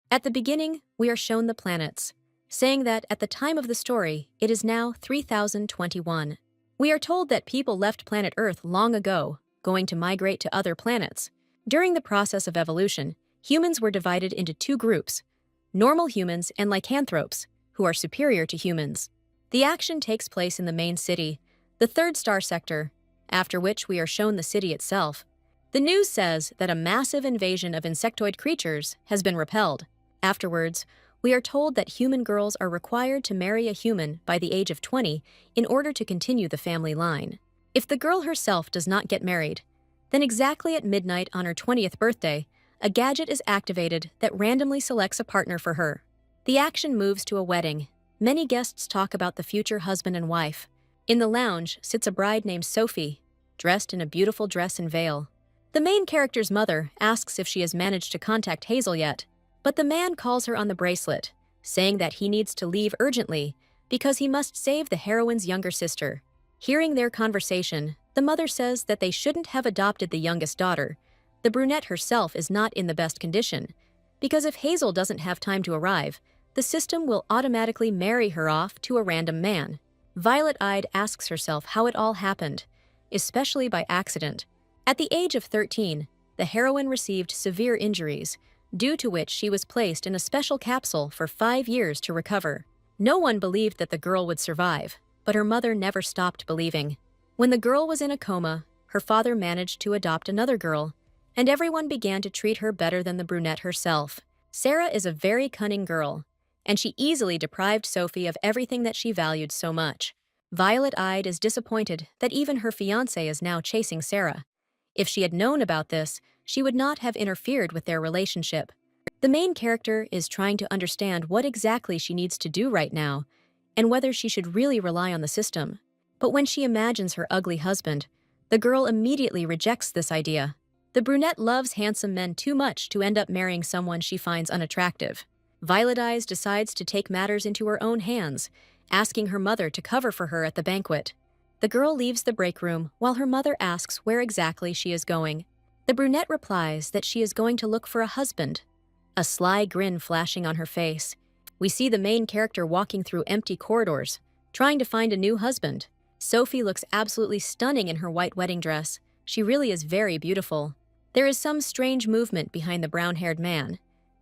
At the beginning, we are shown the planets, saying that at the time of the story, it is now 3021. We are told that people left planet Earth long ago, going to migrate to other planets. During the process of evolution, humans were divided into two groups: normal humans and lycanthropes, who are superior to humans. The action takes place in the main city, the third star sector, after which we are shown the city itself. The news says that a massive invasion of insectoid creatures has been repelled. Afterwards, we are told that human girls are required to marry a human by the age of 20 in order to continue the family line. If the girl herself does not get married, then exactly at midnight on her 20th birthday, a gadget is activated that randomly selects a partner for her. The action moves to a wedding. Many guests talk about the future husband and wife. In the lounge sits a bride named Sophie, dressed in a beautiful dress and veil. The main character's mother asks if she has managed to contact Hazel yet, but the man calls her on the bracelet, saying that he needs to leave urgently because he must save the heroine's younger sister. Hearing their conversation, the mother says that they shouldn't have adopted the youngest daughter. The brunette herself is not in the best condition, because if Hazel doesn't have time to arrive, the system will automatically marry her off to a random man. Violet-eyed asks herself how it all happened, especially by accident. At the age of 13, the heroine received severe injuries, due to which she was placed in a special capsule for 5 years to recover. No one believed that the girl would survive, but her mother never stopped believing. When the girl was in a coma, her father managed to adopt another girl, and everyone began to treat her better than the brunette herself. Sarah is a very cunning girl, and she easily deprived Sophie of everything that she valued so much. Violet-eyed is disappointed that even her fiancé is now chasing Sarah. If she had known about this, she would not have interfered with their relationship. The main character is trying to understand what exactly she needs to do right now, and whether she should really rely on the system. But when she imagines her ugly husband, the girl immediately rejects this idea. The brunette loves handsome men too much to end up marrying someone she finds unattractive. Violet Eyes decides to take matters into her own hands, asking her mother to cover for her at the banquet. The girl leaves the break room while her mother asks where exactly she is going. The brunette replies that she is going to look for a husband, a sly grin flashing on her face. We see the main character walking through empty corridors, trying to find a new husband. Sophie looks absolutely stunning in her white wedding dress. She really is very beautiful. There is some strange movement behind the brown-haired man,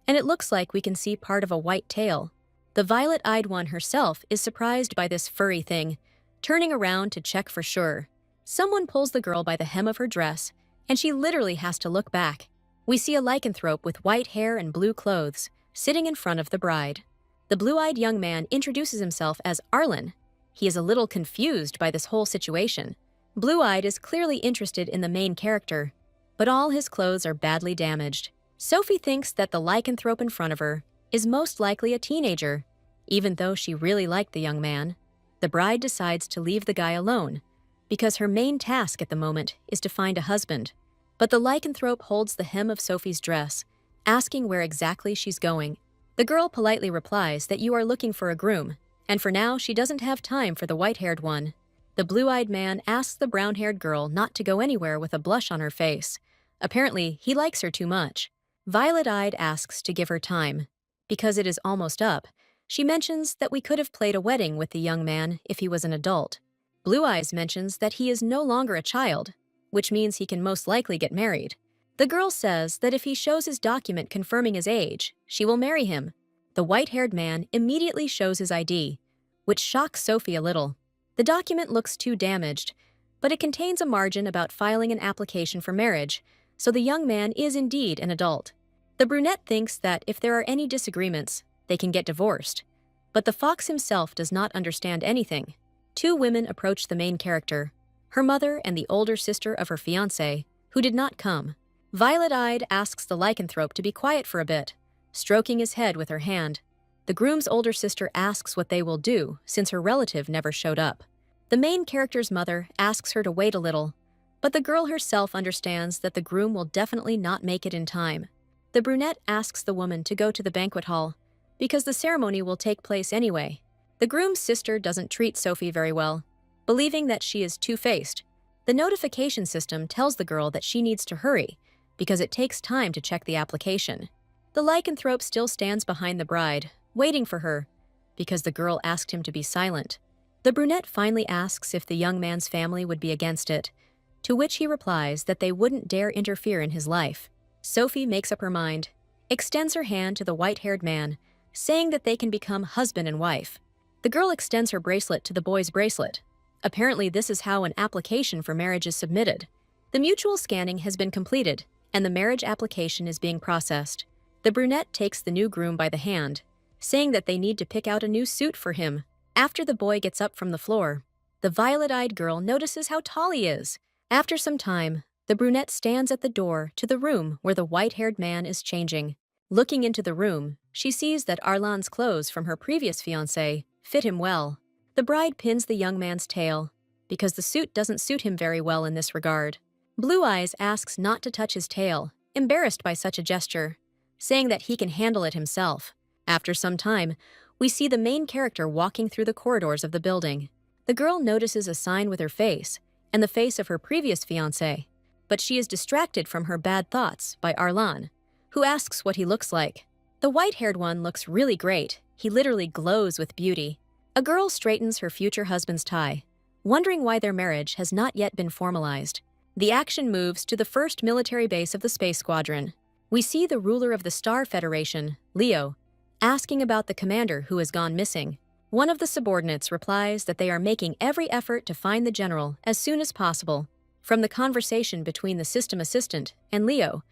and it looks like we can see part of a white tail. The violet-eyed one herself is surprised by this furry thing, turning around to check for sure. Someone pulls the girl by the hem of her dress, and she literally has to look back. We see a lycanthrope with white hair and blue clothes, sitting in front of the bride. The blue-eyed young man introduces himself as Arlen. He is a little confused by this whole situation. Blue-eyed is clearly interested in the main character, but all his clothes are badly damaged. Sophie thinks that the lycanthrope in front of her is most likely a teenager, even though she really liked the young man. The bride decides to leave the guy alone, because her main task at the moment is to find a husband. But the lycanthrope holds the hem of Sophie's dress, asking where exactly she's going. The girl politely replies that you are looking for a groom, and for now she doesn't have time for the white-haired one. The blue-eyed man asks the brown-haired girl not to go anywhere with a blush on her face. Apparently, he likes her too much. Violet-eyed asks to give her time. Because it is almost up, she mentions that we could have played a wedding with the young man if he was an adult. Blue Eyes mentions that he is no longer a child, which means he can most likely get married. The girl says that if he shows his document confirming his age, she will marry him. The white-haired man immediately shows his ID, which shocks Sophie a little. The document looks too damaged, but it contains a margin about filing an application for marriage, so the young man is indeed an adult. The brunette thinks that if there are any disagreements, they can get divorced. But the fox himself does not understand anything. Two women approach the main character, her mother and the older sister of her fiancé, who did not come. Violet-eyed asks the lycanthrope to be quiet for a bit, stroking his head with her hand. The groom's older sister asks what they will do since her relative never showed up. The main character's mother asks her to wait a little, but the girl herself understands that the groom will definitely not make it in time. The brunette asks the woman to go to the banquet hall, because the ceremony will take place anyway. The groom's sister doesn't treat Sophie very well, believing that she is two-faced. The notification system tells the girl that she needs to hurry, because it takes time to check the application. The lycanthrope still stands behind the bride, waiting for her, because the girl asked him to be silent. The brunette finally asks if the young man's family would be against it, to which he replies that they wouldn't dare interfere in his life. Sophie makes up her mind, extends her hand to the white-haired man, saying that they can become husband and wife. The girl extends her bracelet to the boy's bracelet. Apparently, this is how an application for marriage is submitted. The mutual scanning has been completed, and the marriage application is being processed. The brunette takes the new groom by the hand, saying that they need to pick out a new suit for him. After the boy gets up from the floor, the violet-eyed girl notices how tall he is. After some time, the brunette stands at the door to the room where the white-haired man is changing. Looking into the room, she sees that Arlan's clothes from her previous fiancé fit him well. The bride pins the young man's tail, because the suit doesn't suit him very well in this regard. Blue Eyes asks not to touch his tail, embarrassed by such a gesture, saying that he can handle it himself. After some time, we see the main character walking through the corridors of the building. The girl notices a sign with her face, and the face of her previous fiancé, but she is distracted from her bad thoughts by Arlan, who asks what he looks like. The white-haired one looks really great. He literally glows with beauty. A girl straightens her future husband's tie, wondering why their marriage has not yet been formalized. The action moves to the first military base of the Space Squadron. We see the ruler of the Star Federation, Leo, asking about the commander who has gone missing. One of the subordinates replies that they are making every effort to find the general as soon as possible. From the conversation between the system assistant and Leo,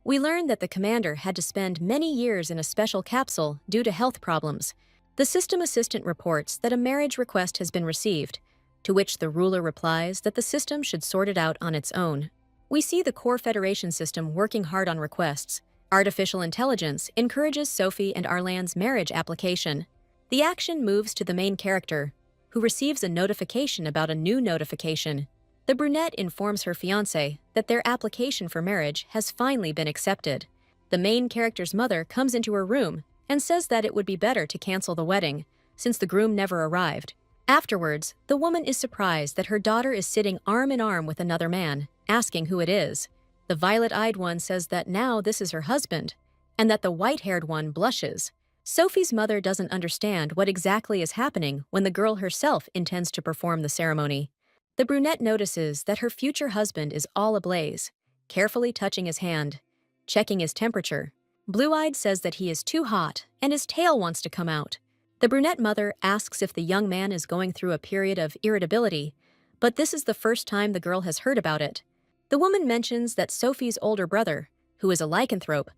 we learn that the commander had to spend many years in a special capsule due to health problems. The system assistant reports that a marriage request has been received, to which the ruler replies that the system should sort it out on its own. We see the core Federation system working hard on requests. Artificial intelligence encourages Sophie and Arlan's marriage application. The action moves to the main character, who receives a notification about a new notification. The brunette informs her fiancé that their application for marriage has finally been accepted. The main character's mother comes into her room and says that it would be better to cancel the wedding, since the groom never arrived. Afterwards, the woman is surprised that her daughter is sitting arm in arm with another man, asking who it is. The violet-eyed one says that now this is her husband, and that the white-haired one blushes. Sophie's mother doesn't understand what exactly is happening when the girl herself intends to perform the ceremony. The brunette notices that her future husband is all ablaze, carefully touching his hand, checking his temperature. Blue-eyed says that he is too hot and his tail wants to come out. The brunette mother asks if the young man is going through a period of irritability, but this is the first time the girl has heard about it. The woman mentions that Sophie's older brother, who is a lycanthrope,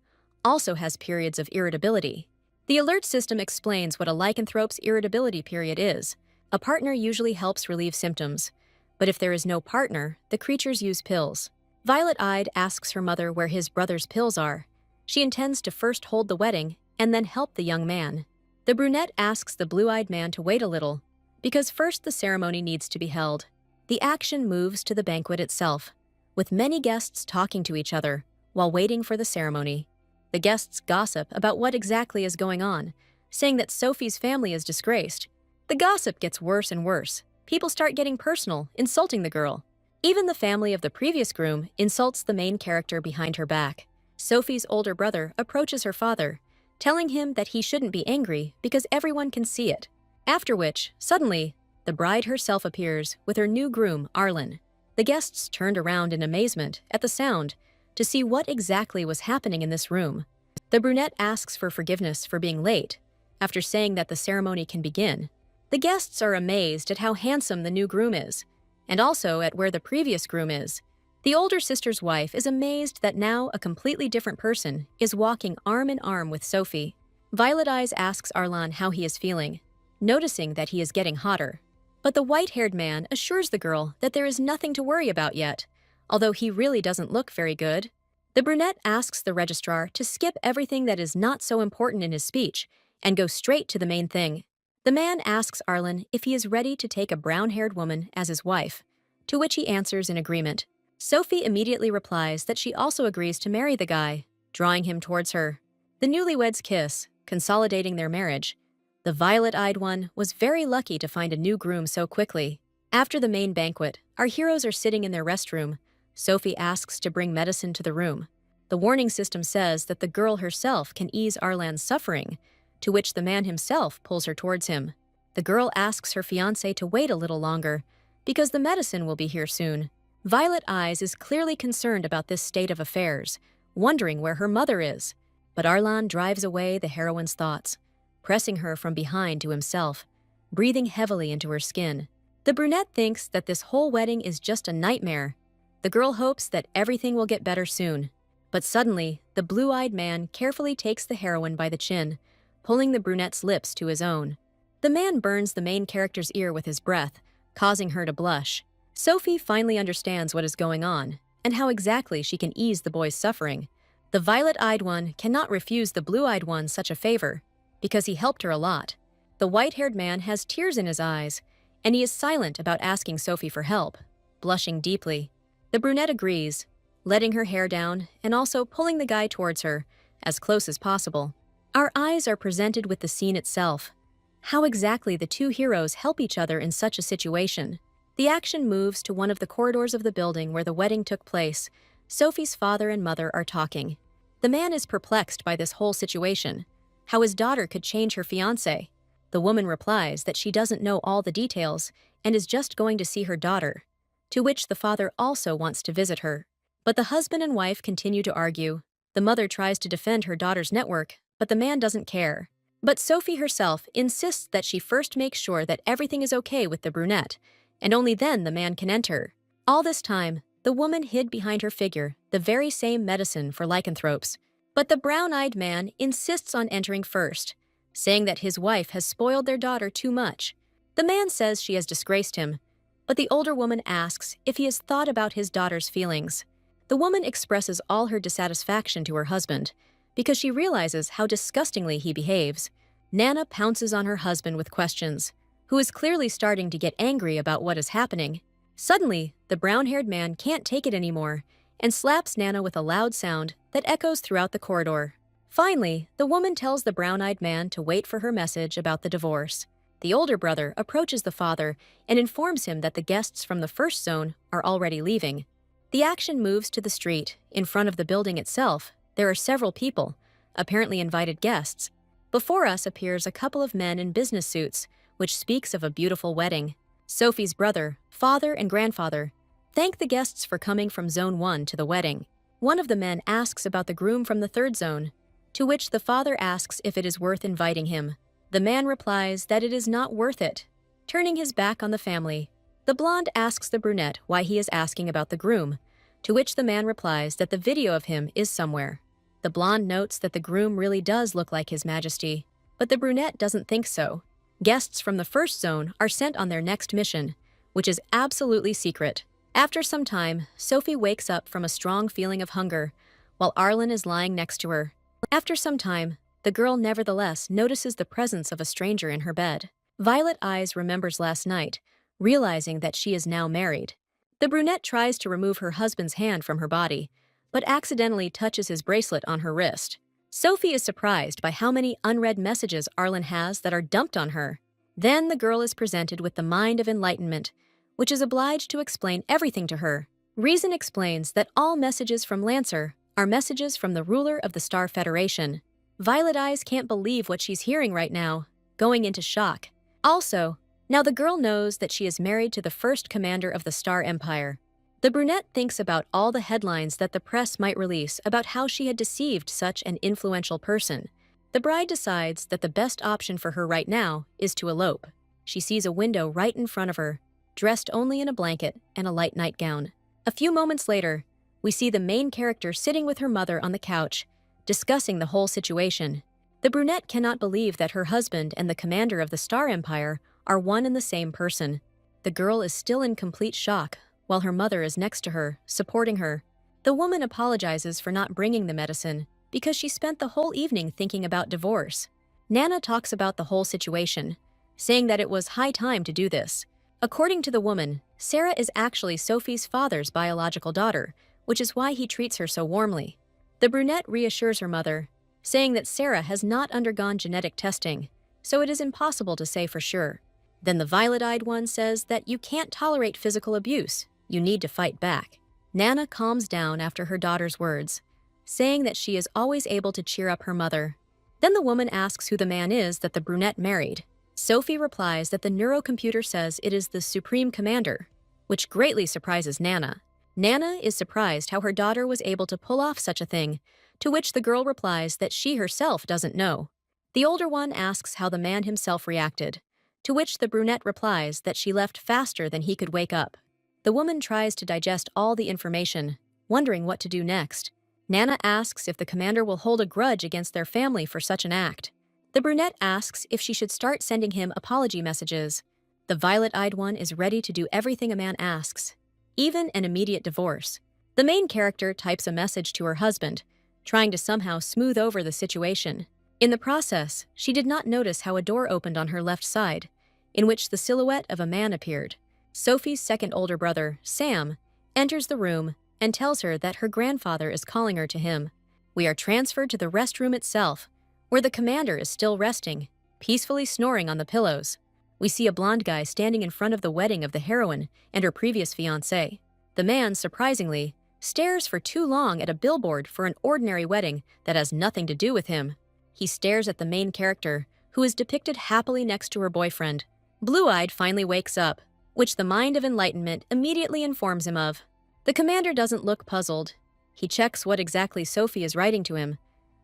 also has periods of irritability. The alert system explains what a lycanthrope's irritability period is. A partner usually helps relieve symptoms, but if there is no partner, the creatures use pills. Violet-eyed asks her mother where his brother's pills are. She intends to first hold the wedding and then help the young man. The brunette asks the blue-eyed man to wait a little, because first the ceremony needs to be held. The action moves to the banquet itself, with many guests talking to each other while waiting for the ceremony. The guests gossip about what exactly is going on, saying that Sophie's family is disgraced. The gossip gets worse and worse. People start getting personal, insulting the girl. Even the family of the previous groom insults the main character behind her back. Sophie's older brother approaches her father, telling him that he shouldn't be angry because everyone can see it. After which, suddenly, the bride herself appears with her new groom, Arlan. The guests turned around in amazement at the sound to see what exactly was happening in this room. The brunette asks for forgiveness for being late, after saying that the ceremony can begin. The guests are amazed at how handsome the new groom is, and also at where the previous groom is. The older sister's wife is amazed that now a completely different person is walking arm in arm with Sophie. Violet Eyes asks Arlan how he is feeling, noticing that he is getting hotter. But the white-haired man assures the girl that there is nothing to worry about yet, although he really doesn't look very good. The brunette asks the registrar to skip everything that is not so important in his speech and go straight to the main thing. The man asks Arlan if he is ready to take a brown-haired woman as his wife, to which he answers in agreement. Sophie immediately replies that she also agrees to marry the guy, drawing him towards her. The newlyweds kiss, consolidating their marriage. The violet-eyed one was very lucky to find a new groom so quickly. After the main banquet, our heroes are sitting in their restroom. Sophie asks to bring medicine to the room. The warning system says that the girl herself can ease Arlan's suffering, to which the man himself pulls her towards him. The girl asks her fiancé to wait a little longer, because the medicine will be here soon. Violet Eyes is clearly concerned about this state of affairs, wondering where her mother is. But Arlan drives away the heroine's thoughts, pressing her from behind to himself, breathing heavily into her skin. The brunette thinks that this whole wedding is just a nightmare. The girl hopes that everything will get better soon. But suddenly, the blue-eyed man carefully takes the heroine by the chin, pulling the brunette's lips to his own. The man burns the main character's ear with his breath, causing her to blush. Sophie finally understands what is going on, and how exactly she can ease the boy's suffering. The violet-eyed one cannot refuse the blue-eyed one such a favor, because he helped her a lot. The white-haired man has tears in his eyes, and he is silent about asking Sophie for help, blushing deeply. The brunette agrees, letting her hair down and also pulling the guy towards her, as close as possible. Our eyes are presented with the scene itself. How exactly the two heroes help each other in such a situation. The action moves to one of the corridors of the building where the wedding took place. Sophie's father and mother are talking. The man is perplexed by this whole situation, how his daughter could change her fiancé. The woman replies that she doesn't know all the details and is just going to see her daughter, to which the father also wants to visit her. But the husband and wife continue to argue. The mother tries to defend her daughter's network, but the man doesn't care. But Sophie herself insists that she first makes sure that everything is okay with the brunette, and only then the man can enter. All this time, the woman hid behind her figure the very same medicine for lycanthropes. But the brown-eyed man insists on entering first, saying that his wife has spoiled their daughter too much. The man says she has disgraced him, but the older woman asks if he has thought about his daughter's feelings. The woman expresses all her dissatisfaction to her husband, because she realizes how disgustingly he behaves. Nana pounces on her husband with questions, who is clearly starting to get angry about what is happening. Suddenly, the brown-haired man can't take it anymore and slaps Nana with a loud sound that echoes throughout the corridor. Finally, the woman tells the brown-eyed man to wait for her message about the divorce. The older brother approaches the father and informs him that the guests from the first zone are already leaving. The action moves to the street. In front of the building itself, there are several people, apparently invited guests. Before us appears a couple of men in business suits, which speaks of a beautiful wedding. Sophie's brother, father, and grandfather thank the guests for coming from Zone 1 to the wedding. One of the men asks about the groom from the third zone, to which the father asks if it is worth inviting him. The man replies that it is not worth it, turning his back on the family. The blonde asks the brunette why he is asking about the groom, to which the man replies that the video of him is somewhere. The blonde notes that the groom really does look like His Majesty, but the brunette doesn't think so. Guests from the first zone are sent on their next mission, which is absolutely secret. After some time, Sophie wakes up from a strong feeling of hunger, while Arlan is lying next to her. After some time, the girl nevertheless notices the presence of a stranger in her bed. Violet Eyes remembers last night, realizing that she is now married. The brunette tries to remove her husband's hand from her body, but accidentally touches his bracelet on her wrist. Sophie is surprised by how many unread messages Arlan has that are dumped on her. Then the girl is presented with the Mind of Enlightenment, which is obliged to explain everything to her. Reason explains that all messages from Lancer are messages from the ruler of the Star Federation. Violet Eyes can't believe what she's hearing right now, going into shock. Also, now the girl knows that she is married to the first commander of the Star Empire. The brunette thinks about all the headlines that the press might release about how she had deceived such an influential person. The bride decides that the best option for her right now is to elope. She sees a window right in front of her, dressed only in a blanket and a light nightgown. A few moments later, we see the main character sitting with her mother on the couch, discussing the whole situation. The brunette cannot believe that her husband and the commander of the Star Empire are one and the same person. The girl is still in complete shock, while her mother is next to her, supporting her. The woman apologizes for not bringing the medicine because she spent the whole evening thinking about divorce. Nana talks about the whole situation, saying that it was high time to do this. According to the woman, Sarah is actually Sophie's father's biological daughter, which is why he treats her so warmly. The brunette reassures her mother, saying that Sarah has not undergone genetic testing, so it is impossible to say for sure. Then the violet-eyed one says that you can't tolerate physical abuse, you need to fight back. Nana calms down after her daughter's words, saying that she is always able to cheer up her mother. Then the woman asks who the man is that the brunette married. Sophie replies that the neurocomputer says it is the Supreme Commander, which greatly surprises Nana. Nana is surprised how her daughter was able to pull off such a thing, to which the girl replies that she herself doesn't know. The older one asks how the man himself reacted, to which the brunette replies that she left faster than he could wake up. The woman tries to digest all the information, wondering what to do next. Nana asks if the commander will hold a grudge against their family for such an act. The brunette asks if she should start sending him apology messages. The violet-eyed one is ready to do everything a man asks, even an immediate divorce. The main character types a message to her husband, trying to somehow smooth over the situation. In the process, she did not notice how a door opened on her left side, in which the silhouette of a man appeared. Sophie's second older brother, Sam, enters the room and tells her that her grandfather is calling her to him. We are transferred to the restroom itself, where the commander is still resting, peacefully snoring on the pillows. We see a blonde guy standing in front of the wedding of the heroine and her previous fiancé. The man, surprisingly, stares for too long at a billboard for an ordinary wedding that has nothing to do with him. He stares at the main character, who is depicted happily next to her boyfriend. Blue-eyed finally wakes up, which the mind of enlightenment immediately informs him of. The commander doesn't look puzzled. He checks what exactly Sophie is writing to him,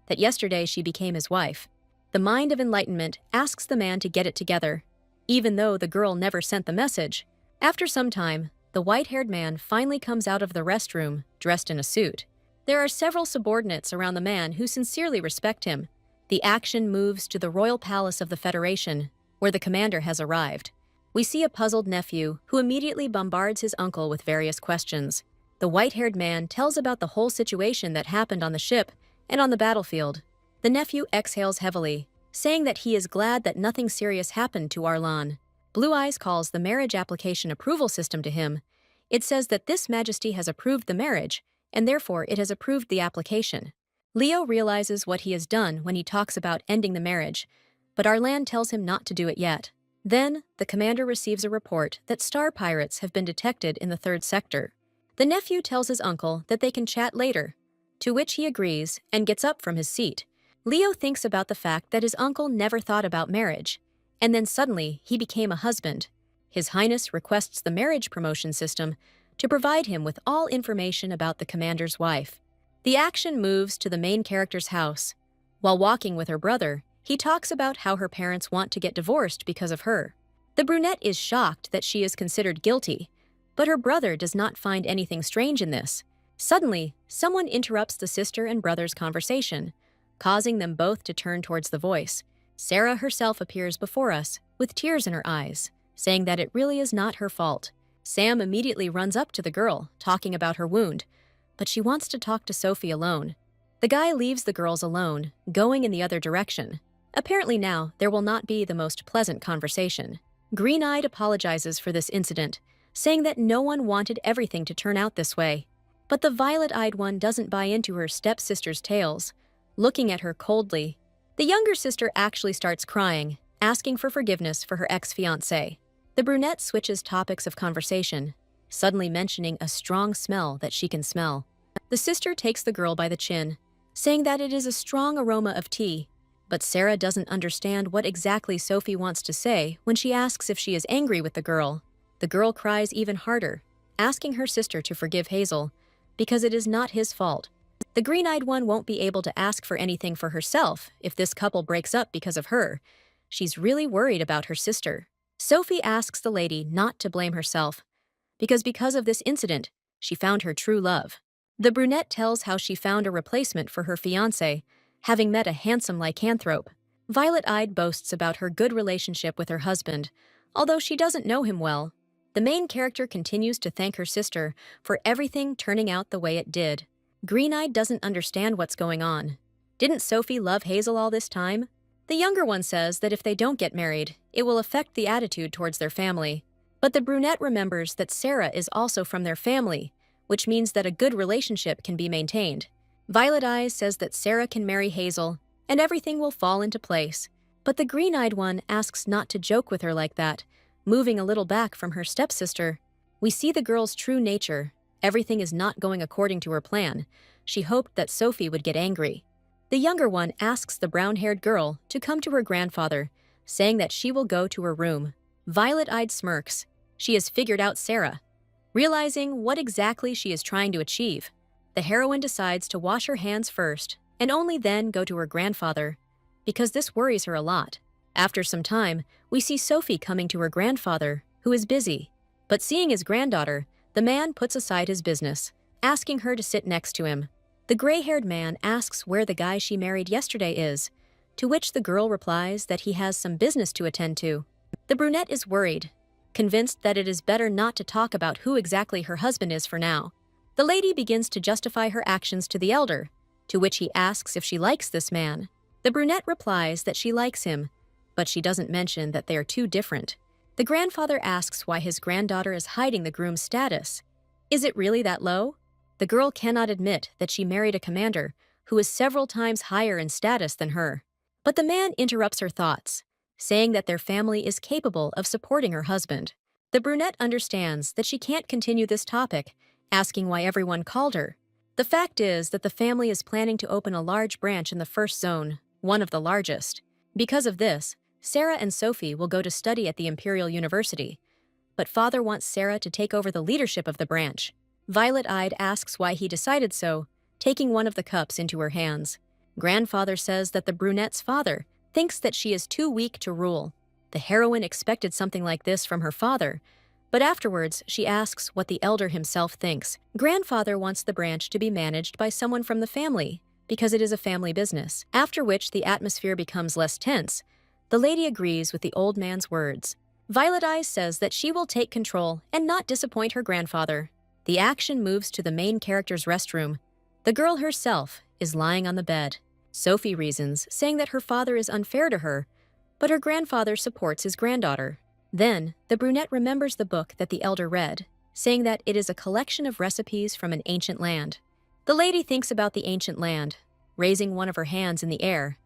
that yesterday she became his wife. The mind of enlightenment asks the man to get it together, even though the girl never sent the message. After some time, the white-haired man finally comes out of the restroom, dressed in a suit. There are several subordinates around the man who sincerely respect him. The action moves to the royal palace of the Federation, where the commander has arrived. We see a puzzled nephew who immediately bombards his uncle with various questions. The white-haired man tells about the whole situation that happened on the ship and on the battlefield. The nephew exhales heavily, saying that he is glad that nothing serious happened to Arlan. Blue Eyes calls the marriage application approval system to him. It says that this majesty has approved the marriage, and therefore it has approved the application. Leo realizes what he has done when he talks about ending the marriage, but Arlan tells him not to do it yet. Then, the commander receives a report that star pirates have been detected in the 3rd sector. The nephew tells his uncle that they can chat later, to which he agrees and gets up from his seat. Leo thinks about the fact that his uncle never thought about marriage, and then suddenly he became a husband. His Highness requests the marriage promotion system to provide him with all information about the commander's wife. The action moves to the main character's house. While walking with her brother, he talks about how her parents want to get divorced because of her. The brunette is shocked that she is considered guilty, but her brother does not find anything strange in this. Suddenly, someone interrupts the sister and brother's conversation, causing them both to turn towards the voice. Sarah herself appears before us, with tears in her eyes, saying that it really is not her fault. Sam immediately runs up to the girl, talking about her wound, but she wants to talk to Sophie alone. The guy leaves the girls alone, going in the other direction. Apparently now, there will not be the most pleasant conversation. Green-Eyed apologizes for this incident, saying that no one wanted everything to turn out this way. But the violet-eyed one doesn't buy into her stepsister's tales, looking at her coldly. The younger sister actually starts crying, asking for forgiveness for her ex-fiancé. The brunette switches topics of conversation, suddenly mentioning a strong smell that she can smell. The sister takes the girl by the chin, saying that it is a strong aroma of tea. But Sarah doesn't understand what exactly Sophie wants to say when she asks if she is angry with the girl. The girl cries even harder, asking her sister to forgive Hazel, because it is not his fault. The green-eyed one won't be able to ask for anything for herself if this couple breaks up because of her. She's really worried about her sister. Sophie asks the lady not to blame herself, because of this incident, she found her true love. The brunette tells how she found a replacement for her fiancé, having met a handsome lycanthrope. Violet-eyed boasts about her good relationship with her husband, although she doesn't know him well. The main character continues to thank her sister for everything turning out the way it did. Green-eyed doesn't understand what's going on. Didn't Sophie love Hazel all this time? The younger one says that if they don't get married, it will affect the attitude towards their family. But the brunette remembers that Sarah is also from their family, which means that a good relationship can be maintained. Violet Eyes says that Sarah can marry Hazel, and everything will fall into place. But the green-eyed one asks not to joke with her like that, moving a little back from her stepsister. We see the girl's true nature. Everything is not going according to her plan, She hoped that Sophie would get angry. The younger one asks the brown-haired girl to come to her grandfather, saying that she will go to her room. Violet-eyed smirks. She has figured out Sarah. Realizing what exactly she is trying to achieve, the heroine decides to wash her hands first and only then go to her grandfather, because this worries her a lot. After some time, we see Sophie coming to her grandfather, who is busy. But seeing his granddaughter, the man puts aside his business, asking her to sit next to him. The gray-haired man asks where the guy she married yesterday is, to which the girl replies that he has some business to attend to. The brunette is worried, convinced that it is better not to talk about who exactly her husband is for now. The lady begins to justify her actions to the elder, to which he asks if she likes this man. The brunette replies that she likes him, but she doesn't mention that they are too different. The grandfather asks why his granddaughter is hiding the groom's status. Is it really that low? The girl cannot admit that she married a commander who is several times higher in status than her. But the man interrupts her thoughts, saying that their family is capable of supporting her husband. The brunette understands that she can't continue this topic, asking why everyone called her. The fact is that the family is planning to open a large branch in the first zone, one of the largest. Because of this, Sarah and Sophie will go to study at the Imperial University, but father wants Sarah to take over the leadership of the branch. Violet-eyed asks why he decided so, taking one of the cups into her hands. Grandfather says that the brunette's father thinks that she is too weak to rule. The heroine expected something like this from her father, but afterwards she asks what the elder himself thinks. Grandfather wants the branch to be managed by someone from the family, because it is a family business, after which the atmosphere becomes less tense. The lady agrees with the old man's words. Violet-eyes says that she will take control and not disappoint her grandfather. The action moves to the main character's restroom. The girl herself is lying on the bed. Sophie reasons, saying that her father is unfair to her, but her grandfather supports his granddaughter. Then, the brunette remembers the book that the elder read, saying that it is a collection of recipes from an ancient land. The lady thinks about the ancient land, raising one of her hands in the air.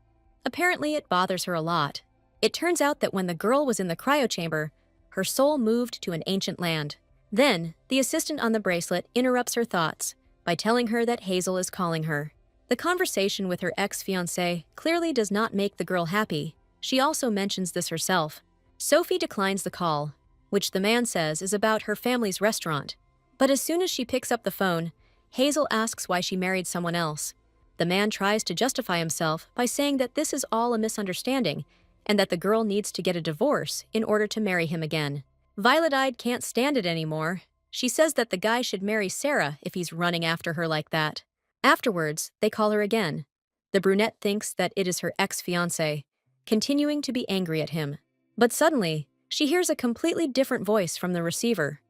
Apparently, it bothers her a lot. It turns out that when the girl was in the cryochamber, her soul moved to an ancient land. Then, the assistant on the bracelet interrupts her thoughts by telling her that Hazel is calling her. The conversation with her ex-fiancé clearly does not make the girl happy. She also mentions this herself. Sophie declines the call, which the man says is about her family's restaurant. But as soon as she picks up the phone, Hazel asks why she married someone else. The man tries to justify himself by saying that this is all a misunderstanding and that the girl needs to get a divorce in order to marry him again. Violet-eyed can't stand it anymore. She says that the guy should marry Sarah if he's running after her like that. Afterwards, they call her again. The brunette thinks that it is her ex-fiancé, continuing to be angry at him. But suddenly, she hears a completely different voice from the receiver.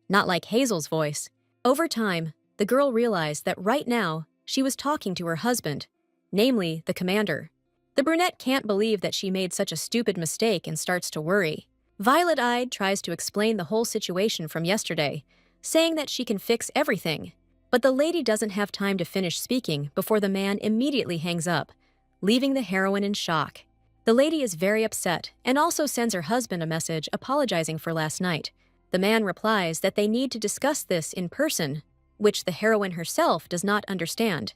Not like Hazel's voice. Over time, the girl realized that right now, she was talking to her husband, namely the commander. The brunette can't believe that she made such a stupid mistake and starts to worry. Violet-eyed tries to explain the whole situation from yesterday, saying that she can fix everything. But the lady doesn't have time to finish speaking before the man immediately hangs up, leaving the heroine in shock. The lady is very upset and also sends her husband a message apologizing for last night. The man replies that they need to discuss this in person, which the heroine herself does not understand,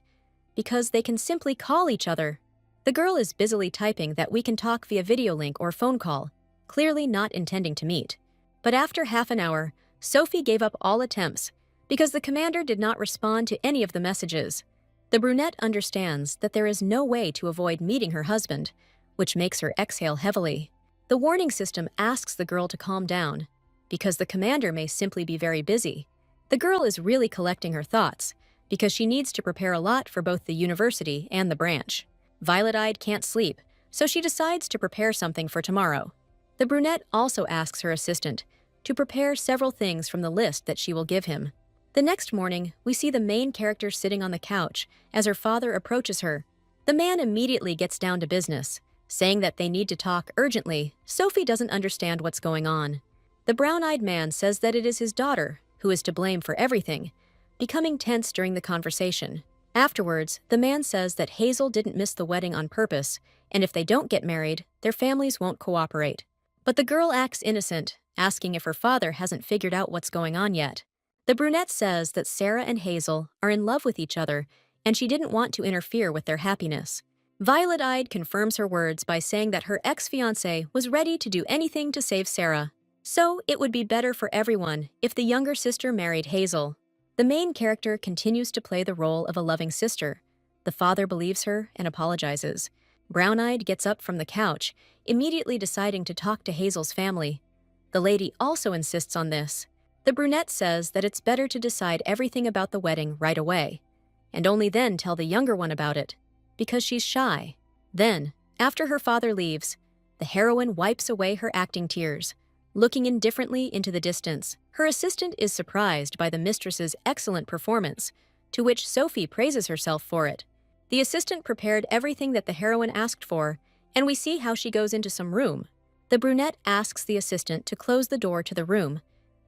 because they can simply call each other. The girl is busily typing that we can talk via video link or phone call, clearly not intending to meet. But after half an hour, Sophie gave up all attempts because the commander did not respond to any of the messages. The brunette understands that there is no way to avoid meeting her husband, which makes her exhale heavily. The warning system asks the girl to calm down, because the commander may simply be very busy. The girl is really collecting her thoughts, because she needs to prepare a lot for both the university and the branch. Violet-eyed can't sleep, so she decides to prepare something for tomorrow. The brunette also asks her assistant to prepare several things from the list that she will give him. The next morning, we see the main character sitting on the couch as her father approaches her. The man immediately gets down to business, saying that they need to talk urgently. Sophie doesn't understand what's going on. The brown-eyed man says that it is his daughter who is to blame for everything, becoming tense during the conversation. Afterwards, the man says that Hazel didn't miss the wedding on purpose, and if they don't get married, their families won't cooperate. But the girl acts innocent, asking if her father hasn't figured out what's going on yet. The brunette says that Sarah and Hazel are in love with each other, and she didn't want to interfere with their happiness. Violet-eyed confirms her words by saying that her ex-fiancé was ready to do anything to save Sarah. So, it would be better for everyone if the younger sister married Hazel. The main character continues to play the role of a loving sister. The father believes her and apologizes. Brown-eyed gets up from the couch, immediately deciding to talk to Hazel's family. The lady also insists on this. The brunette says that it's better to decide everything about the wedding right away, and only then tell the younger one about it, because she's shy. Then, after her father leaves, the heroine wipes away her acting tears. Looking indifferently into the distance, her assistant is surprised by the mistress's excellent performance, to which Sophie praises herself for it. The assistant prepared everything that the heroine asked for, and we see how she goes into some room. The brunette asks the assistant to close the door to the room,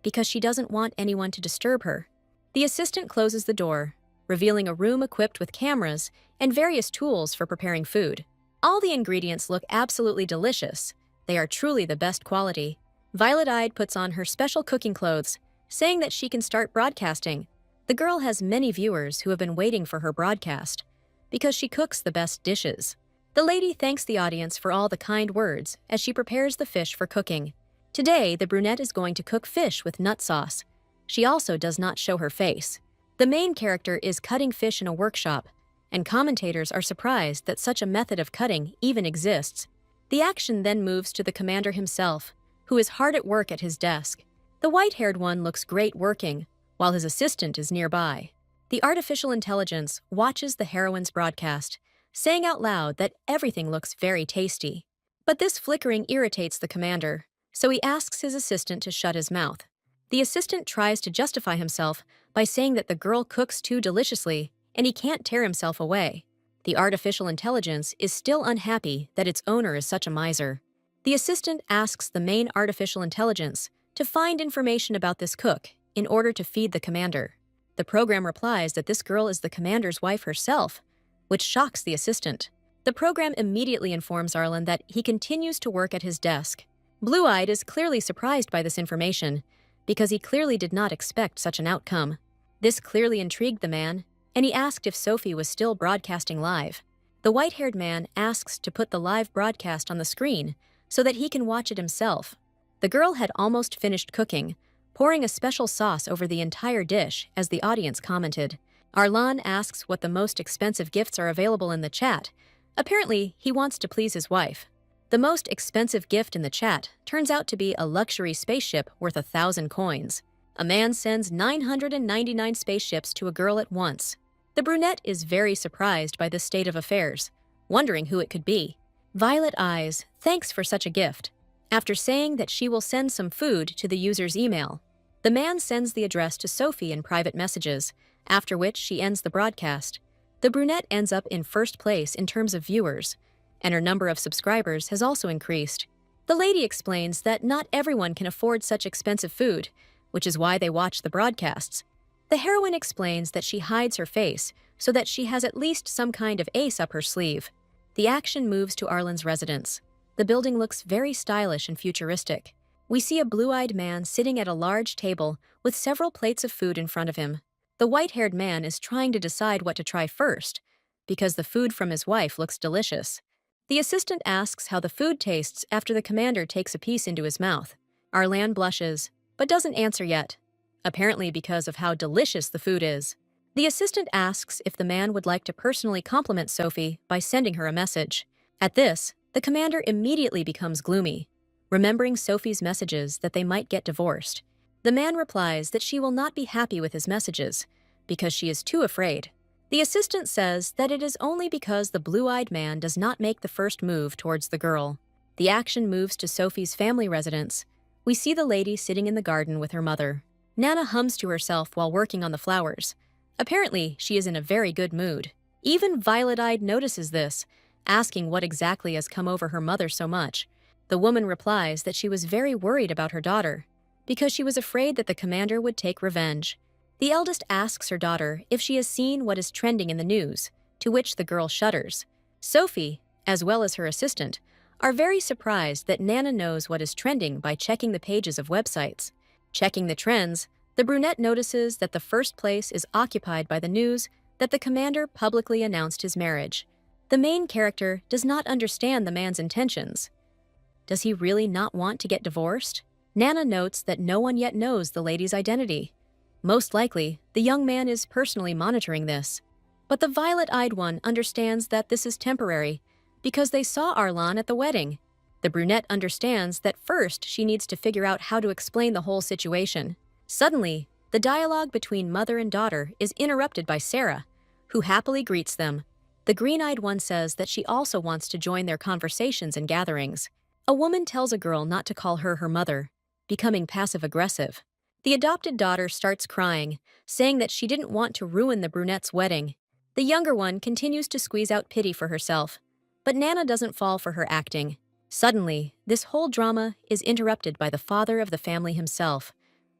because she doesn't want anyone to disturb her. The assistant closes the door, revealing a room equipped with cameras and various tools for preparing food. All the ingredients look absolutely delicious. They are truly the best quality. Violet-eyed puts on her special cooking clothes, saying that she can start broadcasting. The girl has many viewers who have been waiting for her broadcast, because she cooks the best dishes. The lady thanks the audience for all the kind words as she prepares the fish for cooking. Today, the brunette is going to cook fish with nut sauce. She also does not show her face. The main character is cutting fish in a workshop, and commentators are surprised that such a method of cutting even exists. The action then moves to the commander himself, who is hard at work at his desk. The white-haired one looks great working, while his assistant is nearby. The artificial intelligence watches the heroine's broadcast, saying out loud that everything looks very tasty. But this flickering irritates the commander, so he asks his assistant to shut his mouth. The assistant tries to justify himself by saying that the girl cooks too deliciously and he can't tear himself away. The artificial intelligence is still unhappy that its owner is such a miser. The assistant asks the main artificial intelligence to find information about this cook in order to feed the commander. The program replies that this girl is the commander's wife herself, which shocks the assistant. The program immediately informs Arlen that he continues to work at his desk. Blue-eyed is clearly surprised by this information, because he clearly did not expect such an outcome. This clearly intrigued the man, and he asked if Sophie was still broadcasting live. The white-haired man asks to put the live broadcast on the screen so that he can watch it himself. The girl had almost finished cooking, pouring a special sauce over the entire dish as the audience commented. Arlan asks what the most expensive gifts are available in the chat. Apparently, he wants to please his wife. The most expensive gift in the chat turns out to be a luxury spaceship worth 1,000 coins. A man sends 999 spaceships to a girl at once. The brunette is very surprised by this state of affairs, wondering who it could be. Violet Eyes thanks for such a gift, after saying that she will send some food to the user's email. The man sends the address to Sophie in private messages, after which she ends the broadcast. The brunette ends up in first place in terms of viewers, and her number of subscribers has also increased. The lady explains that not everyone can afford such expensive food, which is why they watch the broadcasts. The heroine explains that she hides her face so that she has at least some kind of ace up her sleeve. The action moves to Arlen's residence. The building looks very stylish and futuristic. We see a blue-eyed man sitting at a large table with several plates of food in front of him. The white-haired man is trying to decide what to try first, because the food from his wife looks delicious. The assistant asks how the food tastes after the commander takes a piece into his mouth. Arlan blushes, but doesn't answer yet, apparently because of how delicious the food is. The assistant asks if the man would like to personally compliment Sophie by sending her a message. At this, the commander immediately becomes gloomy, remembering Sophie's messages that they might get divorced. The man replies that she will not be happy with his messages, because she is too afraid. The assistant says that it is only because the blue-eyed man does not make the first move towards the girl. The action moves to Sophie's family residence. We see the lady sitting in the garden with her mother. Nana hums to herself while working on the flowers. Apparently, she is in a very good mood. Even Violet-eyed notices this, asking what exactly has come over her mother so much. The woman replies that she was very worried about her daughter, because she was afraid that the commander would take revenge. The eldest asks her daughter if she has seen what is trending in the news, to which the girl shudders. Sophie, as well as her assistant, are very surprised that Nana knows what is trending by checking the pages of websites. Checking the trends, the brunette notices that the first place is occupied by the news that the commander publicly announced his marriage. The main character does not understand the man's intentions. Does he really not want to get divorced? Nana notes that no one yet knows the lady's identity. Most likely, the young man is personally monitoring this. But the violet-eyed one understands that this is temporary because they saw Arlan at the wedding. The brunette understands that first she needs to figure out how to explain the whole situation. Suddenly, the dialogue between mother and daughter is interrupted by Sarah, who happily greets them. The green-eyed one says that she also wants to join their conversations and gatherings. A woman tells a girl not to call her mother, becoming passive-aggressive. The adopted daughter starts crying, saying that she didn't want to ruin the brunette's wedding. The younger one continues to squeeze out pity for herself, but Nana doesn't fall for her acting. Suddenly, this whole drama is interrupted by the father of the family himself,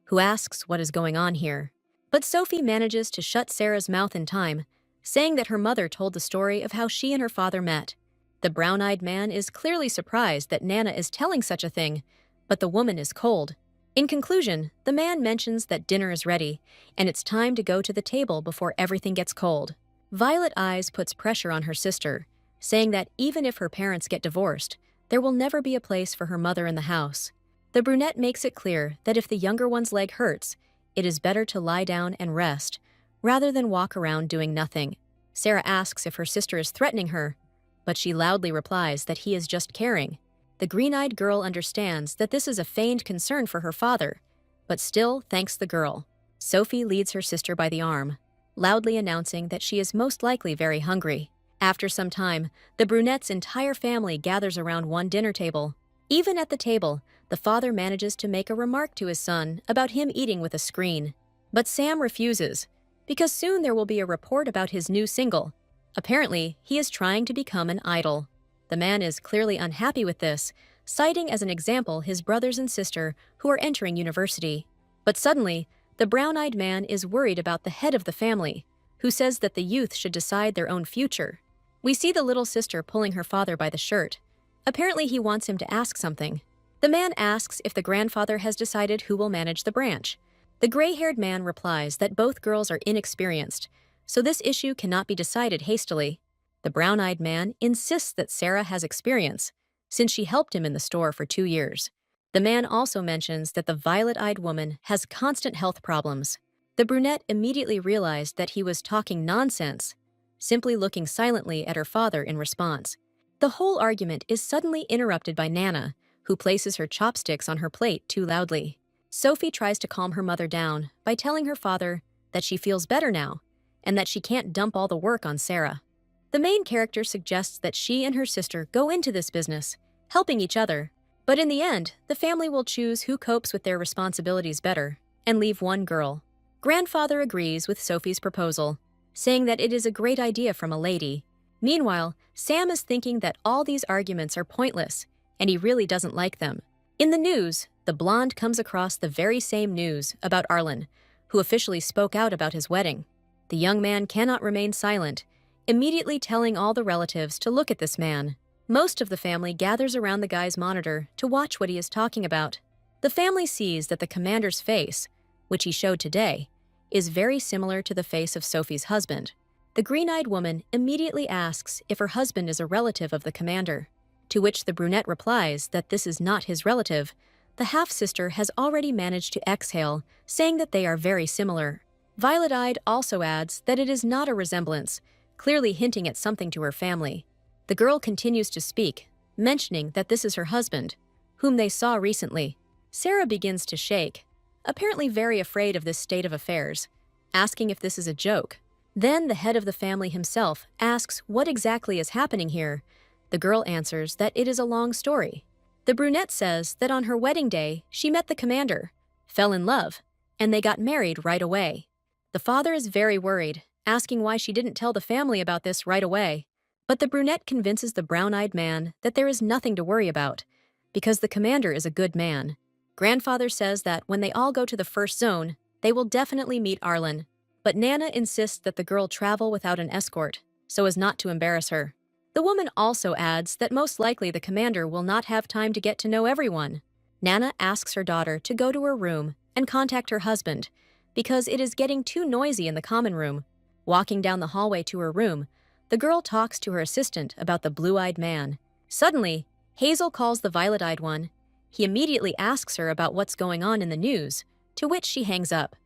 who asks what is going on here. But Sophie manages to shut Sarah's mouth in time, saying that her mother told the story of how she and her father met. The brown-eyed man is clearly surprised that Nana is telling such a thing, but the woman is cold. In conclusion, the man mentions that dinner is ready, and it's time to go to the table before everything gets cold. Violet Eyes puts pressure on her sister, saying that even if her parents get divorced, there will never be a place for her mother in the house. The brunette makes it clear that if the younger one's leg hurts, it is better to lie down and rest, rather than walk around doing nothing. Sarah asks if her sister is threatening her, but she loudly replies that he is just caring. The green-eyed girl understands that this is a feigned concern for her father, but still thanks the girl. Sophie leads her sister by the arm, loudly announcing that she is most likely very hungry. After some time, the brunette's entire family gathers around one dinner table. Even at the table, the father manages to make a remark to his son about him eating with a screen. But Sam refuses, because soon there will be a report about his new single. Apparently, he is trying to become an idol. The man is clearly unhappy with this, citing as an example his brothers and sister who are entering university. But suddenly, the brown-eyed man is worried about the head of the family, who says that the youth should decide their own future. We see the little sister pulling her father by the shirt. Apparently, he wants him to ask something. The man asks if the grandfather has decided who will manage the branch. The gray-haired man replies that both girls are inexperienced, so this issue cannot be decided hastily. The brown-eyed man insists that Sarah has experience, since she helped him in the store for 2 years. The man also mentions that the violet-eyed woman has constant health problems. The brunette immediately realized that he was talking nonsense, simply looking silently at her father in response. The whole argument is suddenly interrupted by Nana, who places her chopsticks on her plate too loudly. Sophie tries to calm her mother down by telling her father that she feels better now and that she can't dump all the work on Sarah. The main character suggests that she and her sister go into this business, helping each other. But in the end, the family will choose who copes with their responsibilities better and leave one girl. Grandfather agrees with Sophie's proposal, saying that it is a great idea from a lady. Meanwhile, Sam is thinking that all these arguments are pointless, and he really doesn't like them. In the news, the blonde comes across the very same news about Arlan, who officially spoke out about his wedding. The young man cannot remain silent, immediately telling all the relatives to look at this man. Most of the family gathers around the guy's monitor to watch what he is talking about. The family sees that the commander's face, which he showed today, is very similar to the face of Sophie's husband. The green-eyed woman immediately asks if her husband is a relative of the commander, to which the brunette replies that this is not his relative. The half-sister has already managed to exhale, saying that they are very similar. Violet-eyed also adds that it is not a resemblance, clearly hinting at something to her family. The girl continues to speak, mentioning that this is her husband, whom they saw recently. Sarah begins to shake, apparently very afraid of this state of affairs, asking if this is a joke. Then the head of the family himself asks what exactly is happening here. The girl answers that it is a long story. The brunette says that on her wedding day, she met the commander, fell in love, and they got married right away. The father is very worried, asking why she didn't tell the family about this right away. But the brunette convinces the brown-eyed man that there is nothing to worry about, because the commander is a good man. Grandfather says that when they all go to the first zone, they will definitely meet Arlan. But Nana insists that the girl travel without an escort, so as not to embarrass her. The woman also adds that most likely the commander will not have time to get to know everyone. Nana asks her daughter to go to her room and contact her husband, because it is getting too noisy in the common room. Walking down the hallway to her room, the girl talks to her assistant about the blue-eyed man. Suddenly, Hazel calls the violet-eyed one. He immediately asks her about what's going on in the news, to which she hangs up.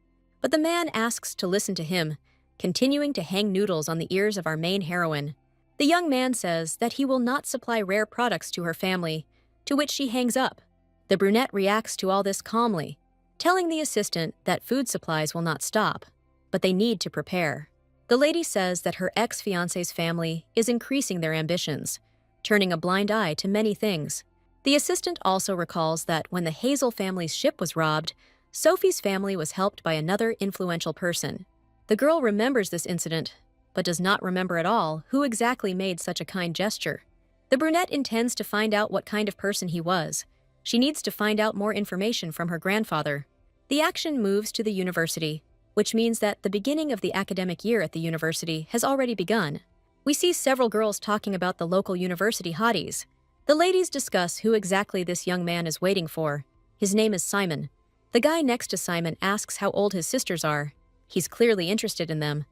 But the man asks to listen to him, continuing to hang noodles on the ears of our main heroine. The young man says that he will not supply rare products to her family, to which she hangs up. The brunette reacts to all this calmly, telling the assistant that food supplies will not stop, but they need to prepare. The lady says that her ex-fiancé's family is increasing their ambitions, turning a blind eye to many things. The assistant also recalls that when the Hazel family's ship was robbed, Sophie's family was helped by another influential person. The girl remembers this incident, but does not remember at all who exactly made such a kind gesture. The brunette intends to find out what kind of person he was. She needs to find out more information from her grandfather. The action moves to the university, which means that the beginning of the academic year at the university has already begun. We see several girls talking about the local university hotties. The ladies discuss who exactly this young man is waiting for. His name is Simon. The guy next to Simon asks how old his sisters are. He's clearly interested in them,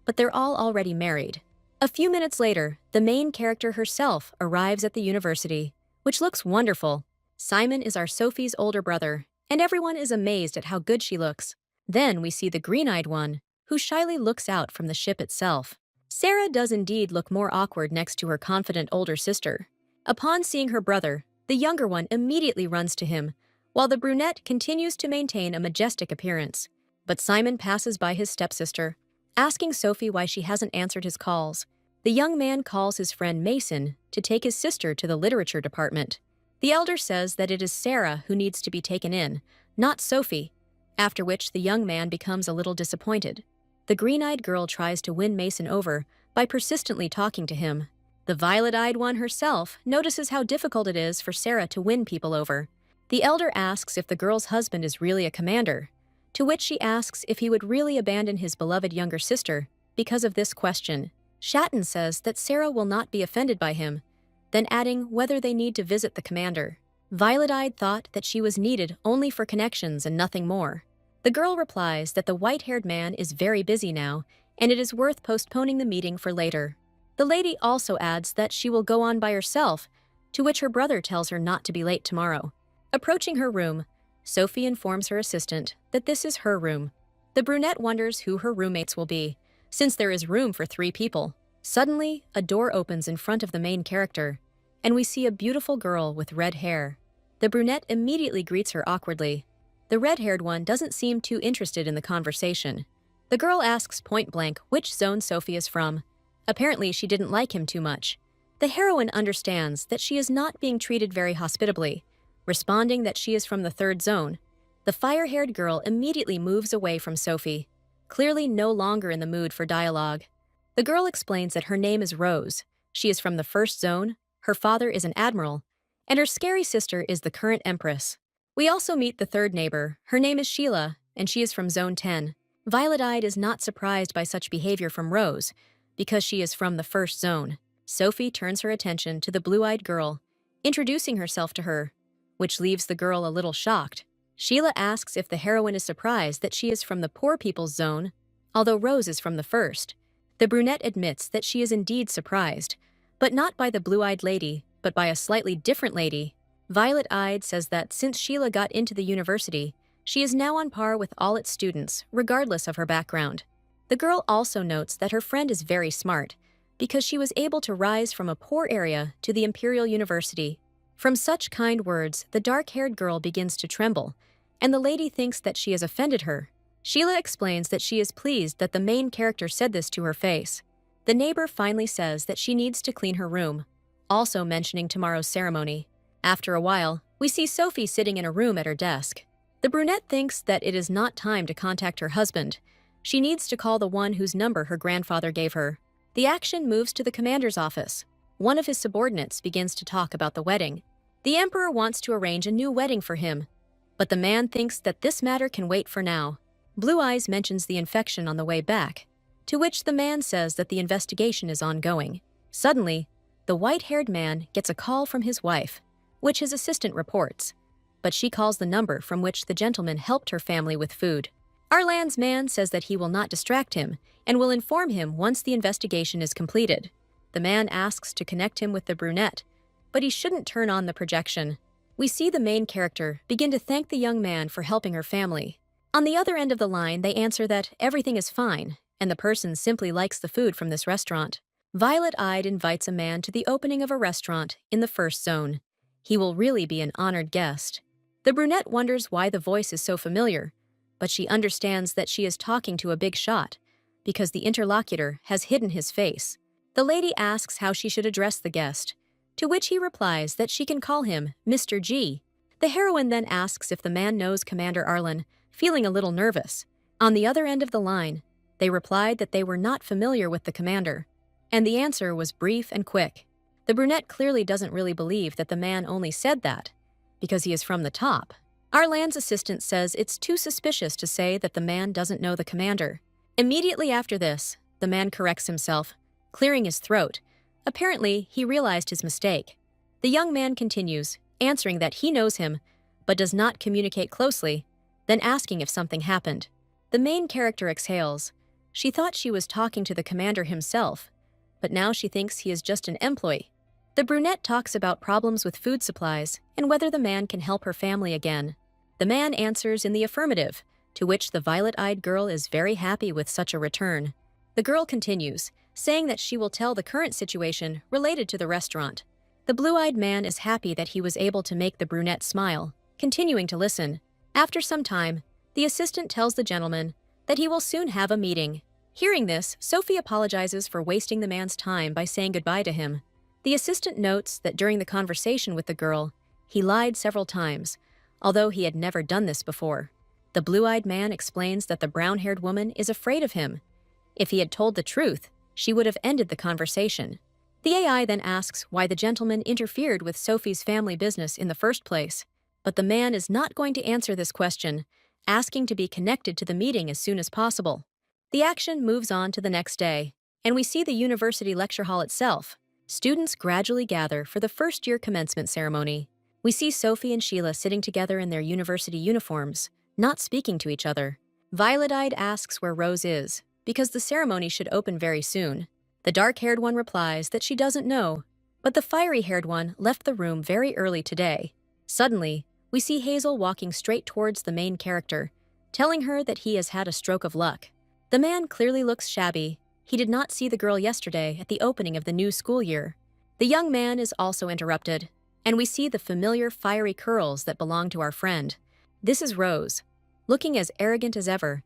but they're all already married. A few minutes later, the main character herself arrives at the university, which looks wonderful. Simon is our Sophie's older brother, and everyone is amazed at how good she looks. Then we see the green-eyed one, who shyly looks out from the ship itself. Sarah does indeed look more awkward next to her confident older sister. Upon seeing her brother, the younger one immediately runs to him, while the brunette continues to maintain a majestic appearance. But Simon passes by his stepsister, asking Sophie why she hasn't answered his calls. The young man calls his friend Mason to take his sister to the literature department. The elder says that it is Sarah who needs to be taken in, not Sophie, after which the young man becomes a little disappointed. The green-eyed girl tries to win Mason over by persistently talking to him. The violet-eyed one herself notices how difficult it is for Sarah to win people over. The elder asks if the girl's husband is really a commander, to which she asks if he would really abandon his beloved younger sister because of this question. Shatton says that Sarah will not be offended by him, then adding whether they need to visit the commander. Violet-eyed thought that she was needed only for connections and nothing more. The girl replies that the white-haired man is very busy now, and it is worth postponing the meeting for later. The lady also adds that she will go on by herself, to which her brother tells her not to be late tomorrow. Approaching her room, Sophie informs her assistant that this is her room. The brunette wonders who her roommates will be, since there is room for 3 people. Suddenly, a door opens in front of the main character, and we see a beautiful girl with red hair. The brunette immediately greets her awkwardly. The red-haired one doesn't seem too interested in the conversation. The girl asks point-blank which zone Sophie is from. Apparently, she didn't like him too much. The heroine understands that she is not being treated very hospitably, responding that she is from the 3rd zone. The fire-haired girl immediately moves away from Sophie, clearly no longer in the mood for dialogue. The girl explains that her name is Rose. She is from the 1st zone, her father is an admiral, and her scary sister is the current empress. We also meet the 3rd neighbor. Her name is Sheila, and she is from Zone 10. Violet-eyed is not surprised by such behavior from Rose, because she is from the 1st zone. Sophie turns her attention to the blue-eyed girl, introducing herself to her, which leaves the girl a little shocked. Sheila asks if the heroine is surprised that she is from the poor people's zone, although Rose is from the 1st. The brunette admits that she is indeed surprised, but not by the blue-eyed lady, but by a slightly different lady. Violet-eyed says that since Sheila got into the university, she is now on par with all its students, regardless of her background. The girl also notes that her friend is very smart, because she was able to rise from a poor area to the Imperial University. From such kind words, the dark-haired girl begins to tremble, and the lady thinks that she has offended her. Sheila explains that she is pleased that the main character said this to her face. The neighbor finally says that she needs to clean her room, also mentioning tomorrow's ceremony. After a while, we see Sophie sitting in a room at her desk. The brunette thinks that it is not time to contact her husband. She needs to call the one whose number her grandfather gave her. The action moves to the commander's office. One of his subordinates begins to talk about the wedding. The emperor wants to arrange a new wedding for him, but the man thinks that this matter can wait for now. Blue Eyes mentions the infection on the way back, to which the man says that the investigation is ongoing. Suddenly, the white-haired man gets a call from his wife, which his assistant reports, but she calls the number from which the gentleman helped her family with food. Arlan's man says that he will not distract him and will inform him once the investigation is completed. The man asks to connect him with the brunette, but he shouldn't turn on the projection. We see the main character begin to thank the young man for helping her family. On the other end of the line, they answer that everything is fine, and the person simply likes the food from this restaurant. Violet-eyed invites a man to the opening of a restaurant in the first zone. He will really be an honored guest. The brunette wonders why the voice is so familiar, but she understands that she is talking to a big shot, because the interlocutor has hidden his face. The lady asks how she should address the guest, to which he replies that she can call him Mr. G. The heroine then asks if the man knows Commander Arlan, feeling a little nervous. On the other end of the line, they replied that they were not familiar with the commander, and the answer was brief and quick. The brunette clearly doesn't really believe that the man only said that because he is from the top. Arlan's assistant says it's too suspicious to say that the man doesn't know the commander. Immediately after this, the man corrects himself, clearing his throat. Apparently, he realized his mistake. The young man continues, answering that he knows him, but does not communicate closely, then asking if something happened. The main character exhales. She thought she was talking to the commander himself, but now she thinks he is just an employee. The brunette talks about problems with food supplies and whether the man can help her family again. The man answers in the affirmative, to which the violet-eyed girl is very happy with such a return. The girl continues, saying that she will tell the current situation related to the restaurant. The blue-eyed man is happy that he was able to make the brunette smile, continuing to listen. After some time, the assistant tells the gentleman that he will soon have a meeting. Hearing this, Sophie apologizes for wasting the man's time by saying goodbye to him. The assistant notes that during the conversation with the girl, he lied several times, although he had never done this before. The blue-eyed man explains that the brown-haired woman is afraid of him. If he had told the truth, she would have ended the conversation. The AI then asks why the gentleman interfered with Sophie's family business in the first place, but the man is not going to answer this question, asking to be connected to the meeting as soon as possible. The action moves on to the next day, and we see the university lecture hall itself. Students gradually gather for the first-year commencement ceremony. We see Sophie and Sheila sitting together in their university uniforms, not speaking to each other. Violet-eyed asks where Rose is, because the ceremony should open very soon. The dark-haired one replies that she doesn't know, but the fiery-haired one left the room very early today. Suddenly, we see Hazel walking straight towards the main character, telling her that he has had a stroke of luck. The man clearly looks shabby. He did not see the girl yesterday at the opening of the new school year. The young man is also interrupted, and we see the familiar fiery curls that belong to our friend. This is Rose, looking as arrogant as ever.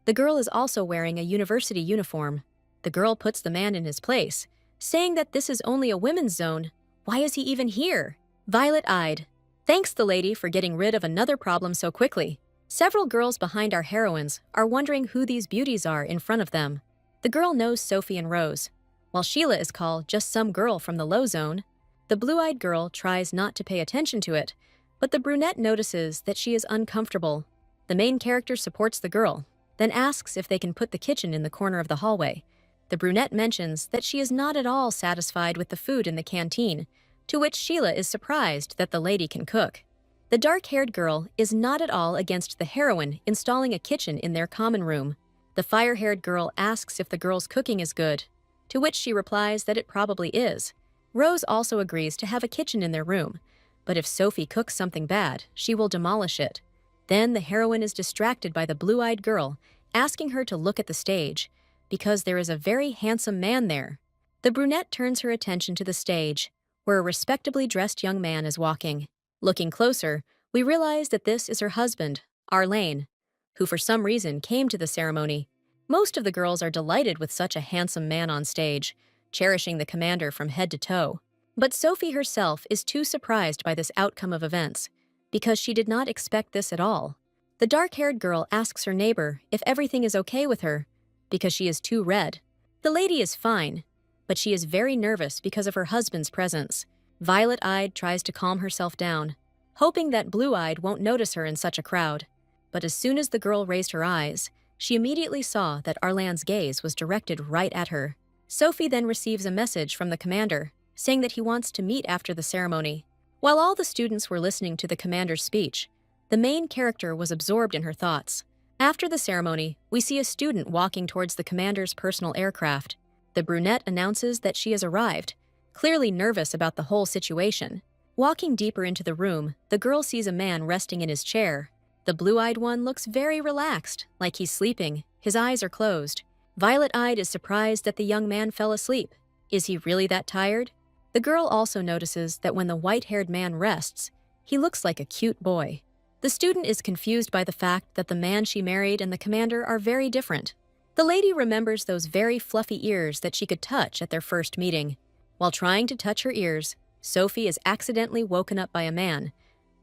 The girl is also wearing a university uniform. The girl puts the man in his place, saying that this is only a women's zone. Why is he even here? Violet-eyed thanks the lady for getting rid of another problem so quickly. Several girls behind our heroines are wondering who these beauties are in front of them. The girl knows Sophie and Rose, while Sheila is called just some girl from the low zone. The blue-eyed girl tries not to pay attention to it, but the brunette notices that she is uncomfortable. The main character supports the girl, then asks if they can put the kitchen in the corner of the hallway. The brunette mentions that she is not at all satisfied with the food in the canteen, to which Sheila is surprised that the lady can cook. The dark-haired girl is not at all against the heroine installing a kitchen in their common room. The fire-haired girl asks if the girl's cooking is good, to which she replies that it probably is. Rose also agrees to have a kitchen in their room, but if Sophie cooks something bad, she will demolish it. Then the heroine is distracted by the blue-eyed girl, asking her to look at the stage, because there is a very handsome man there. The brunette turns her attention to the stage, where a respectably dressed young man is walking. Looking closer, we realize that this is her husband, Arlan, who for some reason came to the ceremony. Most of the girls are delighted with such a handsome man on stage, cherishing the commander from head to toe. But Sophie herself is too surprised by this outcome of events, because she did not expect this at all. The dark-haired girl asks her neighbor if everything is okay with her, because she is too red. The lady is fine, but she is very nervous because of her husband's presence. Violet-eyed tries to calm herself down, hoping that blue-eyed won't notice her in such a crowd. But as soon as the girl raised her eyes, she immediately saw that Arlan's gaze was directed right at her. Sophie then receives a message from the commander, saying that he wants to meet after the ceremony. While all the students were listening to the commander's speech, the main character was absorbed in her thoughts. After the ceremony, we see a student walking towards the commander's personal aircraft. The brunette announces that she has arrived, clearly nervous about the whole situation. Walking deeper into the room, the girl sees a man resting in his chair. The blue-eyed one looks very relaxed, like he's sleeping. His eyes are closed. Violet-eyed is surprised that the young man fell asleep. Is he really that tired? The girl also notices that when the white-haired man rests, he looks like a cute boy. The student is confused by the fact that the man she married and the commander are very different. The lady remembers those very fluffy ears that she could touch at their first meeting. While trying to touch her ears, Sophie is accidentally woken up by a man,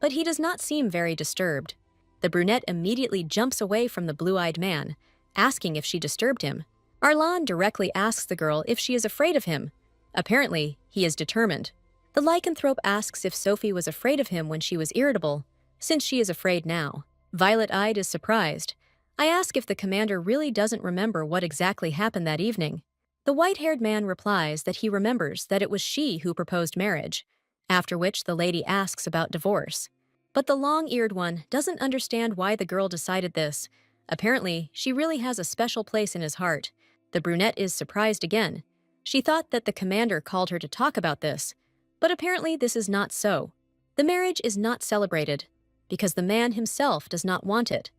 but he does not seem very disturbed. The brunette immediately jumps away from the blue-eyed man, asking if she disturbed him. Arlan directly asks the girl if she is afraid of him. Apparently, he is determined. The lycanthrope asks if Sophie was afraid of him when she was irritable, since she is afraid now. Violet-eyed is surprised. I ask if the commander really doesn't remember what exactly happened that evening. The white-haired man replies that he remembers that it was she who proposed marriage, after which the lady asks about divorce. But the long-eared one doesn't understand why the girl decided this. Apparently, she really has a special place in his heart. The brunette is surprised again. She thought that the commander called her to talk about this, but apparently this is not so. The marriage is not celebrated, because the man himself does not want it,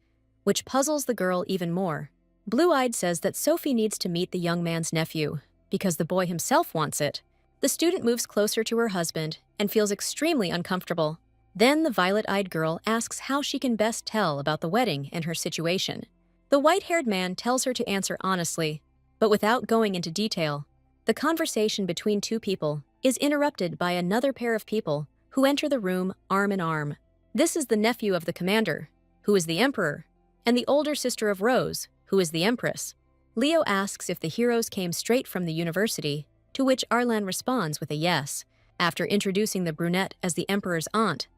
which puzzles the girl even more. Blue-eyed says that Sophie needs to meet the young man's nephew, because the boy himself wants it. The student moves closer to her husband and feels extremely uncomfortable. Then the violet-eyed girl asks how she can best tell about the wedding and her situation. The white-haired man tells her to answer honestly, but without going into detail. The conversation between two people is interrupted by another pair of people who enter the room arm in arm. This is the nephew of the commander, who is the emperor, and the older sister of Rose, who is the empress. Leo asks if the heroes came straight from the university, to which Arlan responds with a yes. After introducing the brunette as the emperor's aunt,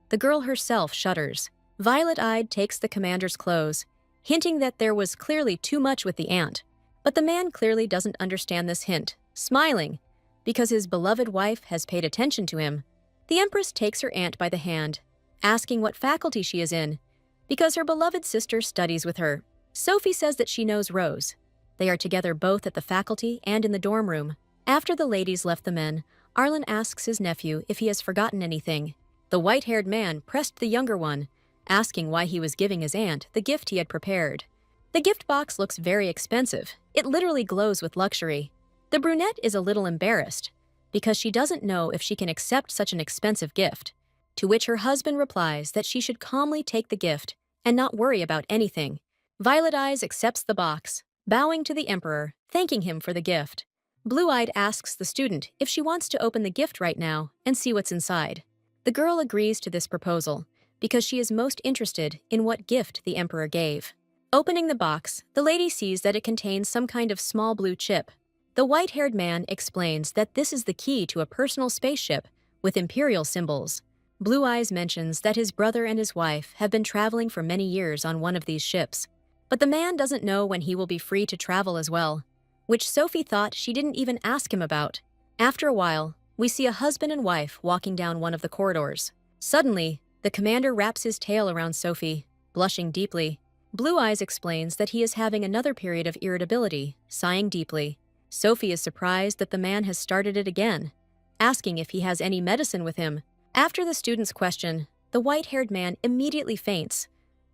the girl herself shudders. Violet-eyed takes the commander's clothes, hinting that there was clearly too much with the aunt. But the man clearly doesn't understand this hint, smiling, because his beloved wife has paid attention to him. The empress takes her aunt by the hand, asking what faculty she is in, because her beloved sister studies with her. Sophie says that she knows Rose. They are together both at the faculty and in the dorm room. After the ladies left the men, Arlan asks his nephew if he has forgotten anything. The white-haired man pressed the younger one, asking why he was giving his aunt the gift he had prepared. The gift box looks very expensive. It literally glows with luxury. The brunette is a little embarrassed, because she doesn't know if she can accept such an expensive gift, to which her husband replies that she should calmly take the gift and not worry about anything. Violet-eyes accepts the box, bowing to the emperor, thanking him for the gift. Blue-eyed asks the student if she wants to open the gift right now and see what's inside. The girl agrees to this proposal because she is most interested in what gift the emperor gave. Opening the box, the lady sees that it contains some kind of small blue chip. The white-haired man explains that this is the key to a personal spaceship with imperial symbols. Blue-eyes mentions that his brother and his wife have been traveling for many years on one of these ships, but the man doesn't know when he will be free to travel as well, which Sophie thought she didn't even ask him about. After a while, we see a husband and wife walking down one of the corridors. Suddenly, the commander wraps his tail around Sophie, blushing deeply. Blue-eyes explains that he is having another period of irritability, sighing deeply. Sophie is surprised that the man has started it again, asking if he has any medicine with him. After the student's question, the white-haired man immediately faints.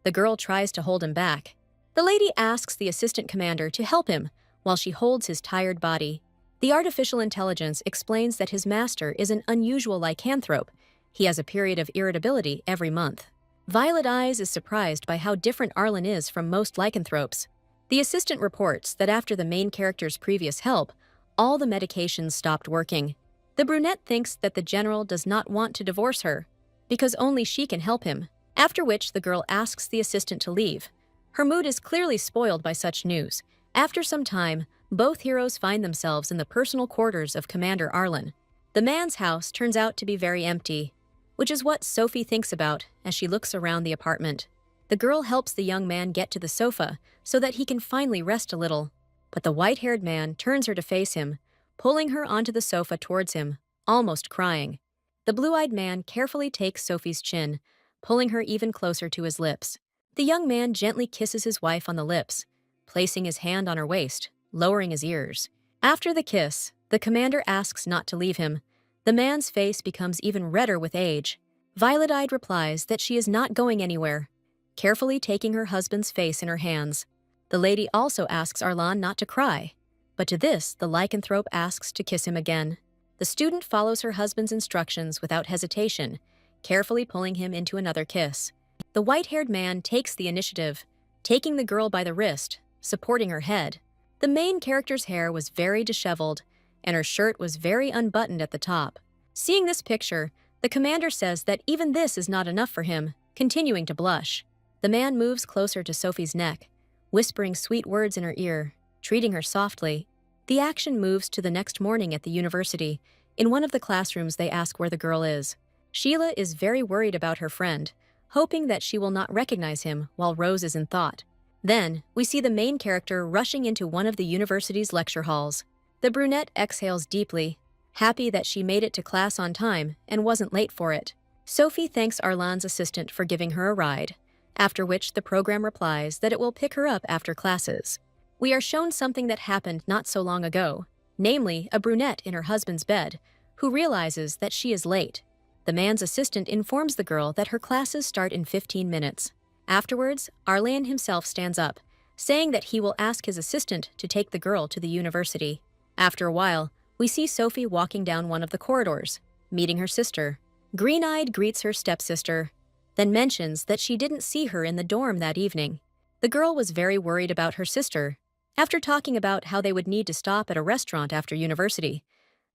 The girl tries to hold him back. The lady asks the assistant commander to help him while she holds his tired body. The artificial intelligence explains that his master is an unusual lycanthrope. He has a period of irritability every month. Violet-eyes is surprised by how different Arlan is from most lycanthropes. The assistant reports that after the main character's previous help, all the medications stopped working. The brunette thinks that the general does not want to divorce her, because only she can help him, after which the girl asks the assistant to leave. Her mood is clearly spoiled by such news. After some time, both heroes find themselves in the personal quarters of Commander Arlan. The man's house turns out to be very empty, which is what Sophie thinks about as she looks around the apartment. The girl helps the young man get to the sofa so that he can finally rest a little, but the white-haired man turns her to face him, pulling her onto the sofa towards him, almost crying. The blue-eyed man carefully takes Sophie's chin, pulling her even closer to his lips. The young man gently kisses his wife on the lips, placing his hand on her waist, lowering his ears. After the kiss, the commander asks not to leave him. The man's face becomes even redder with age. Violet-eyed replies that she is not going anywhere, carefully taking her husband's face in her hands. The lady also asks Arlan not to cry, but to this, the lycanthrope asks to kiss him again. The student follows her husband's instructions without hesitation, carefully pulling him into another kiss. The white-haired man takes the initiative, taking the girl by the wrist, supporting her head. The main character's hair was very disheveled, and her shirt was very unbuttoned at the top. Seeing this picture, the commander says that even this is not enough for him, continuing to blush. The man moves closer to Sophie's neck, whispering sweet words in her ear, treating her softly. The action moves to the next morning at the university. In one of the classrooms, they ask where the girl is. Sheila is very worried about her friend, hoping that she will not recognize him while Rose is in thought. Then, we see the main character rushing into one of the university's lecture halls. The brunette exhales deeply, happy that she made it to class on time and wasn't late for it. Sophie thanks Arlan's assistant for giving her a ride, after which the program replies that it will pick her up after classes. We are shown something that happened not so long ago, namely a brunette in her husband's bed, who realizes that she is late. The man's assistant informs the girl that her classes start in 15 minutes. Afterwards, Arlan himself stands up, saying that he will ask his assistant to take the girl to the university. After a while, we see Sophie walking down one of the corridors, meeting her sister. Green-eyed greets her stepsister, then mentions that she didn't see her in the dorm that evening. The girl was very worried about her sister. After talking about how they would need to stop at a restaurant after university,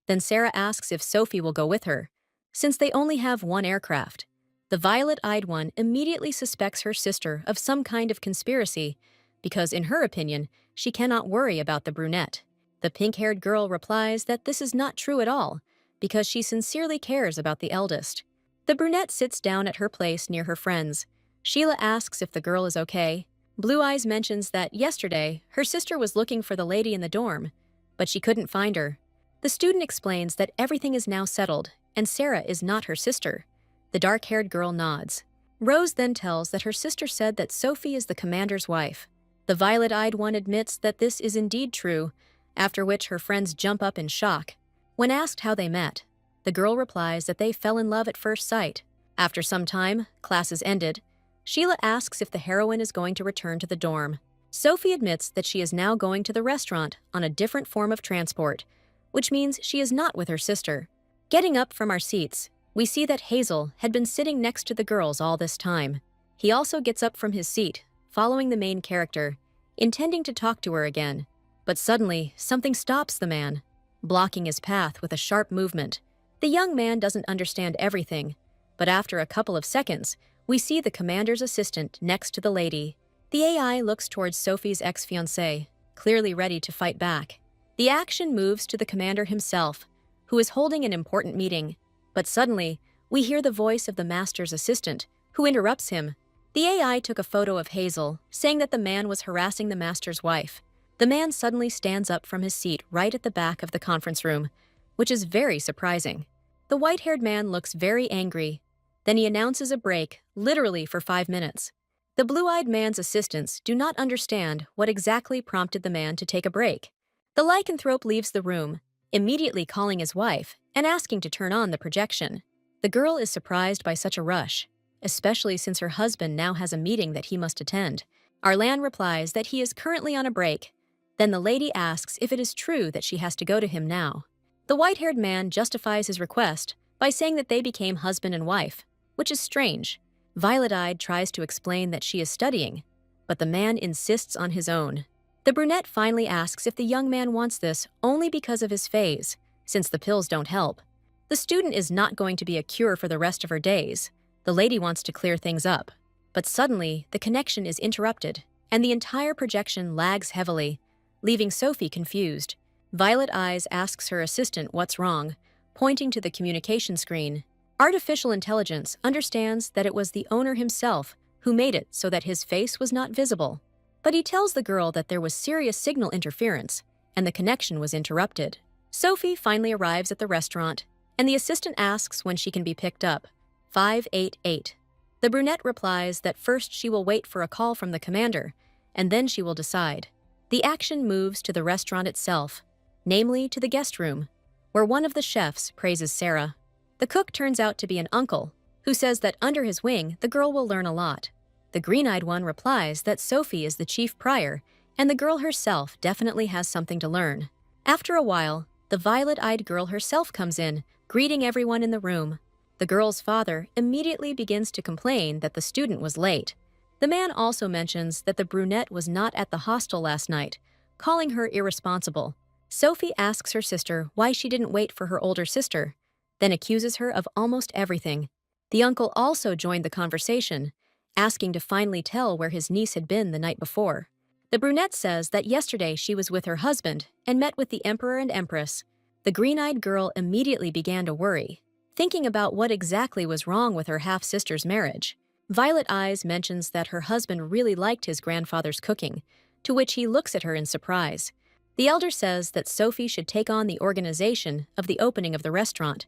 then Sarah asks if Sophie will go with her, since they only have one aircraft. The violet-eyed one immediately suspects her sister of some kind of conspiracy, because in her opinion, she cannot worry about the brunette. The pink-haired girl replies that this is not true at all, because she sincerely cares about the eldest. The brunette sits down at her place near her friends. Sheila asks if the girl is okay. Blue Eyes mentions that yesterday, her sister was looking for the lady in the dorm, but she couldn't find her. The student explains that everything is now settled, and Sarah is not her sister. The dark-haired girl nods. Rose then tells that her sister said that Sophie is the commander's wife. The violet-eyed one admits that this is indeed true, after which her friends jump up in shock. When asked how they met, the girl replies that they fell in love at first sight. After some time, classes ended. Sheila asks if the heroine is going to return to the dorm. Sophie admits that she is now going to the restaurant on a different form of transport, which means she is not with her sister. Getting up from our seats, we see that Hazel had been sitting next to the girls all this time. He also gets up from his seat, following the main character, intending to talk to her again. But suddenly, something stops the man, blocking his path with a sharp movement. The young man doesn't understand everything, but after a couple of seconds, we see the commander's assistant next to the lady. The AI looks towards Sophie's ex-fiancé, clearly ready to fight back. The action moves to the commander himself, who is holding an important meeting. But suddenly, we hear the voice of the master's assistant, who interrupts him. The AI took a photo of Hazel, saying that the man was harassing the master's wife. The man suddenly stands up from his seat right at the back of the conference room, which is very surprising. The white-haired man looks very angry. Then he announces a break, literally for 5 minutes. The blue-eyed man's assistants do not understand what exactly prompted the man to take a break. The lycanthrope leaves the room, immediately calling his wife and asking to turn on the projection. The girl is surprised by such a rush, especially since her husband now has a meeting that he must attend. Arlan replies that he is currently on a break. Then the lady asks if it is true that she has to go to him now. The white-haired man justifies his request by saying that they became husband and wife, which is strange. Violet-eyed tries to explain that she is studying, but the man insists on his own. The brunette finally asks if the young man wants this only because of his phase, since the pills don't help. The student is not going to be a cure for the rest of her days. The lady wants to clear things up. But suddenly, the connection is interrupted, and the entire projection lags heavily, leaving Sophie confused. Violet Eyes asks her assistant what's wrong, pointing to the communication screen. Artificial intelligence understands that it was the owner himself who made it so that his face was not visible. But he tells the girl that there was serious signal interference, and the connection was interrupted. Sophie finally arrives at the restaurant, and the assistant asks when she can be picked up. 588. The brunette replies that first she will wait for a call from the commander, and then she will decide. The action moves to the restaurant itself, namely to the guest room, where one of the chefs praises Sarah. The cook turns out to be an uncle, who says that under his wing the girl will learn a lot. The green-eyed one replies that Sophie is the chief prior, and the girl herself definitely has something to learn. After a while, the violet-eyed girl herself comes in, greeting everyone in the room. The girl's father immediately begins to complain that the student was late. The man also mentions that the brunette was not at the hostel last night, calling her irresponsible. Sophie asks her sister why she didn't wait for her older sister, then accuses her of almost everything. The uncle also joined the conversation, asking to finally tell where his niece had been the night before. The brunette says that yesterday she was with her husband and met with the emperor and empress. The green-eyed girl immediately began to worry, thinking about what exactly was wrong with her half-sister's marriage. Violet Eyes mentions that her husband really liked his grandfather's cooking, to which he looks at her in surprise. The elder says that Sophie should take on the organization of the opening of the restaurant,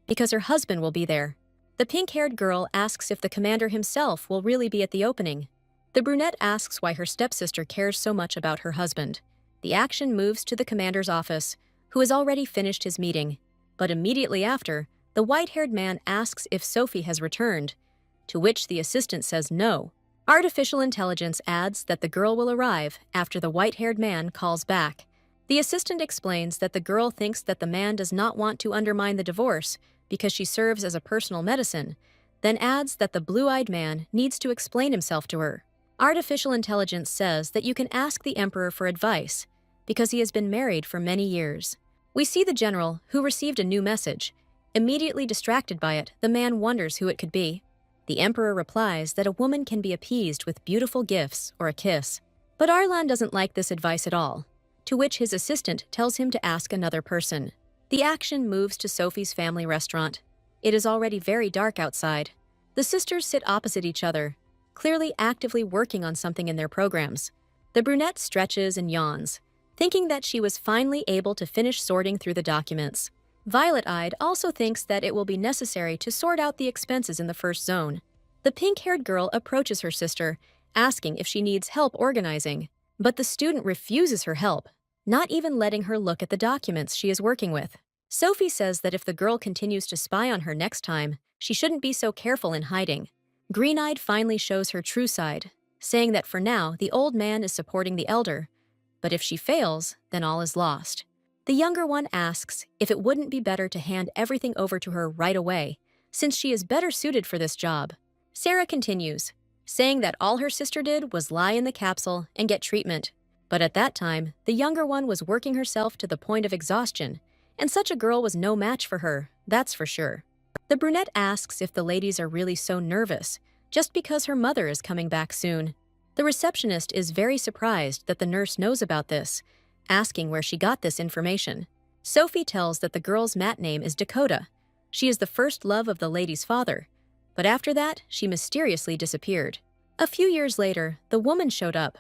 because her husband will be there. The pink-haired girl asks if the commander himself will really be at the opening. The brunette asks why her stepsister cares so much about her husband. The action moves to the commander's office, who has already finished his meeting. But immediately after, the white-haired man asks if Sophie has returned, to which the assistant says no. Artificial intelligence adds that the girl will arrive after the white-haired man calls back. The assistant explains that the girl thinks that the man does not want to undermine the divorce because she serves as a personal medicine, then adds that the blue-eyed man needs to explain himself to her. Artificial intelligence says that you can ask the emperor for advice because he has been married for many years. We see the general, who received a new message. Immediately distracted by it, the man wonders who it could be. The emperor replies that a woman can be appeased with beautiful gifts or a kiss. But Arlan doesn't like this advice at all, to which his assistant tells him to ask another person. The action moves to Sophie's family restaurant. It is already very dark outside. The sisters sit opposite each other, clearly actively working on something in their programs. The brunette stretches and yawns, thinking that she was finally able to finish sorting through the documents. Violet-eyed also thinks that it will be necessary to sort out the expenses in the first zone. The pink-haired girl approaches her sister, asking if she needs help organizing, but the student refuses her help, not even letting her look at the documents she is working with. Sophie says that if the girl continues to spy on her next time, she shouldn't be so careful in hiding. Green-eyed finally shows her true side, saying that for now the old man is supporting the elder, but if she fails, then all is lost. The younger one asks if it wouldn't be better to hand everything over to her right away, since she is better suited for this job. Sarah continues, saying that all her sister did was lie in the capsule and get treatment. But at that time, the younger one was working herself to the point of exhaustion, and such a girl was no match for her, that's for sure. The brunette asks if the ladies are really so nervous, just because her mother is coming back soon. The receptionist is very surprised that the nurse knows about this, asking where she got this information. Sophie tells that the girl's mat name is Dakota. She is the first love of the lady's father, but after that, she mysteriously disappeared. A few years later, the woman showed up,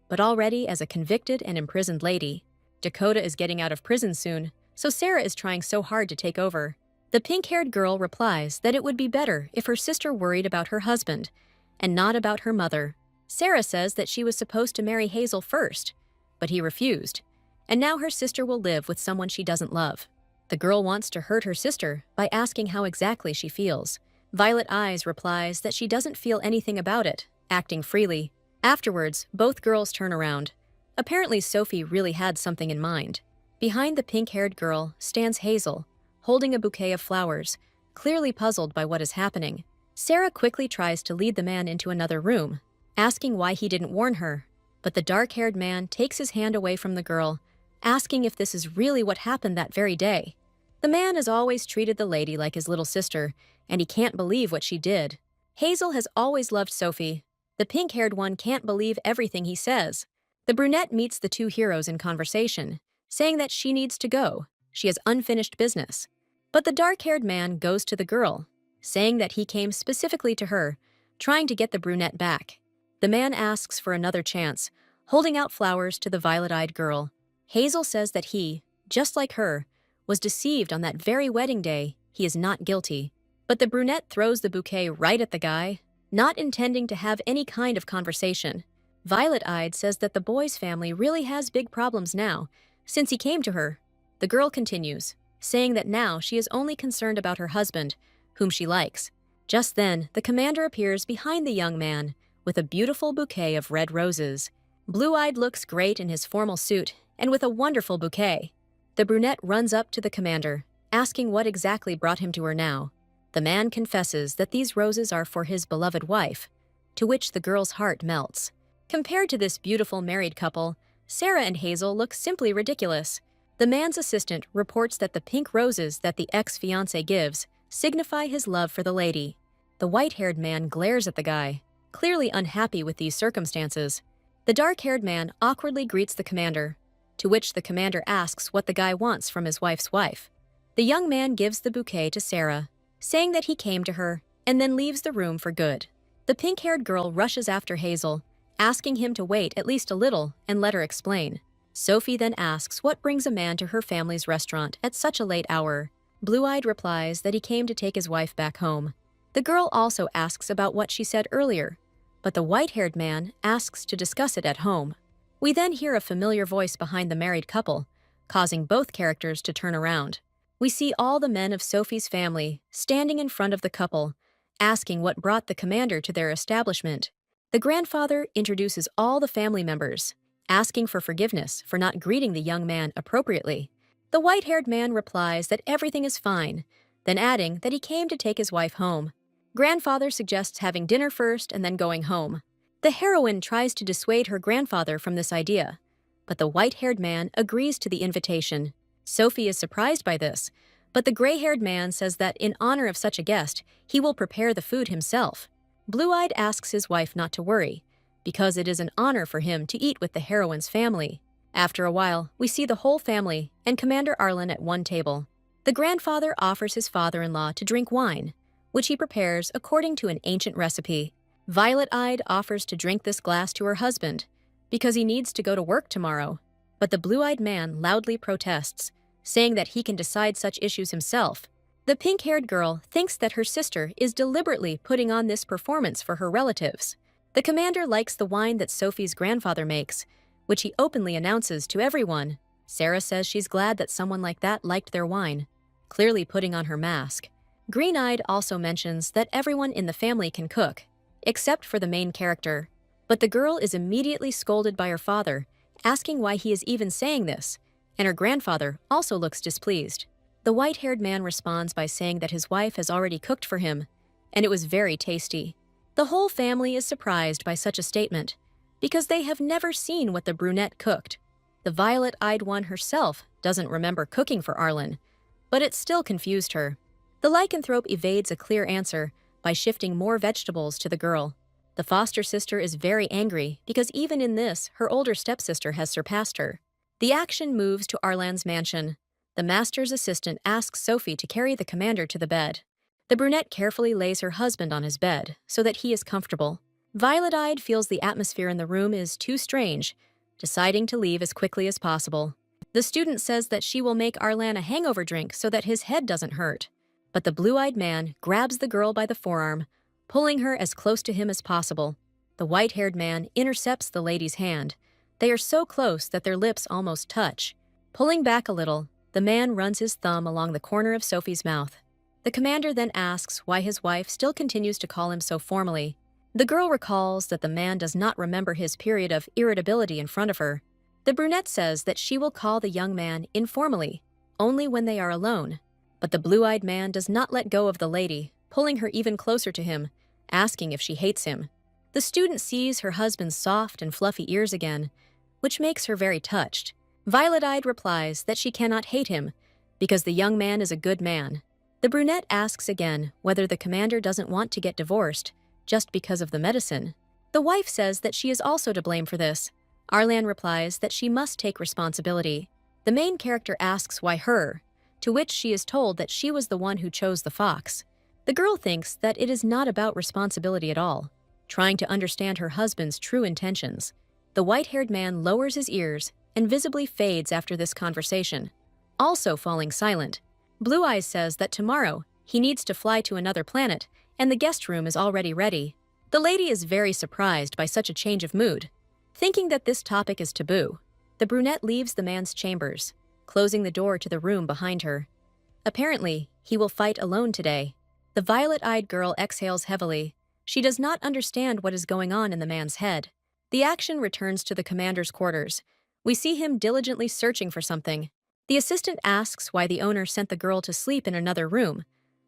but already as a convicted and imprisoned lady. Dakota is getting out of prison soon, so Sarah is trying so hard to take over. The pink-haired girl replies that it would be better if her sister worried about her husband, and not about her mother. Sarah says that she was supposed to marry Hazel first, but he refused, and now her sister will live with someone she doesn't love. The girl wants to hurt her sister by asking how exactly she feels. Violet Eyes replies that she doesn't feel anything about it, acting freely. Afterwards, both girls turn around. Apparently Sophie really had something in mind. Behind the pink-haired girl stands Hazel, holding a bouquet of flowers, clearly puzzled by what is happening. Sarah quickly tries to lead the man into another room, asking why he didn't warn her, but the dark-haired man takes his hand away from the girl, asking if this is really what happened that very day. The man has always treated the lady like his little sister, and he can't believe what she did. Hazel has always loved Sophie. The pink-haired one can't believe everything he says. The brunette meets the two heroes in conversation, saying that she needs to go. She has unfinished business. But the dark-haired man goes to the girl, saying that he came specifically to her, trying to get the brunette back. The man asks for another chance, holding out flowers to the violet-eyed girl. Hazel says that he, just like her, was deceived on that very wedding day. He is not guilty. But the brunette throws the bouquet right at the guy, Not intending to have any kind of conversation, Violet-Eyed says that the boy's family really has big problems now, since he came to her. The girl continues, saying that now she is only concerned about her husband, whom she likes. Just then, the commander appears behind the young man with a beautiful bouquet of red roses. Blue-Eyed looks great in his formal suit and with a wonderful bouquet. The brunette runs up to the commander, asking what exactly brought him to her now. The man confesses that these roses are for his beloved wife, to which the girl's heart melts. Compared to this beautiful married couple, Sarah and Hazel look simply ridiculous. The man's assistant reports that the pink roses that the ex-fiancé gives signify his love for the lady. The white-haired man glares at the guy, clearly unhappy with these circumstances. The dark-haired man awkwardly greets the commander, to which the commander asks what the guy wants from his wife's wife. The young man gives the bouquet to Sarah, saying that he came to her, and then leaves the room for good. The pink-haired girl rushes after Hazel, asking him to wait at least a little and let her explain. Sophie then asks what brings a man to her family's restaurant at such a late hour. Blue-Eyed replies that he came to take his wife back home. The girl also asks about what she said earlier, but the white-haired man asks to discuss it at home. We then hear a familiar voice behind the married couple, causing both characters to turn around. We see all the men of Sophie's family standing in front of the couple, asking what brought the commander to their establishment. The grandfather introduces all the family members, asking for forgiveness for not greeting the young man appropriately. The white-haired man replies that everything is fine, then adding that he came to take his wife home. Grandfather suggests having dinner first and then going home. The heroine tries to dissuade her grandfather from this idea, but the white-haired man agrees to the invitation. Sophie is surprised by this, but the gray-haired man says that in honor of such a guest, he will prepare the food himself. Blue-Eyed asks his wife not to worry, because it is an honor for him to eat with the heroine's family. After a while, we see the whole family and Commander Arlen at one table. The grandfather offers his father-in-law to drink wine, which he prepares according to an ancient recipe. Violet-Eyed offers to drink this glass to her husband, because he needs to go to work tomorrow. But the blue-eyed man loudly protests, saying that he can decide such issues himself. The pink-haired girl thinks that her sister is deliberately putting on this performance for her relatives. The commander likes the wine that Sophie's grandfather makes, which he openly announces to everyone. Sarah says she's glad that someone like that liked their wine, clearly putting on her mask. Green-Eyed also mentions that everyone in the family can cook, except for the main character. But the girl is immediately scolded by her father, asking why he is even saying this, and her grandfather also looks displeased. The white-haired man responds by saying that his wife has already cooked for him, and it was very tasty. The whole family is surprised by such a statement, because they have never seen what the brunette cooked. The violet-eyed one herself doesn't remember cooking for Arlen, but it still confused her. The lycanthrope evades a clear answer by shifting more vegetables to the girl. The foster sister is very angry because even in this, her older stepsister has surpassed her. The action moves to Arlan's mansion. The master's assistant asks Sophie to carry the commander to the bed. The brunette carefully lays her husband on his bed so that he is comfortable. Violet-Eyed feels the atmosphere in the room is too strange, deciding to leave as quickly as possible. The student says that she will make Arlan a hangover drink so that his head doesn't hurt. But the blue-eyed man grabs the girl by the forearm, pulling her as close to him as possible. The white-haired man intercepts the lady's hand. They are so close that their lips almost touch. Pulling back a little, the man runs his thumb along the corner of Sophie's mouth. The commander then asks why his wife still continues to call him so formally. The girl recalls that the man does not remember his period of irritability in front of her. The brunette says that she will call the young man informally, only when they are alone. But the blue-eyed man does not let go of the lady, pulling her even closer to him, asking if she hates him. The student sees her husband's soft and fluffy ears again, which makes her very touched. Violet-Eyed replies that she cannot hate him, because the young man is a good man. The brunette asks again whether the commander doesn't want to get divorced, just because of the medicine. The wife says that she is also to blame for this. Arlan replies that she must take responsibility. The main character asks why her, to which she is told that she was the one who chose the fox. The girl thinks that it is not about responsibility at all, trying to understand her husband's true intentions. The white-haired man lowers his ears and visibly fades after this conversation, also falling silent. Blue Eyes says that tomorrow he needs to fly to another planet and the guest room is already ready. The lady is very surprised by such a change of mood. Thinking that this topic is taboo, the brunette leaves the man's chambers, closing the door to the room behind her. Apparently, he will fight alone today. The violet-eyed girl exhales heavily. She does not understand what is going on in the man's head. The action returns to the commander's quarters. We see him diligently searching for something. The assistant asks why the owner sent the girl to sleep in another room,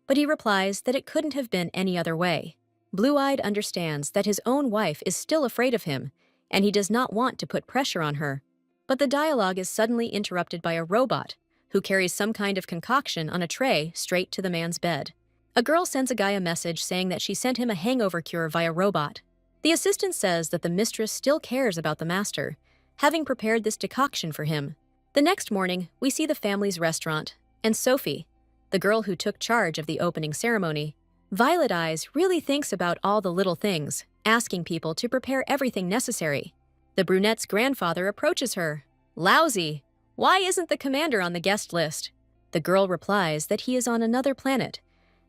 but he replies that it couldn't have been any other way. Blue-Eyed understands that his own wife is still afraid of him, and he does not want to put pressure on her. But the dialogue is suddenly interrupted by a robot, who carries some kind of concoction on a tray straight to the man's bed. A girl sends a guy a message saying that she sent him a hangover cure via robot. The assistant says that the mistress still cares about the master, having prepared this decoction for him. The next morning, we see the family's restaurant, and Sophie, the girl who took charge of the opening ceremony. Violet Eyes really thinks about all the little things, asking people to prepare everything necessary. The brunette's grandfather approaches her. "Lousy! Why isn't the commander on the guest list?" The girl replies that he is on another planet,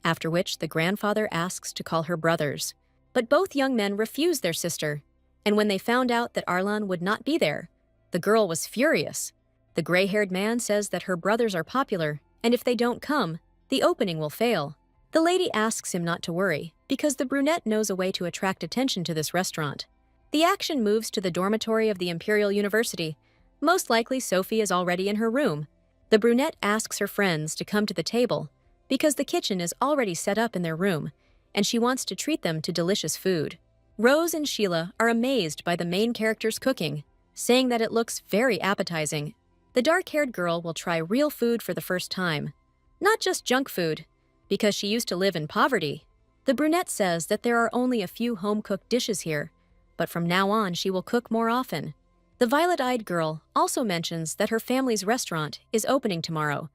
after which the grandfather asks to call her brothers. But both young men refuse their sister, and when they found out that Arlan would not be there, the girl was furious. The gray-haired man says that her brothers are popular, and if they don't come, the opening will fail. The lady asks him not to worry, because the brunette knows a way to attract attention to this restaurant. The action moves to the dormitory of the Imperial University. Most likely Sophie is already in her room. The brunette asks her friends to come to the table, because the kitchen is already set up in their room, and she wants to treat them to delicious food. Rose and Sheila are amazed by the main character's cooking, saying that it looks very appetizing. The dark-haired girl will try real food for the first time. Not just junk food, because she used to live in poverty. The brunette says that there are only a few home-cooked dishes here, but from now on she will cook more often. The violet-eyed girl also mentions that her family's restaurant is opening tomorrow,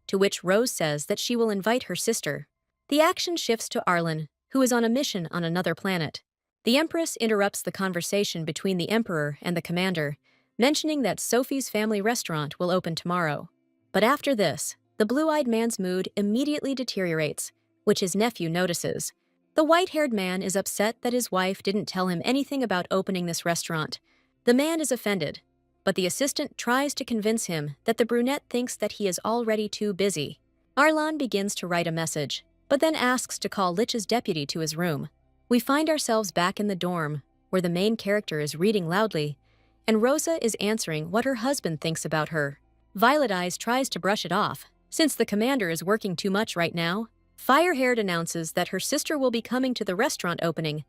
to which Rose says that she will invite her sister. The action shifts to Arlan, who is on a mission on another planet. The Empress interrupts the conversation between the Emperor and the commander, mentioning that Sophie's family restaurant will open tomorrow. But after this, the blue-eyed man's mood immediately deteriorates, which his nephew notices. The white-haired man is upset that his wife didn't tell him anything about opening this restaurant. The man is offended, but the assistant tries to convince him that the brunette thinks that he is already too busy. Arlan begins to write a message, but then asks to call Lich's deputy to his room. We find ourselves back in the dorm, where the main character is reading loudly, and Rosa is answering what her husband thinks about her. Violet Eyes tries to brush it off, since the commander is working too much right now. Fire-haired announces that her sister will be coming to the restaurant opening,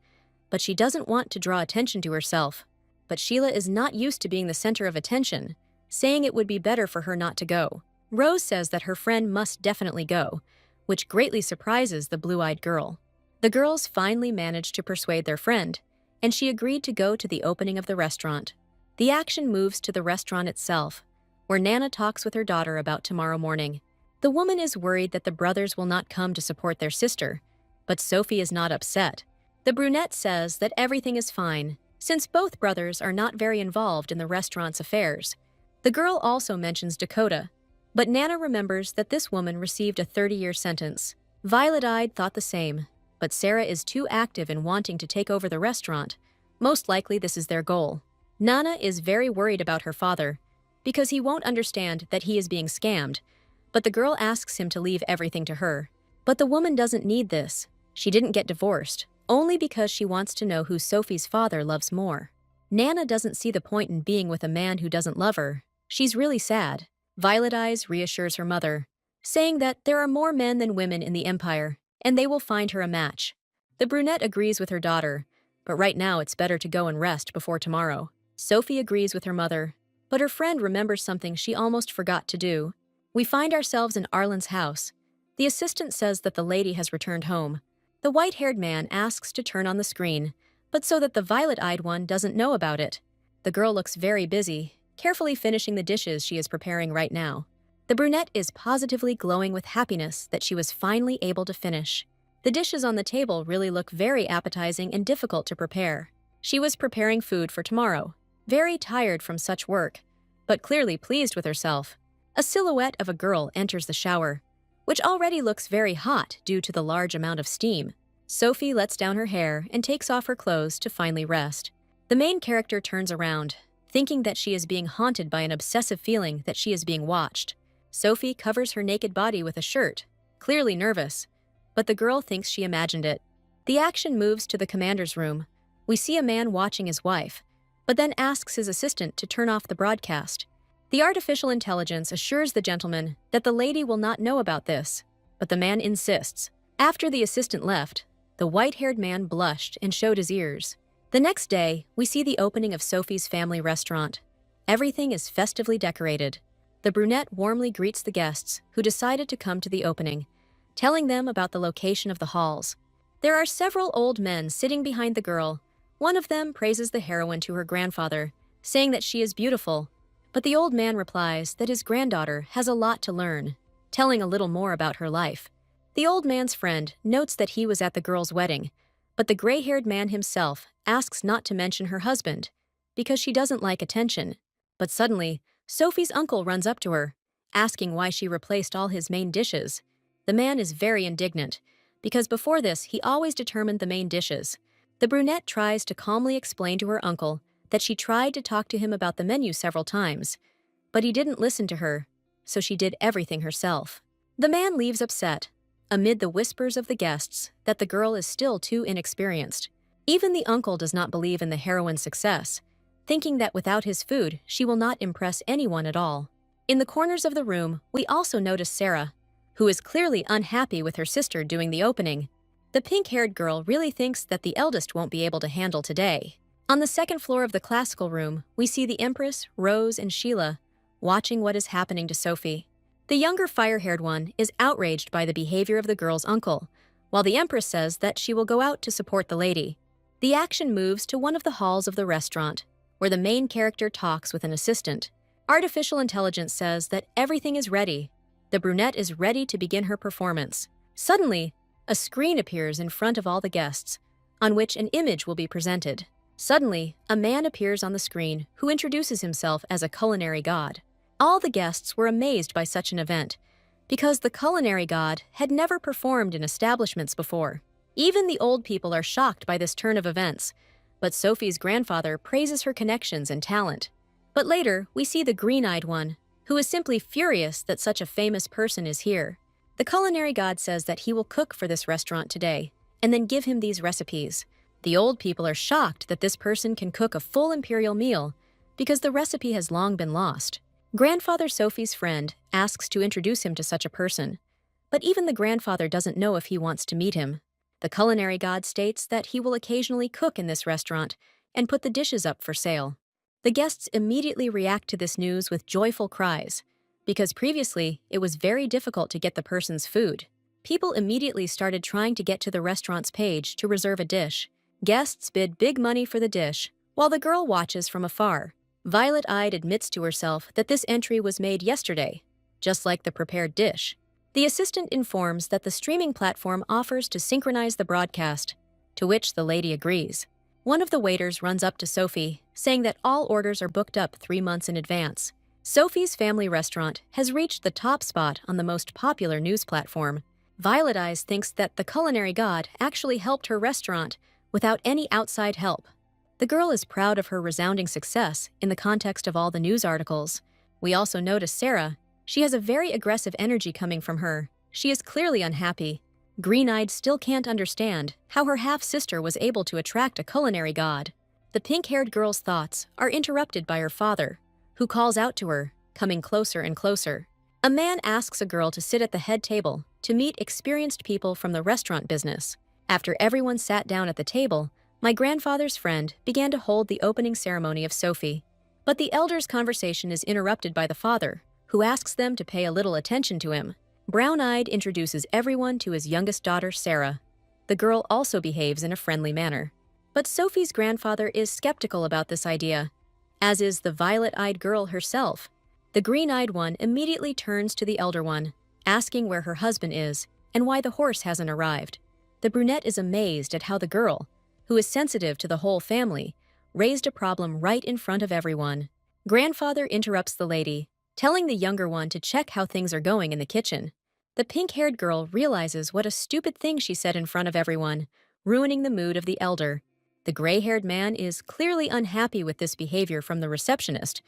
but she doesn't want to draw attention to herself. But Sheila is not used to being the center of attention, saying it would be better for her not to go. Rose says that her friend must definitely go, which greatly surprises the blue-eyed girl. The girls finally manage to persuade their friend, and she agreed to go to the opening of the restaurant. The action moves to the restaurant itself, where Nana talks with her daughter about tomorrow morning. The woman is worried that the brothers will not come to support their sister, but Sophie is not upset. The brunette says that everything is fine, since both brothers are not very involved in the restaurant's affairs. The girl also mentions Dakota, but Nana remembers that this woman received a 30-year sentence. Violet-eyed thought the same, but Sarah is too active in wanting to take over the restaurant. Most likely this is their goal. Nana is very worried about her father, because he won't understand that he is being scammed, but the girl asks him to leave everything to her. But the woman doesn't need this. She didn't get divorced, only because she wants to know who Sophie's father loves more. Nana doesn't see the point in being with a man who doesn't love her. She's really sad. Violet Eyes reassures her mother, saying that there are more men than women in the Empire, and they will find her a match. The brunette agrees with her daughter, but right now it's better to go and rest before tomorrow. Sophie agrees with her mother, but her friend remembers something she almost forgot to do. We find ourselves in Arlan's house. The assistant says that the lady has returned home. The white-haired man asks to turn on the screen, but so that the violet-eyed one doesn't know about it. The girl looks very busy, carefully finishing the dishes she is preparing right now. The brunette is positively glowing with happiness that she was finally able to finish. The dishes on the table really look very appetizing and difficult to prepare. She was preparing food for tomorrow, very tired from such work, but clearly pleased with herself. A silhouette of a girl enters the shower, which already looks very hot due to the large amount of steam. Sophie lets down her hair and takes off her clothes to finally rest. The main character turns around, thinking that she is being haunted by an obsessive feeling that she is being watched. Sophie covers her naked body with a shirt, clearly nervous, but the girl thinks she imagined it. The action moves to the commander's room. We see a man watching his wife, but then asks his assistant to turn off the broadcast. The artificial intelligence assures the gentleman that the lady will not know about this, but the man insists. After the assistant left, the white-haired man blushed and showed his ears. The next day, we see the opening of Sophie's family restaurant. Everything is festively decorated. The brunette warmly greets the guests who decided to come to the opening, telling them about the location of the halls. There are several old men sitting behind the girl. One of them praises the heroine to her grandfather, saying that she is beautiful, but the old man replies that his granddaughter has a lot to learn, telling a little more about her life. The old man's friend notes that he was at the girl's wedding, but the gray-haired man himself asks not to mention her husband because she doesn't like attention. But suddenly, Sophie's uncle runs up to her, asking why she replaced all his main dishes. The man is very indignant, because before this he always determined the main dishes. The brunette tries to calmly explain to her uncle that she tried to talk to him about the menu several times, but he didn't listen to her, so she did everything herself. The man leaves upset, amid the whispers of the guests that the girl is still too inexperienced. Even the uncle does not believe in the heroine's success, thinking that without his food, she will not impress anyone at all. In the corners of the room, we also notice Sarah, who is clearly unhappy with her sister doing the opening. The pink-haired girl really thinks that the eldest won't be able to handle today. On the second floor of the classical room, we see the Empress, Rose, and Sheila watching what is happening to Sophie. The younger fire-haired one is outraged by the behavior of the girl's uncle, while the Empress says that she will go out to support the lady. The action moves to one of the halls of the restaurant, where the main character talks with an assistant. Artificial intelligence says that everything is ready. The brunette is ready to begin her performance. Suddenly, a screen appears in front of all the guests, on which an image will be presented. Suddenly, a man appears on the screen who introduces himself as a culinary god. All the guests were amazed by such an event, because the culinary god had never performed in establishments before. Even the old people are shocked by this turn of events, but Sophie's grandfather praises her connections and talent. But later, we see the green-eyed one, who is simply furious that such a famous person is here. The culinary god says that he will cook for this restaurant today, and then give him these recipes. The old people are shocked that this person can cook a full imperial meal, because the recipe has long been lost. Grandfather Sophie's friend asks to introduce him to such a person, but even the grandfather doesn't know if he wants to meet him. The culinary god states that he will occasionally cook in this restaurant and put the dishes up for sale. The guests immediately react to this news with joyful cries, because previously it was very difficult to get the person's food. People immediately started trying to get to the restaurant's page to reserve a dish. Guests bid big money for the dish, while the girl watches from afar. Violet-eyed admits to herself that this entry was made yesterday, just like the prepared dish. The assistant informs that the streaming platform offers to synchronize the broadcast, to which the lady agrees. One of the waiters runs up to Sophie, saying that all orders are booked up 3 months in advance. Sophie's family restaurant has reached the top spot on the most popular news platform. Violet Eyes thinks that the culinary god actually helped her restaurant without any outside help. The girl is proud of her resounding success in the context of all the news articles. We also notice Sarah. She has a very aggressive energy coming from her. She is clearly unhappy. Green-eyed still can't understand how her half-sister was able to attract a culinary god. The pink-haired girl's thoughts are interrupted by her father, who calls out to her, coming closer and closer. A man asks a girl to sit at the head table to meet experienced people from the restaurant business. After everyone sat down at the table, my grandfather's friend began to hold the opening ceremony of Sophie. But the elders' conversation is interrupted by the father, who asks them to pay a little attention to him. Brown-eyed introduces everyone to his youngest daughter, Sarah. The girl also behaves in a friendly manner. But Sophie's grandfather is skeptical about this idea, as is the violet-eyed girl herself. The green-eyed one immediately turns to the elder one, asking where her husband is and why the horse hasn't arrived. The brunette is amazed at how the girl, who is sensitive to the whole family, raised a problem right in front of everyone. Grandfather interrupts the lady, telling the younger one to check how things are going in the kitchen. The pink-haired girl realizes what a stupid thing she said in front of everyone, ruining the mood of the elder. The gray-haired man is clearly unhappy with this behavior from the receptionist,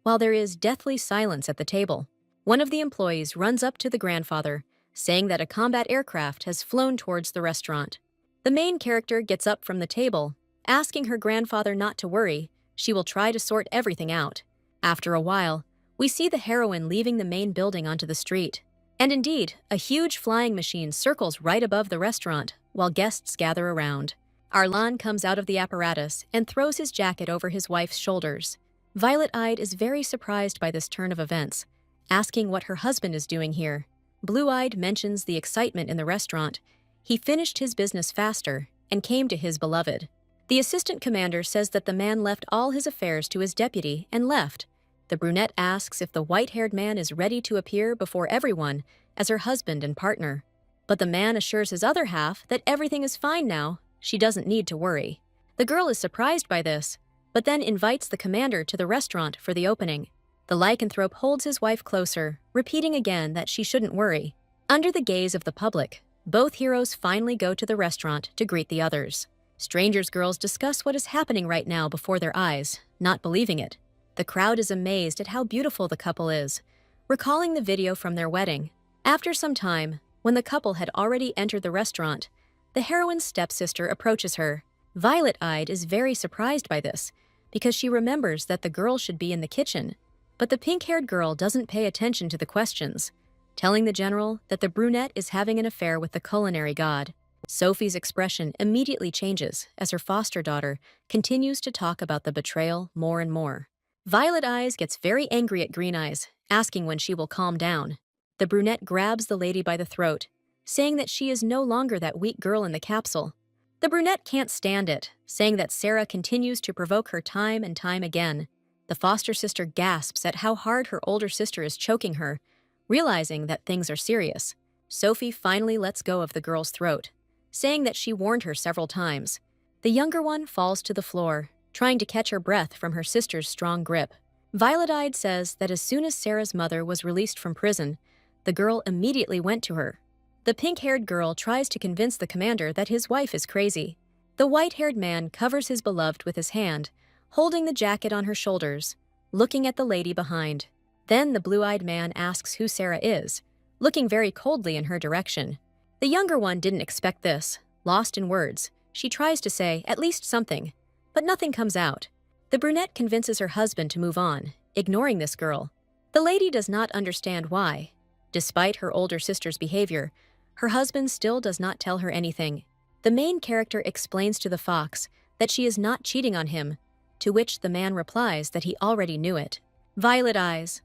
while there is deathly silence at the table. One of the employees runs up to the grandfather, saying that a combat aircraft has flown towards the restaurant. The main character gets up from the table, asking her grandfather not to worry, she will try to sort everything out. After a while, we see the heroine leaving the main building onto the street. And indeed, a huge flying machine circles right above the restaurant while guests gather around. Arlan comes out of the apparatus and throws his jacket over his wife's shoulders. Violet-eyed is very surprised by this turn of events, asking what her husband is doing here. Blue-eyed mentions the excitement in the restaurant. He finished his business faster and came to his beloved. The assistant commander says that the man left all his affairs to his deputy and left. The brunette asks if the white-haired man is ready to appear before everyone as her husband and partner. But the man assures his other half that everything is fine now, she doesn't need to worry. The girl is surprised by this, but then invites the commander to the restaurant for the opening. The lycanthrope holds his wife closer, repeating again that she shouldn't worry. Under the gaze of the public, both heroes finally go to the restaurant to greet the others. Strangers' girls discuss what is happening right now before their eyes, not believing it. The crowd is amazed at how beautiful the couple is, recalling the video from their wedding. After some time, when the couple had already entered the restaurant, the heroine's stepsister approaches her. Violet-eyed is very surprised by this, because she remembers that the girl should be in the kitchen. But the pink-haired girl doesn't pay attention to the questions, telling the general that the brunette is having an affair with the culinary god. Sophie's expression immediately changes as her foster daughter continues to talk about the betrayal more and more. Violet Eyes gets very angry at Green Eyes, asking when she will calm down. The brunette grabs the lady by the throat, saying that she is no longer that weak girl in the capsule. The brunette can't stand it, saying that Sarah continues to provoke her time and time again. The foster sister gasps at how hard her older sister is choking her, realizing that things are serious. Sophie finally lets go of the girl's throat, saying that she warned her several times. The younger one falls to the floor, trying to catch her breath from her sister's strong grip. Violet-eyed says that as soon as Sarah's mother was released from prison, the girl immediately went to her. The pink-haired girl tries to convince the commander that his wife is crazy. The white-haired man covers his beloved with his hand, holding the jacket on her shoulders, looking at the lady behind. Then the blue-eyed man asks who Sarah is, looking very coldly in her direction. The younger one didn't expect this. Lost in words, she tries to say at least something, but nothing comes out. The brunette convinces her husband to move on, ignoring this girl. The lady does not understand why. Despite her older sister's behavior, her husband still does not tell her anything. The main character explains to the fox that she is not cheating on him, to which the man replies that he already knew it. Violet Eyes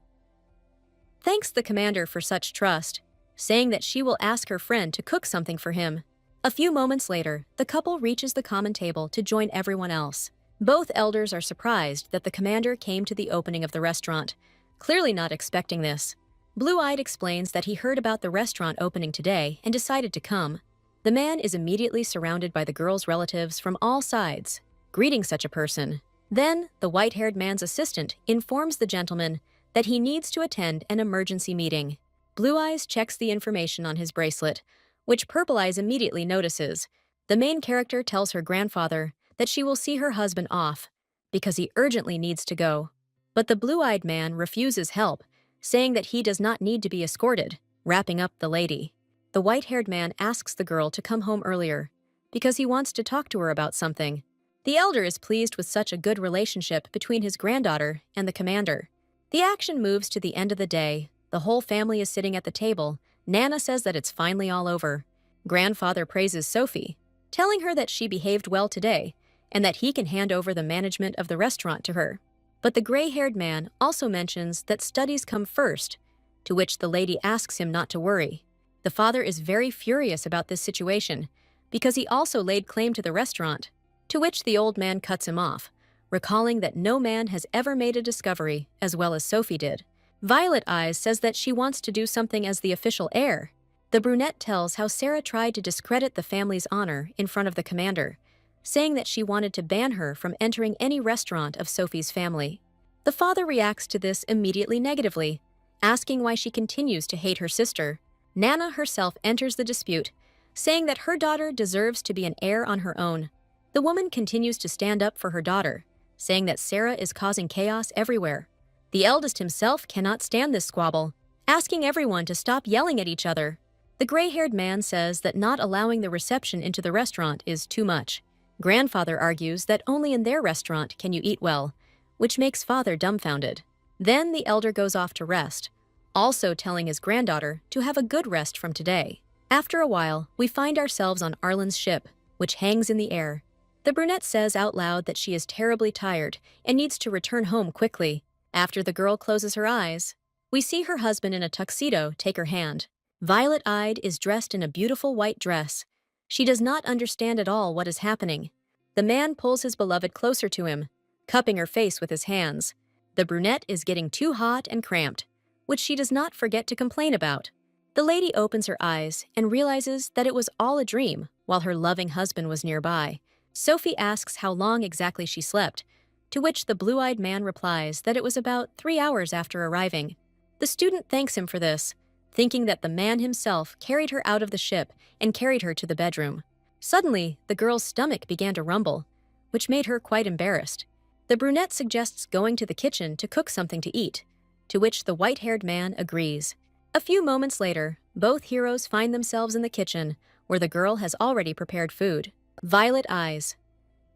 thanks the commander for such trust, saying that she will ask her friend to cook something for him. A few moments later, the couple reaches the common table to join everyone else. Both elders are surprised that the commander came to the opening of the restaurant, clearly not expecting this. Blue-eyed explains that he heard about the restaurant opening today and decided to come. The man is immediately surrounded by the girl's relatives from all sides, greeting such a person. Then, the white-haired man's assistant informs the gentleman that he needs to attend an emergency meeting. Blue Eyes checks the information on his bracelet, which Purple Eyes immediately notices. The main character tells her grandfather that she will see her husband off, because he urgently needs to go. But the blue-eyed man refuses help, saying that he does not need to be escorted, wrapping up the lady. The white-haired man asks the girl to come home earlier, because he wants to talk to her about something. The elder is pleased with such a good relationship between his granddaughter and the commander. The action moves to the end of the day. The whole family is sitting at the table. Nana says that it's finally all over. Grandfather praises Sophie, telling her that she behaved well today and that he can hand over the management of the restaurant to her. But the gray-haired man also mentions that studies come first, to which the lady asks him not to worry. The father is very furious about this situation because he also laid claim to the restaurant, to which the old man cuts him off, recalling that no man has ever made a discovery as well as Sophie did. Violet Eyes says that she wants to do something as the official heir. The brunette tells how Sarah tried to discredit the family's honor in front of the commander, saying that she wanted to ban her from entering any restaurant of Sophie's family. The father reacts to this immediately negatively, asking why she continues to hate her sister. Nana herself enters the dispute, saying that her daughter deserves to be an heir on her own. The woman continues to stand up for her daughter, saying that Sarah is causing chaos everywhere. The eldest himself cannot stand this squabble, asking everyone to stop yelling at each other. The gray-haired man says that not allowing the reception into the restaurant is too much. Grandfather argues that only in their restaurant can you eat well, which makes father dumbfounded. Then the elder goes off to rest, also telling his granddaughter to have a good rest from today. After a while, we find ourselves on Arlen's ship, which hangs in the air. The brunette says out loud that she is terribly tired and needs to return home quickly. After the girl closes her eyes, we see her husband in a tuxedo take her hand. Violet-eyed is dressed in a beautiful white dress. She does not understand at all what is happening. The man pulls his beloved closer to him, cupping her face with his hands. The brunette is getting too hot and cramped, which she does not forget to complain about. The lady opens her eyes and realizes that it was all a dream while her loving husband was nearby. Sophie asks how long exactly she slept, to which the blue-eyed man replies that it was about 3 hours after arriving. The student thanks him for this, thinking that the man himself carried her out of the ship and carried her to the bedroom. Suddenly, the girl's stomach began to rumble, which made her quite embarrassed. The brunette suggests going to the kitchen to cook something to eat, to which the white-haired man agrees. A few moments later, both heroes find themselves in the kitchen, where the girl has already prepared food. Violet eyes.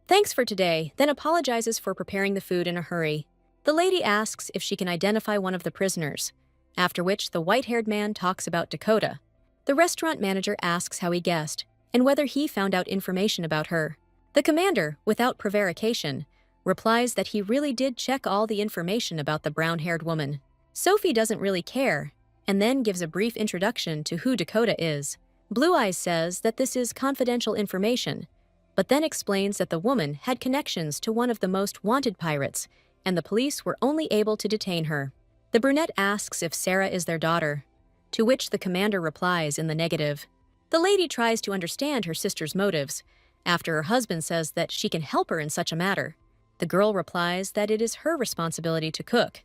Thanks for today, then apologizes for preparing the food in a hurry. The lady asks if she can identify one of the prisoners, after which the white-haired man talks about Dakota. The restaurant manager asks how he guessed, and whether he found out information about her. The commander, without prevarication, replies that he really did check all the information about the brown-haired woman. Sophie doesn't really care, and then gives a brief introduction to who Dakota is. Blue Eyes says that this is confidential information, but then explains that the woman had connections to one of the most wanted pirates, and the police were only able to detain her. The brunette asks if Sarah is their daughter, to which the commander replies in the negative. The lady tries to understand her sister's motives, after her husband says that she can help her in such a matter. The girl replies that it is her responsibility to cook,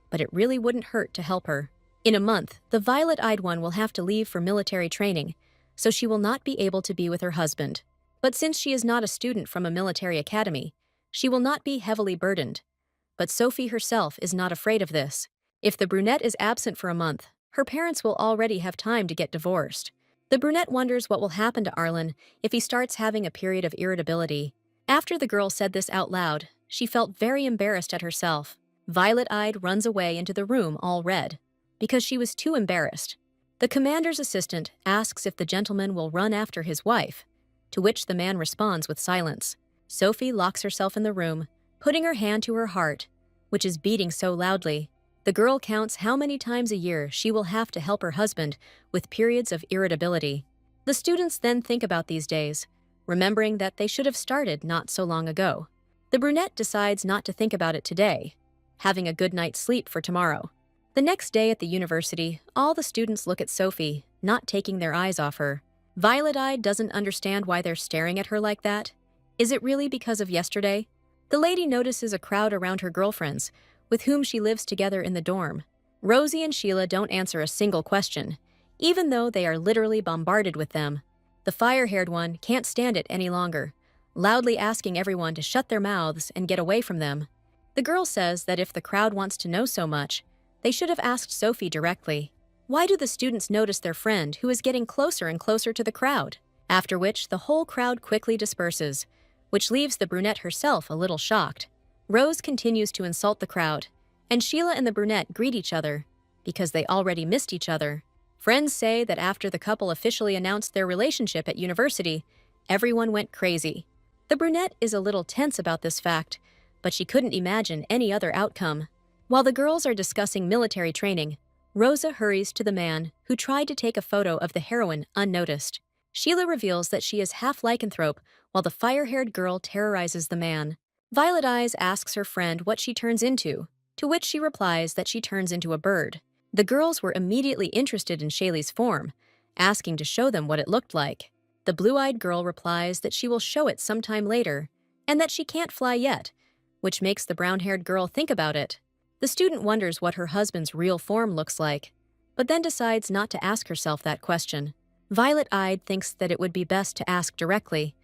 but it really wouldn't hurt to help her. In a month, the violet-eyed one will have to leave for military training, so she will not be able to be with her husband. But since she is not a student from a military academy, she will not be heavily burdened. But Sophie herself is not afraid of this. If the brunette is absent for a month, her parents will already have time to get divorced. The brunette wonders what will happen to Arlen if he starts having a period of irritability. After the girl said this out loud, she felt very embarrassed at herself. Violet-eyed runs away into the room all red, because she was too embarrassed. The commander's assistant asks if the gentleman will run after his wife, to which the man responds with silence. Sophie locks herself in the room, putting her hand to her heart, which is beating so loudly. The girl counts how many times a year she will have to help her husband with periods of irritability. The students then think about these days, remembering that they should have started not so long ago. The brunette decides not to think about it today, having a good night's sleep for tomorrow. The next day at the university, all the students look at Sophie, not taking their eyes off her. Violet-eyed doesn't understand why they're staring at her like that. Is it really because of yesterday? The lady notices a crowd around her girlfriends, with whom she lives together in the dorm. Rosie and Sheila don't answer a single question, even though they are literally bombarded with them. The fire-haired one can't stand it any longer, loudly asking everyone to shut their mouths and get away from them. The girl says that if the crowd wants to know so much, they should have asked Sophie directly. Why do the students notice their friend who is getting closer and closer to the crowd? After which, the whole crowd quickly disperses, which leaves the brunette herself a little shocked. Rose continues to insult the crowd, and Sheila and the brunette greet each other, because they already missed each other. Friends say that after the couple officially announced their relationship at university, everyone went crazy. The brunette is a little tense about this fact, but she couldn't imagine any other outcome. While the girls are discussing military training, Rosa hurries to the man who tried to take a photo of the heroine unnoticed. Sheila reveals that she is half lycanthrope, while the fire-haired girl terrorizes the man. Violet Eyes asks her friend what she turns into, to which she replies that she turns into a bird. The girls were immediately interested in Shaylee's form, asking to show them what it looked like. The blue-eyed girl replies that she will show it sometime later, and that she can't fly yet, which makes the brown-haired girl think about it. The student wonders what her husband's real form looks like, but then decides not to ask herself that question. Violet-eyed thinks that it would be best to ask directly,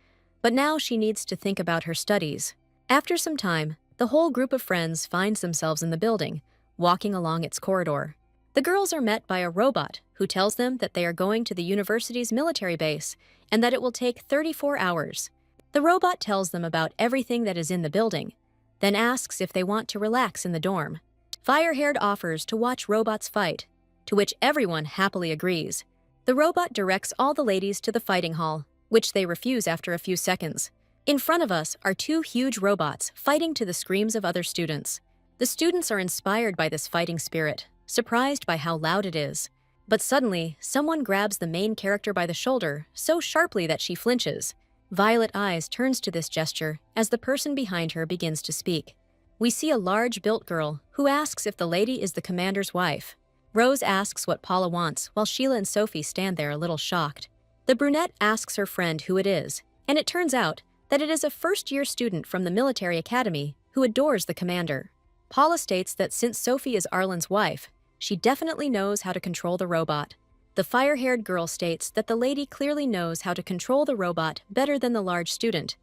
but now she needs to think about her studies. After some time, the whole group of friends finds themselves in the building, walking along its corridor. The girls are met by a robot who tells them that they are going to the university's military base and that it will take 34 hours. The robot tells them about everything that is in the building, then asks if they want to relax in the dorm. Fire-haired offers to watch robots fight, to which everyone happily agrees. The robot directs all the ladies to the fighting hall, which they refuse after a few seconds. In front of us are two huge robots fighting to the screams of other students. The students are inspired by this fighting spirit, surprised by how loud it is. But suddenly, someone grabs the main character by the shoulder so sharply that she flinches. Violet Eyes turns to this gesture as the person behind her begins to speak. We see a large-built girl who asks if the lady is the commander's wife. Rose asks what Paula wants while Sheila and Sophie stand there a little shocked. The brunette asks her friend who it is, and it turns out that it is a first-year student from the military academy who adores the commander. Paula states that since Sophie is Arlen's wife, she definitely knows how to control the robot. The fire-haired girl states that the lady clearly knows how to control the robot better than the large student,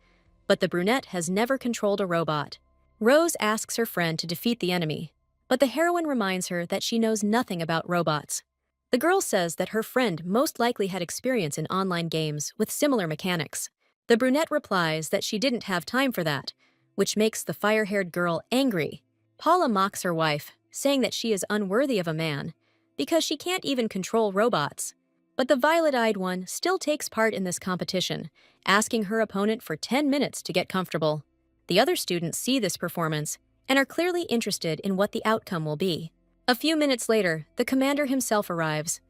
but the brunette has never controlled a robot. Rose asks her friend to defeat the enemy, but the heroine reminds her that she knows nothing about robots. The girl says that her friend most likely had experience in online games with similar mechanics. The brunette replies that she didn't have time for that, which makes the fire-haired girl angry. Paula mocks her wife, saying that she is unworthy of a man because she can't even control robots. But the violet-eyed one still takes part in this competition, asking her opponent for 10 minutes to get comfortable. The other students see this performance and are clearly interested in what the outcome will be. A few minutes later, the commander himself arrives.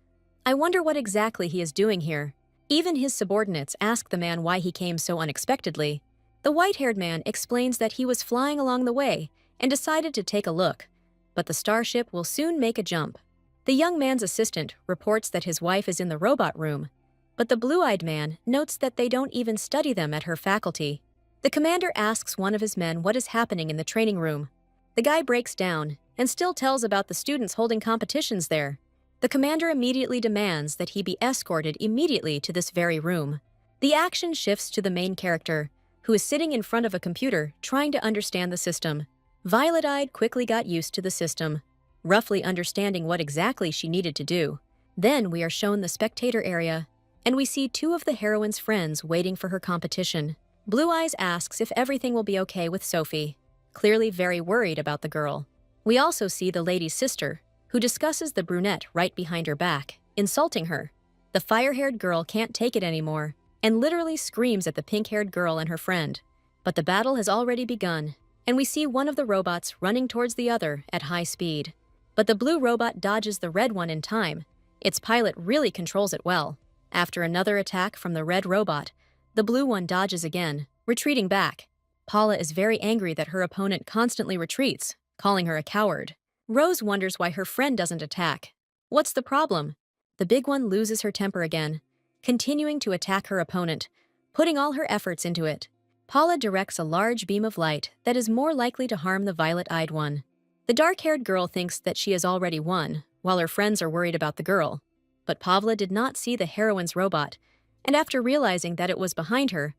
I wonder what exactly he is doing here. Even his subordinates ask the man why he came so unexpectedly. The white-haired man explains that he was flying along the way and decided to take a look, but the starship will soon make a jump. The young man's assistant reports that his wife is in the robot room, but the blue-eyed man notes that they don't even study them at her faculty. The commander asks one of his men what is happening in the training room. The guy breaks down and still tells about the students holding competitions there. The commander immediately demands that he be escorted immediately to this very room. The action shifts to the main character, who is sitting in front of a computer trying to understand the system. Violet-eyed quickly got used to the system, roughly understanding what exactly she needed to do. Then we are shown the spectator area, and we see two of the heroine's friends waiting for her competition. Blue Eyes asks if everything will be okay with Sophie, clearly very worried about the girl. We also see the lady's sister, who discusses the brunette right behind her back, insulting her. The fire-haired girl can't take it anymore and literally screams at the pink-haired girl and her friend. But the battle has already begun, and we see one of the robots running towards the other at high speed. But the blue robot dodges the red one in time. Its pilot really controls it well. After another attack from the red robot, the blue one dodges again, retreating back. Paula is very angry that her opponent constantly retreats, calling her a coward. Rose wonders why her friend doesn't attack. What's the problem? The big one loses her temper again, continuing to attack her opponent, putting all her efforts into it. Paula directs a large beam of light that is more likely to harm the violet-eyed one. The dark-haired girl thinks that she has already won, while her friends are worried about the girl. But Pavla did not see the heroine's robot, and after realizing that it was behind her,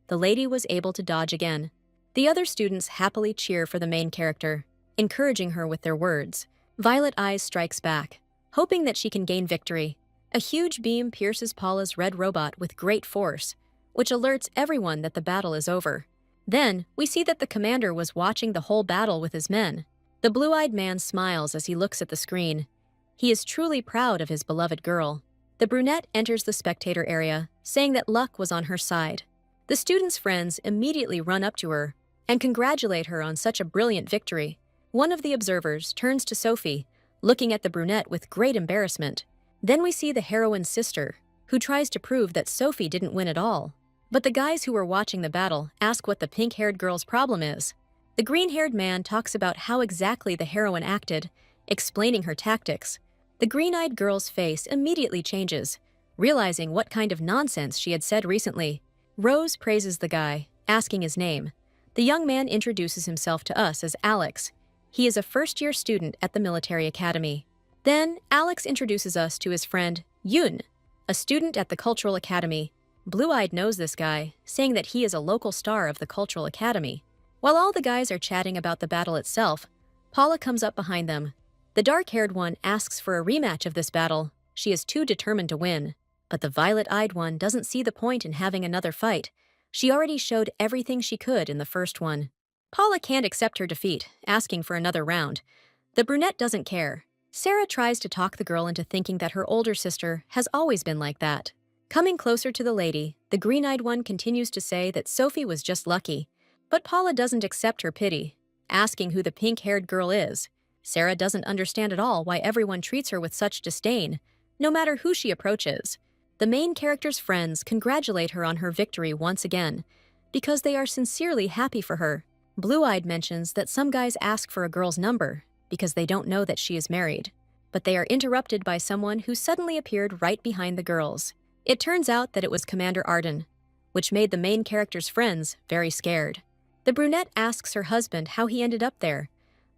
the lady was able to dodge again. The other students happily cheer for the main character, encouraging her with their words. Violet Eyes strikes back, hoping that she can gain victory. A huge beam pierces Paula's red robot with great force, which alerts everyone that the battle is over. Then, we see that the commander was watching the whole battle with his men. The blue-eyed man smiles as he looks at the screen. He is truly proud of his beloved girl. The brunette enters the spectator area, saying that luck was on her side. The students' friends immediately run up to her and congratulate her on such a brilliant victory. One of the observers turns to Sophie, looking at the brunette with great embarrassment. Then we see the heroine's sister, who tries to prove that Sophie didn't win at all. But the guys who are watching the battle ask what the pink-haired girl's problem is. The green-haired man talks about how exactly the heroine acted, explaining her tactics. The green-eyed girl's face immediately changes, realizing what kind of nonsense she had said recently. Rose praises the guy, asking his name. The young man introduces himself to us as Alex. He is a first-year student at the military academy. Then, Alex introduces us to his friend, Yun, a student at the Cultural Academy. Blue-Eyed knows this guy, saying that he is a local star of the Cultural Academy. While all the guys are chatting about the battle itself, Paula comes up behind them. The dark-haired one asks for a rematch of this battle. She is too determined to win. But the violet-eyed one doesn't see the point in having another fight. She already showed everything she could in the first one. Paula can't accept her defeat, asking for another round. The brunette doesn't care. Sarah tries to talk the girl into thinking that her older sister has always been like that. Coming closer to the lady, the green-eyed one continues to say that Sophie was just lucky. But Paula doesn't accept her pity, asking who the pink-haired girl is. Sarah doesn't understand at all why everyone treats her with such disdain, no matter who she approaches. The main character's friends congratulate her on her victory once again, because they are sincerely happy for her. Blue-Eyed mentions that some guys ask for a girl's number because they don't know that she is married, but they are interrupted by someone who suddenly appeared right behind the girls. It turns out that it was Commander Arden, which made the main character's friends very scared. The brunette asks her husband how he ended up there,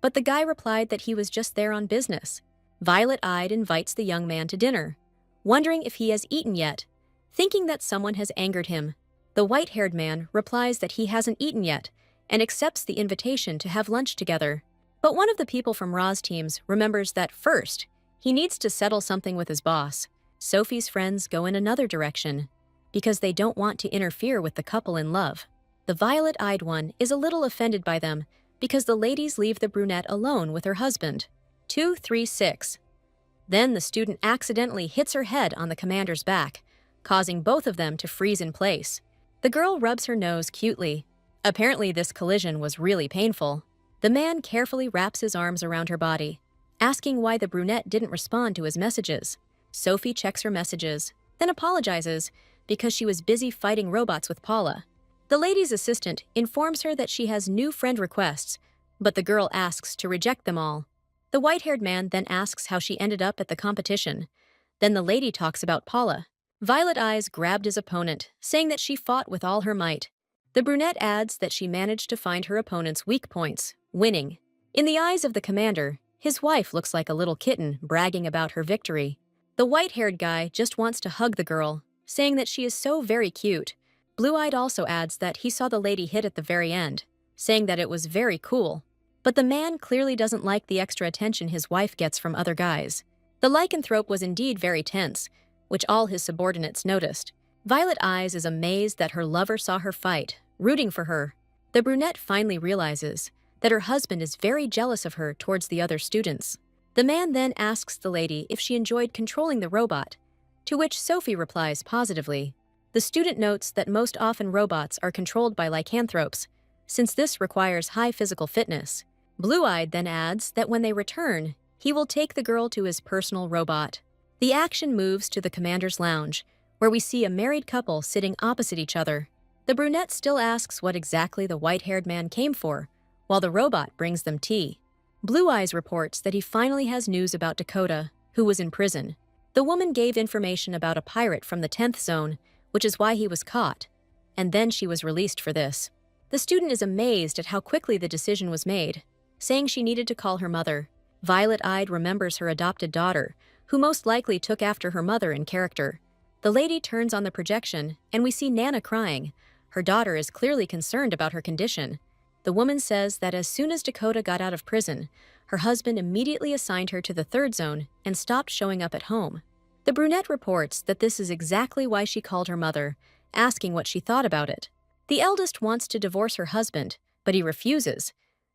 but the guy replied that he was just there on business. Violet-Eyed invites the young man to dinner, wondering if he has eaten yet, thinking that someone has angered him. The white-haired man replies that he hasn't eaten yet and accepts the invitation to have lunch together. But one of the people from Ra's teams remembers that first, he needs to settle something with his boss. Sophie's friends go in another direction because they don't want to interfere with the couple in love. The violet-eyed one is a little offended by them because the ladies leave the brunette alone with her husband. 236. Then the student accidentally hits her head on the commander's back, causing both of them to freeze in place. The girl rubs her nose cutely. Apparently this collision was really painful. The man carefully wraps his arms around her body, asking why the brunette didn't respond to his messages. Sophie checks her messages, then apologizes because she was busy fighting robots with Paula. The lady's assistant informs her that she has new friend requests, but the girl asks to reject them all. The white-haired man then asks how she ended up at the competition. Then the lady talks about Paula. Violet Eyes grabbed his opponent, saying that she fought with all her might. The brunette adds that she managed to find her opponent's weak points, winning. In the eyes of the commander, his wife looks like a little kitten bragging about her victory. The white-haired guy just wants to hug the girl, saying that she is so very cute. Blue-Eyed also adds that he saw the lady hit at the very end, saying that it was very cool. But the man clearly doesn't like the extra attention his wife gets from other guys. The lycanthrope was indeed very tense, which all his subordinates noticed. Violet Eyes is amazed that her lover saw her fight, rooting for her. The brunette finally realizes that her husband is very jealous of her towards the other students. The man then asks the lady if she enjoyed controlling the robot, to which Sophie replies positively. The student notes that most often robots are controlled by lycanthropes, since this requires high physical fitness. Blue-Eyed then adds that when they return, he will take the girl to his personal robot. The action moves to the commander's lounge, where we see a married couple sitting opposite each other. The brunette still asks what exactly the white-haired man came for, while the robot brings them tea. Blue Eyes reports that he finally has news about Dakota, who was in prison. The woman gave information about a pirate from the 10th zone, which is why he was caught, and then she was released for this. The student is amazed at how quickly the decision was made, saying she needed to call her mother. Violet-Eyed remembers her adopted daughter, who most likely took after her mother in character. The lady turns on the projection, and we see Nana crying. Her daughter is clearly concerned about her condition. The woman says that as soon as Dakota got out of prison, her husband immediately assigned her to the 3rd zone and stopped showing up at home. The brunette reports that this is exactly why she called her mother, asking what she thought about it. The eldest wants to divorce her husband, but he refuses.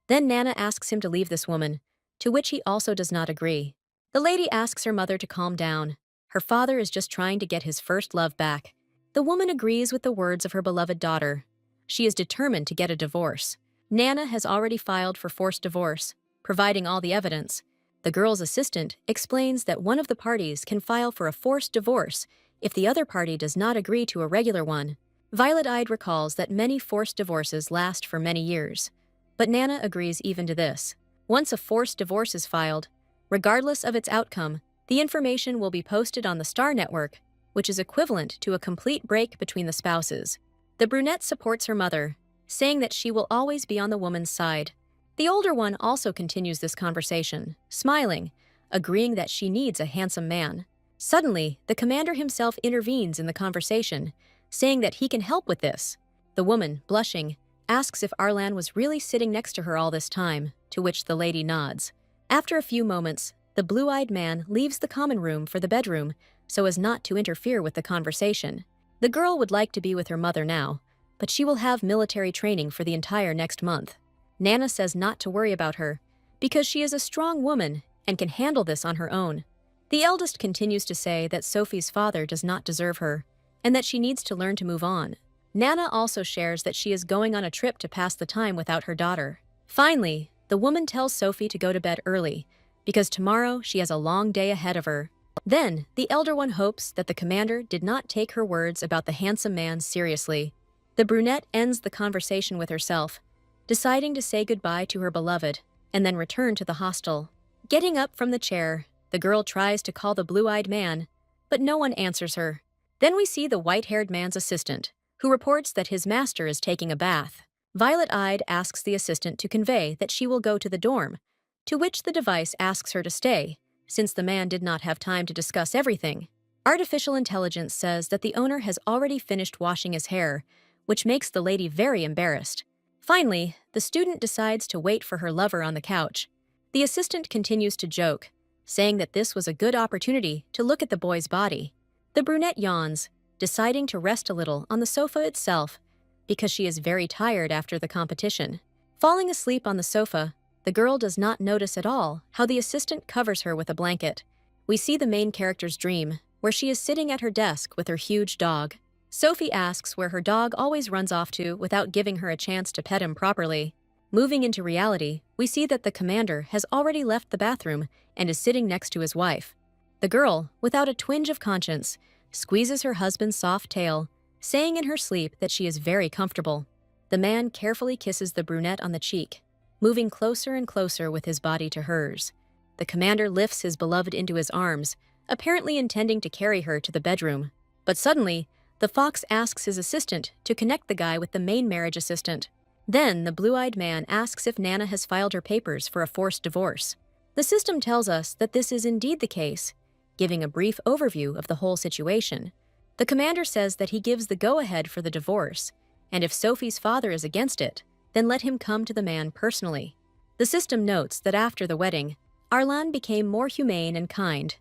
Then Nana asks him to leave this woman, to which he also does not agree. The lady asks her mother to calm down. Her father is just trying to get his first love back. The woman agrees with the words of her beloved daughter. She is determined to get a divorce. Nana has already filed for forced divorce, providing all the evidence. The girl's assistant explains that one of the parties can file for a forced divorce if the other party does not agree to a regular one. Violet-Eyed recalls that many forced divorces last for many years, but Nana agrees even to this. Once a forced divorce is filed, regardless of its outcome, the information will be posted on the Star Network, which is equivalent to a complete break between the spouses. The brunette supports her mother, saying that she will always be on the woman's side. The older one also continues this conversation, smiling, agreeing that she needs a handsome man. Suddenly, the commander himself intervenes in the conversation, saying that he can help with this. The woman, blushing, asks if Arlan was really sitting next to her all this time, to which the lady nods. After a few moments, the blue-eyed man leaves the common room for the bedroom so as not to interfere with the conversation. The girl would like to be with her mother now, but she will have military training for the entire next month. Nana says not to worry about her, because she is a strong woman and can handle this on her own. The eldest continues to say that Sophie's father does not deserve her, and that she needs to learn to move on. Nana also shares that she is going on a trip to pass the time without her daughter. Finally, the woman tells Sophie to go to bed early, because tomorrow she has a long day ahead of her. Then, the elder one hopes that the commander did not take her words about the handsome man seriously. The brunette ends the conversation with herself, deciding to say goodbye to her beloved, and then return to the hostel. Getting up from the chair, the girl tries to call the blue-eyed man, but no one answers her. Then we see the white-haired man's assistant, who reports that his master is taking a bath. Violet-eyed asks the assistant to convey that she will go to the dorm, to which the device asks her to stay, since the man did not have time to discuss everything. Artificial intelligence says that the owner has already finished washing his hair, which makes the lady very embarrassed. Finally, the student decides to wait for her lover on the couch. The assistant continues to joke, saying that this was a good opportunity to look at the boy's body. The brunette yawns, deciding to rest a little on the sofa itself, because she is very tired after the competition. Falling asleep on the sofa, the girl does not notice at all how the assistant covers her with a blanket. We see the main character's dream, where she is sitting at her desk with her huge dog. Sophie asks where her dog always runs off to without giving her a chance to pet him properly. Moving into reality, we see that the commander has already left the bathroom and is sitting next to his wife. The girl, without a twinge of conscience, squeezes her husband's soft tail, saying in her sleep that she is very comfortable. The man carefully kisses the brunette on the cheek, moving closer and closer with his body to hers. The commander lifts his beloved into his arms, apparently intending to carry her to the bedroom. But suddenly, the fox asks his assistant to connect the guy with the main marriage assistant. Then, the blue-eyed man asks if Nana has filed her papers for a forced divorce. The system tells us that this is indeed the case, giving a brief overview of the whole situation. The commander says that he gives the go-ahead for the divorce, and if Sophie's father is against it, then let him come to the man personally. The system notes that after the wedding, Arlan became more humane and kind,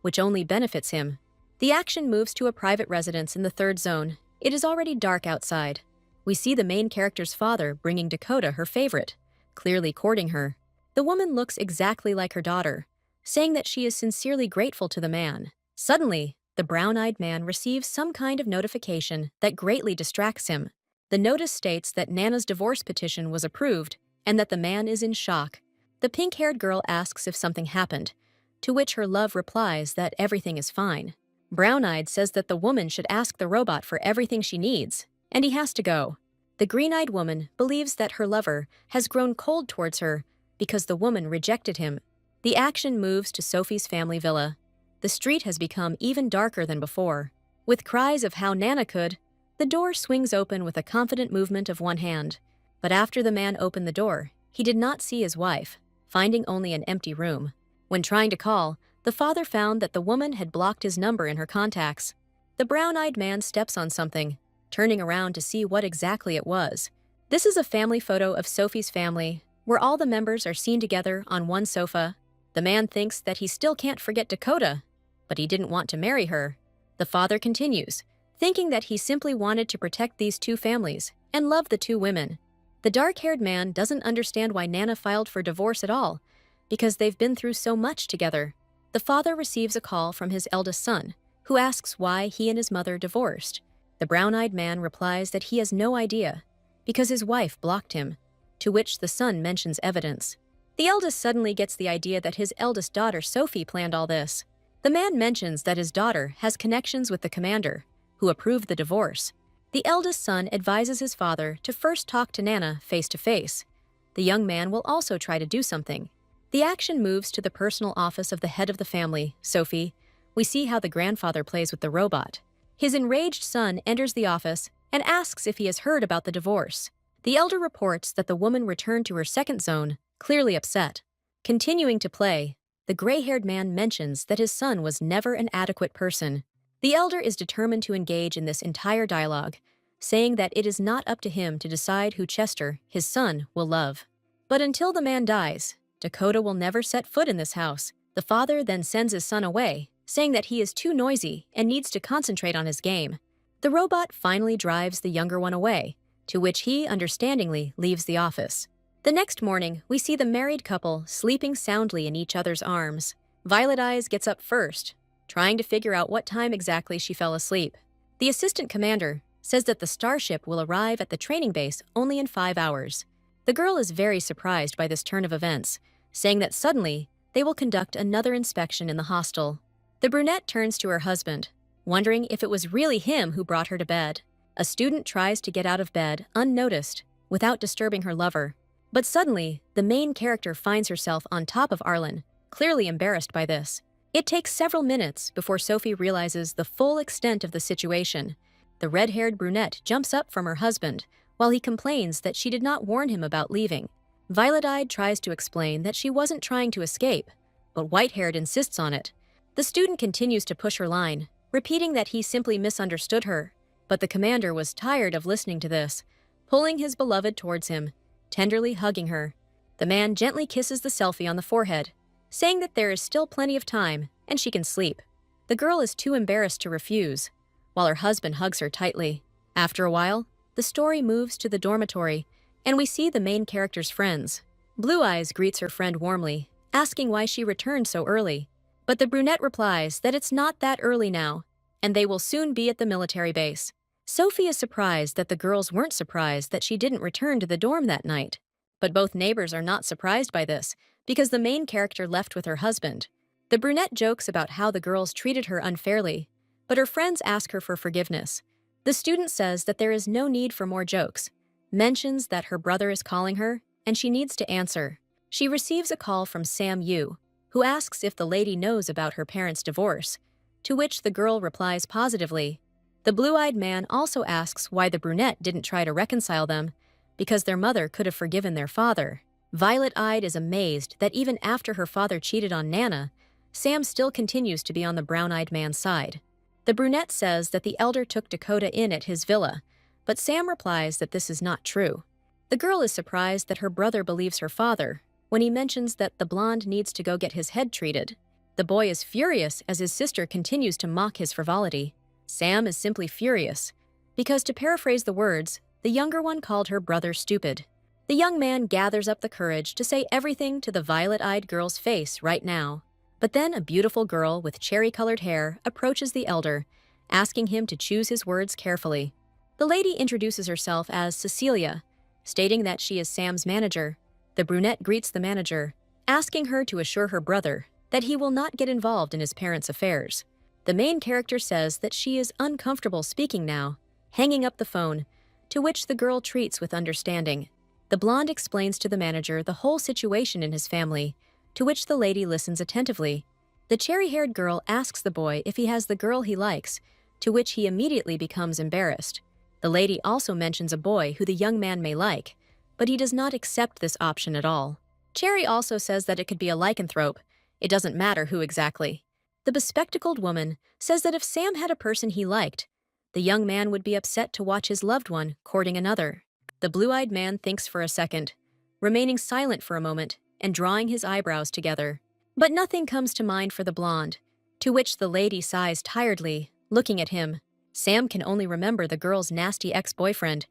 which only benefits him. The action moves to a private residence in the third zone. It is already dark outside. We see the main character's father bringing Dakota her favorite, clearly courting her. The woman looks exactly like her daughter, saying that she is sincerely grateful to the man. Suddenly, the brown-eyed man receives some kind of notification that greatly distracts him. The notice states that Nana's divorce petition was approved and that the man is in shock. The pink-haired girl asks if something happened, to which her love replies that everything is fine. Brown-eyed says that the woman should ask the robot for everything she needs, and he has to go. The green-eyed woman believes that her lover has grown cold towards her because the woman rejected him. The action moves to Sophie's family villa. The street has become even darker than before. With cries of how Nana could, the door swings open with a confident movement of one hand. But after the man opened the door, he did not see his wife, finding only an empty room. When trying to call, the father found that the woman had blocked his number in her contacts. The brown-eyed man steps on something, turning around to see what exactly it was. This is a family photo of Sophie's family, where all the members are seen together on one sofa. The man thinks that he still can't forget Dakota, but he didn't want to marry her. The father continues, thinking that he simply wanted to protect these two families and love the two women. The dark-haired man doesn't understand why Nana filed for divorce at all, because they've been through so much together. The father receives a call from his eldest son, who asks why he and his mother divorced. The brown-eyed man replies that he has no idea, because his wife blocked him, to which the son mentions evidence. The eldest suddenly gets the idea that his eldest daughter Sophie planned all this. The man mentions that his daughter has connections with the commander, who approved the divorce. The eldest son advises his father to first talk to Nana face-to-face. The young man will also try to do something. The action moves to the personal office of the head of the family, Sophie. We see how the grandfather plays with the robot. His enraged son enters the office and asks if he has heard about the divorce. The elder reports that the woman returned to her second zone, clearly upset. Continuing to play, the gray-haired man mentions that his son was never an adequate person. The elder is determined to engage in this entire dialogue, saying that it is not up to him to decide who Chester, his son, will love. But until the man dies, Dakota will never set foot in this house. The father then sends his son away, saying that he is too noisy and needs to concentrate on his game. The robot finally drives the younger one away, to which he understandingly leaves the office. The next morning, we see the married couple sleeping soundly in each other's arms. Violet Eyes gets up first, trying to figure out what time exactly she fell asleep. The assistant commander says that the starship will arrive at the training base only in 5 hours. The girl is very surprised by this turn of events, saying that suddenly they will conduct another inspection in the hostel. The brunette turns to her husband, wondering if it was really him who brought her to bed. A student tries to get out of bed unnoticed, without disturbing her lover. But suddenly, the main character finds herself on top of Arlen, clearly embarrassed by this. It takes several minutes before Sophie realizes the full extent of the situation. The red-haired brunette jumps up from her husband, while he complains that she did not warn him about leaving. Violet-eyed tries to explain that she wasn't trying to escape, but white-haired insists on it. The student continues to push her line, repeating that he simply misunderstood her. But the commander was tired of listening to this, pulling his beloved towards him, tenderly hugging her. The man gently kisses the selfie on the forehead, saying that there is still plenty of time and she can sleep. The girl is too embarrassed to refuse, while her husband hugs her tightly. After a while, the story moves to the dormitory, and we see the main character's friends. Blue Eyes greets her friend warmly, asking why she returned so early. But the brunette replies that it's not that early now, and they will soon be at the military base. Sophie is surprised that the girls weren't surprised that she didn't return to the dorm that night. But both neighbors are not surprised by this, because the main character left with her husband. The brunette jokes about how the girls treated her unfairly, but her friends ask her for forgiveness. The student says that there is no need for more jokes, mentions that her brother is calling her, and she needs to answer. She receives a call from Sam Yu, who asks if the lady knows about her parents' divorce, to which the girl replies positively. The blue-eyed man also asks why the brunette didn't try to reconcile them, because their mother could have forgiven their father. Violet-eyed is amazed that even after her father cheated on Nana, Sam still continues to be on the brown-eyed man's side. The brunette says that the elder took Dakota in at his villa, but Sam replies that this is not true. The girl is surprised that her brother believes her father when he mentions that the blonde needs to go get his head treated. The boy is furious as his sister continues to mock his frivolity. Sam is simply furious, because to paraphrase the words, the younger one called her brother stupid. The young man gathers up the courage to say everything to the violet-eyed girl's face right now. But then a beautiful girl with cherry-colored hair approaches the elder, asking him to choose his words carefully. The lady introduces herself as Cecilia, stating that she is Sam's manager. The brunette greets the manager, asking her to assure her brother that he will not get involved in his parents' affairs. The main character says that she is uncomfortable speaking now, hanging up the phone, to which the girl treats with understanding. The blonde explains to the manager the whole situation in his family, to which the lady listens attentively. The cherry-haired girl asks the boy if he has the girl he likes, to which he immediately becomes embarrassed. The lady also mentions a boy who the young man may like, but he does not accept this option at all. Cherry also says that it could be a lycanthrope. It doesn't matter who exactly. The bespectacled woman says that if Sam had a person he liked, the young man would be upset to watch his loved one courting another. The blue-eyed man thinks for a second, remaining silent for a moment and drawing his eyebrows together. But nothing comes to mind for the blonde, to which the lady sighs tiredly, looking at him. Sam can only remember the girl's nasty ex-boyfriend,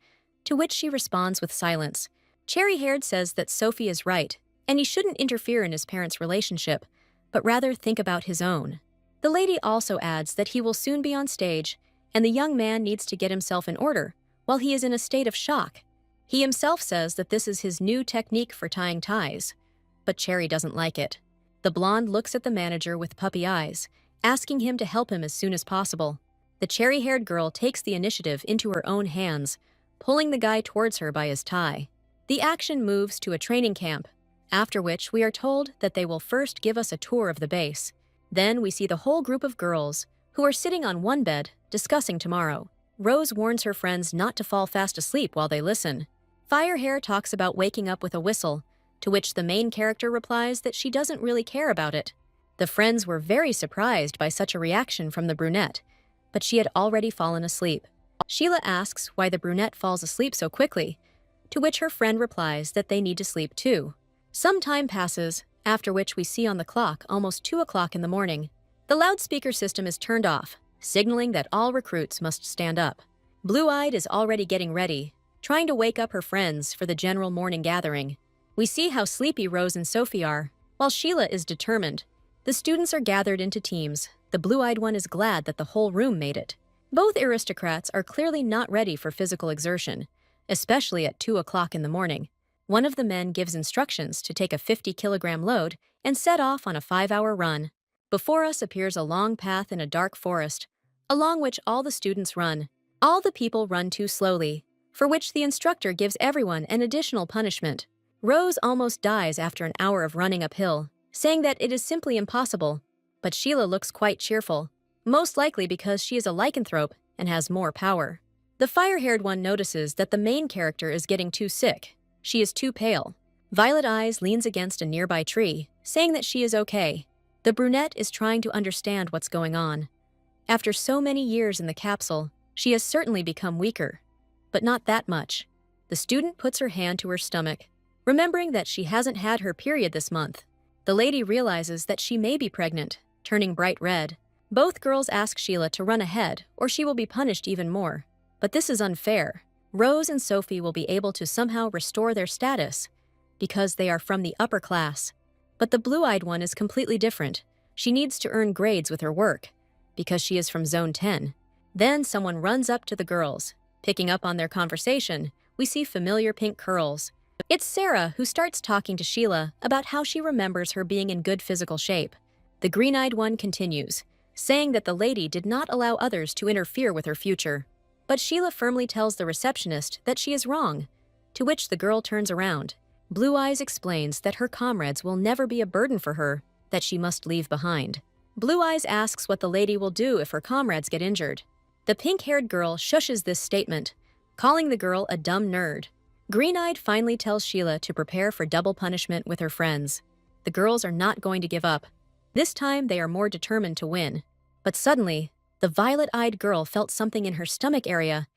to which she responds with silence. Cherry-haired says that Sophie is right, and he shouldn't interfere in his parents' relationship, but rather think about his own. The lady also adds that he will soon be on stage, and the young man needs to get himself in order while he is in a state of shock. He himself says that this is his new technique for tying ties, but Cherry doesn't like it. The blonde looks at the manager with puppy eyes, asking him to help him as soon as possible. The cherry-haired girl takes the initiative into her own hands, pulling the guy towards her by his tie. The action moves to a training camp, after which we are told that they will first give us a tour of the base. Then we see the whole group of girls, who are sitting on one bed, discussing tomorrow. Rose warns her friends not to fall fast asleep while they listen. Firehair talks about waking up with a whistle, to which the main character replies that she doesn't really care about it. The friends were very surprised by such a reaction from the brunette, but she had already fallen asleep. Sheila asks why the brunette falls asleep so quickly, to which her friend replies that they need to sleep too. Some time passes, after which we see on the clock almost 2 o'clock in the morning. The loudspeaker system is turned off, signaling that all recruits must stand up. Blue-Eyed is already getting ready, trying to wake up her friends for the general morning gathering. We see how sleepy Rose and Sophie are, while Sheila is determined. The students are gathered into teams. The blue-eyed one is glad that the whole room made it. Both aristocrats are clearly not ready for physical exertion, especially at 2 o'clock in the morning. One of the men gives instructions to take a 50-kilogram load and set off on a 5-hour run. Before us appears a long path in a dark forest, along which all the students run. All the people run too slowly, for which the instructor gives everyone an additional punishment. Rose almost dies after an hour of running uphill, saying that it is simply impossible. But Sheila looks quite cheerful, most likely because she is a lycanthrope and has more power. The fire-haired one notices that the main character is getting too sick. She is too pale. Violet Eyes leans against a nearby tree, saying that she is okay. The brunette is trying to understand what's going on. After so many years in the capsule, she has certainly become weaker, but not that much. The student puts her hand to her stomach, remembering that she hasn't had her period this month. The lady realizes that she may be pregnant, turning bright red. Both girls ask Sheila to run ahead, or she will be punished even more. But this is unfair. Rose and Sophie will be able to somehow restore their status, because they are from the upper class. But the blue-eyed one is completely different. She needs to earn grades with her work, because she is from Zone 10. Then someone runs up to the girls. Picking up on their conversation, we see familiar pink curls. It's Sarah who starts talking to Sheila about how she remembers her being in good physical shape. The green-eyed one continues, saying that the lady did not allow others to interfere with her future. But Sheila firmly tells the receptionist that she is wrong, to which the girl turns around. Blue Eyes explains that her comrades will never be a burden for her, that she must leave behind. Blue Eyes asks what the lady will do if her comrades get injured. The pink-haired girl shushes this statement, calling the girl a dumb nerd. Green-Eyed finally tells Sheila to prepare for double punishment with her friends. The girls are not going to give up. This time they are more determined to win. But suddenly, the violet-eyed girl felt something in her stomach area,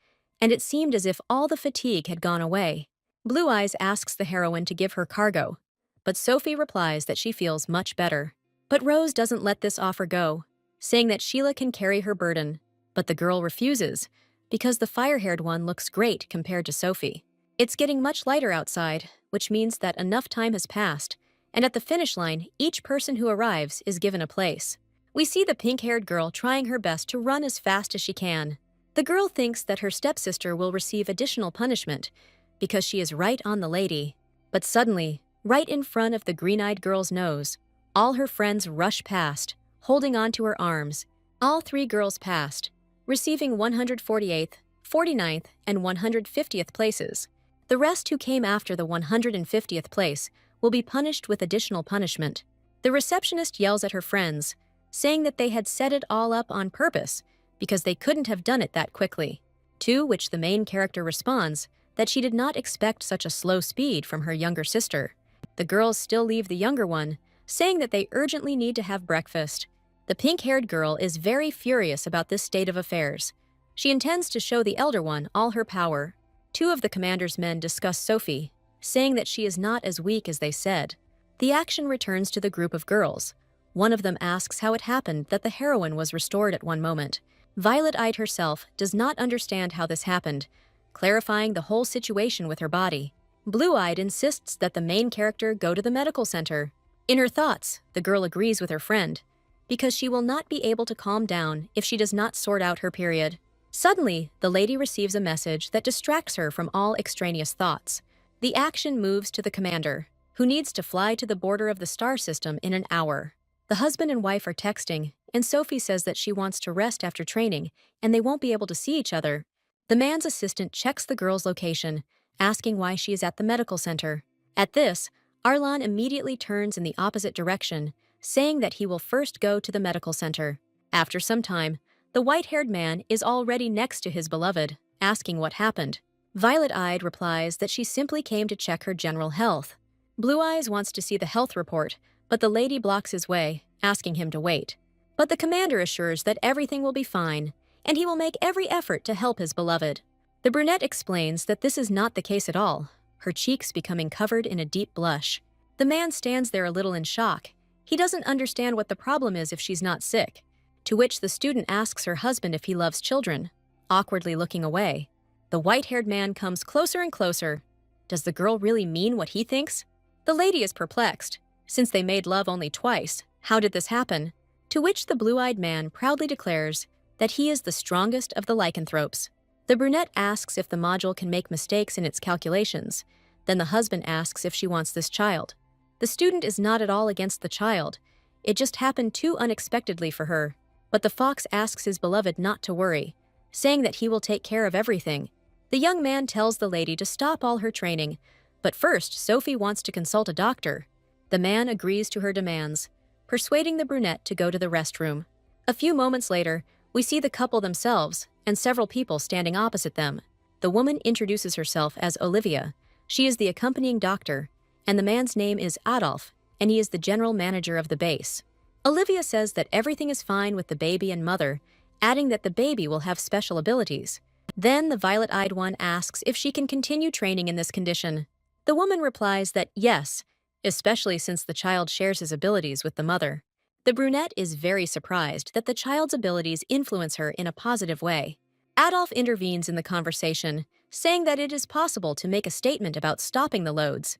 and it seemed as if all the fatigue had gone away. Blue Eyes asks the heroine to give her cargo, but Sophie replies that she feels much better. But Rose doesn't let this offer go, saying that Sheila can carry her burden. But the girl refuses, because the fire-haired one looks great compared to Sophie. It's getting much lighter outside, which means that enough time has passed, and at the finish line, each person who arrives is given a place. We see the pink-haired girl trying her best to run as fast as she can. The girl thinks that her stepsister will receive additional punishment because she is right on the lady. But suddenly, right in front of the green-eyed girl's nose, all her friends rush past, holding on to her arms. All 3 girls passed, receiving 148th, 49th, and 150th places. The rest who came after the 150th place will be punished with additional punishment. The receptionist yells at her friends, saying that they had set it all up on purpose because they couldn't have done it that quickly. To which the main character responds that she did not expect such a slow speed from her younger sister. The girls still leave the younger one, saying that they urgently need to have breakfast. The pink-haired girl is very furious about this state of affairs. She intends to show the elder one all her power. 2 of the commander's men discuss Sophie, saying that she is not as weak as they said. The action returns to the group of girls. One of them asks how it happened that the heroine was restored at one moment. Violet-eyed herself does not understand how this happened, clarifying the whole situation with her body. Blue-eyed insists that the main character go to the medical center. In her thoughts, the girl agrees with her friend, because she will not be able to calm down if she does not sort out her period. Suddenly, the lady receives a message that distracts her from all extraneous thoughts. The action moves to the commander, who needs to fly to the border of the star system in an hour. The husband and wife are texting, and Sophie says that she wants to rest after training, and they won't be able to see each other. The man's assistant checks the girl's location, asking why she is at the medical center. At this, Arlan immediately turns in the opposite direction, saying that he will first go to the medical center. After some time, the white-haired man is already next to his beloved, asking what happened. Violet-eyed replies that she simply came to check her general health. Blue Eyes wants to see the health report, but the lady blocks his way, asking him to wait. But the commander assures that everything will be fine, and he will make every effort to help his beloved. The brunette explains that this is not the case at all, her cheeks becoming covered in a deep blush. The man stands there a little in shock. He doesn't understand what the problem is if she's not sick, to which the student asks her husband if he loves children, awkwardly looking away. The white-haired man comes closer and closer. Does the girl really mean what he thinks? The lady is perplexed. Since they made love only twice, how did this happen? To which the blue-eyed man proudly declares that he is the strongest of the lycanthropes. The brunette asks if the module can make mistakes in its calculations. Then the husband asks if she wants this child. The student is not at all against the child. It just happened too unexpectedly for her. But the fox asks his beloved not to worry, saying that he will take care of everything. The young man tells the lady to stop all her training, but first Sophie wants to consult a doctor. The man agrees to her demands, persuading the brunette to go to the restroom. A few moments later, we see the couple themselves and several people standing opposite them. The woman introduces herself as Olivia. She is the accompanying doctor, and the man's name is Adolf, and he is the general manager of the base. Olivia says that everything is fine with the baby and mother, adding that the baby will have special abilities. Then the violet-eyed one asks if she can continue training in this condition. The woman replies that yes, especially since the child shares his abilities with the mother. The brunette is very surprised that the child's abilities influence her in a positive way. Adolf intervenes in the conversation, saying that it is possible to make a statement about stopping the loads,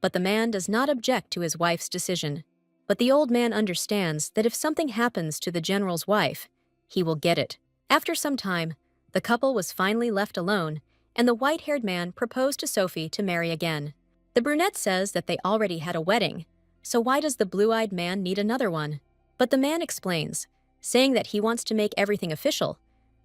but the man does not object to his wife's decision. But the old man understands that if something happens to the general's wife, he will get it. After some time, the couple was finally left alone, and the white-haired man proposed to Sophie to marry again. The brunette says that they already had a wedding, so why does the blue-eyed man need another one? But the man explains, saying that he wants to make everything official,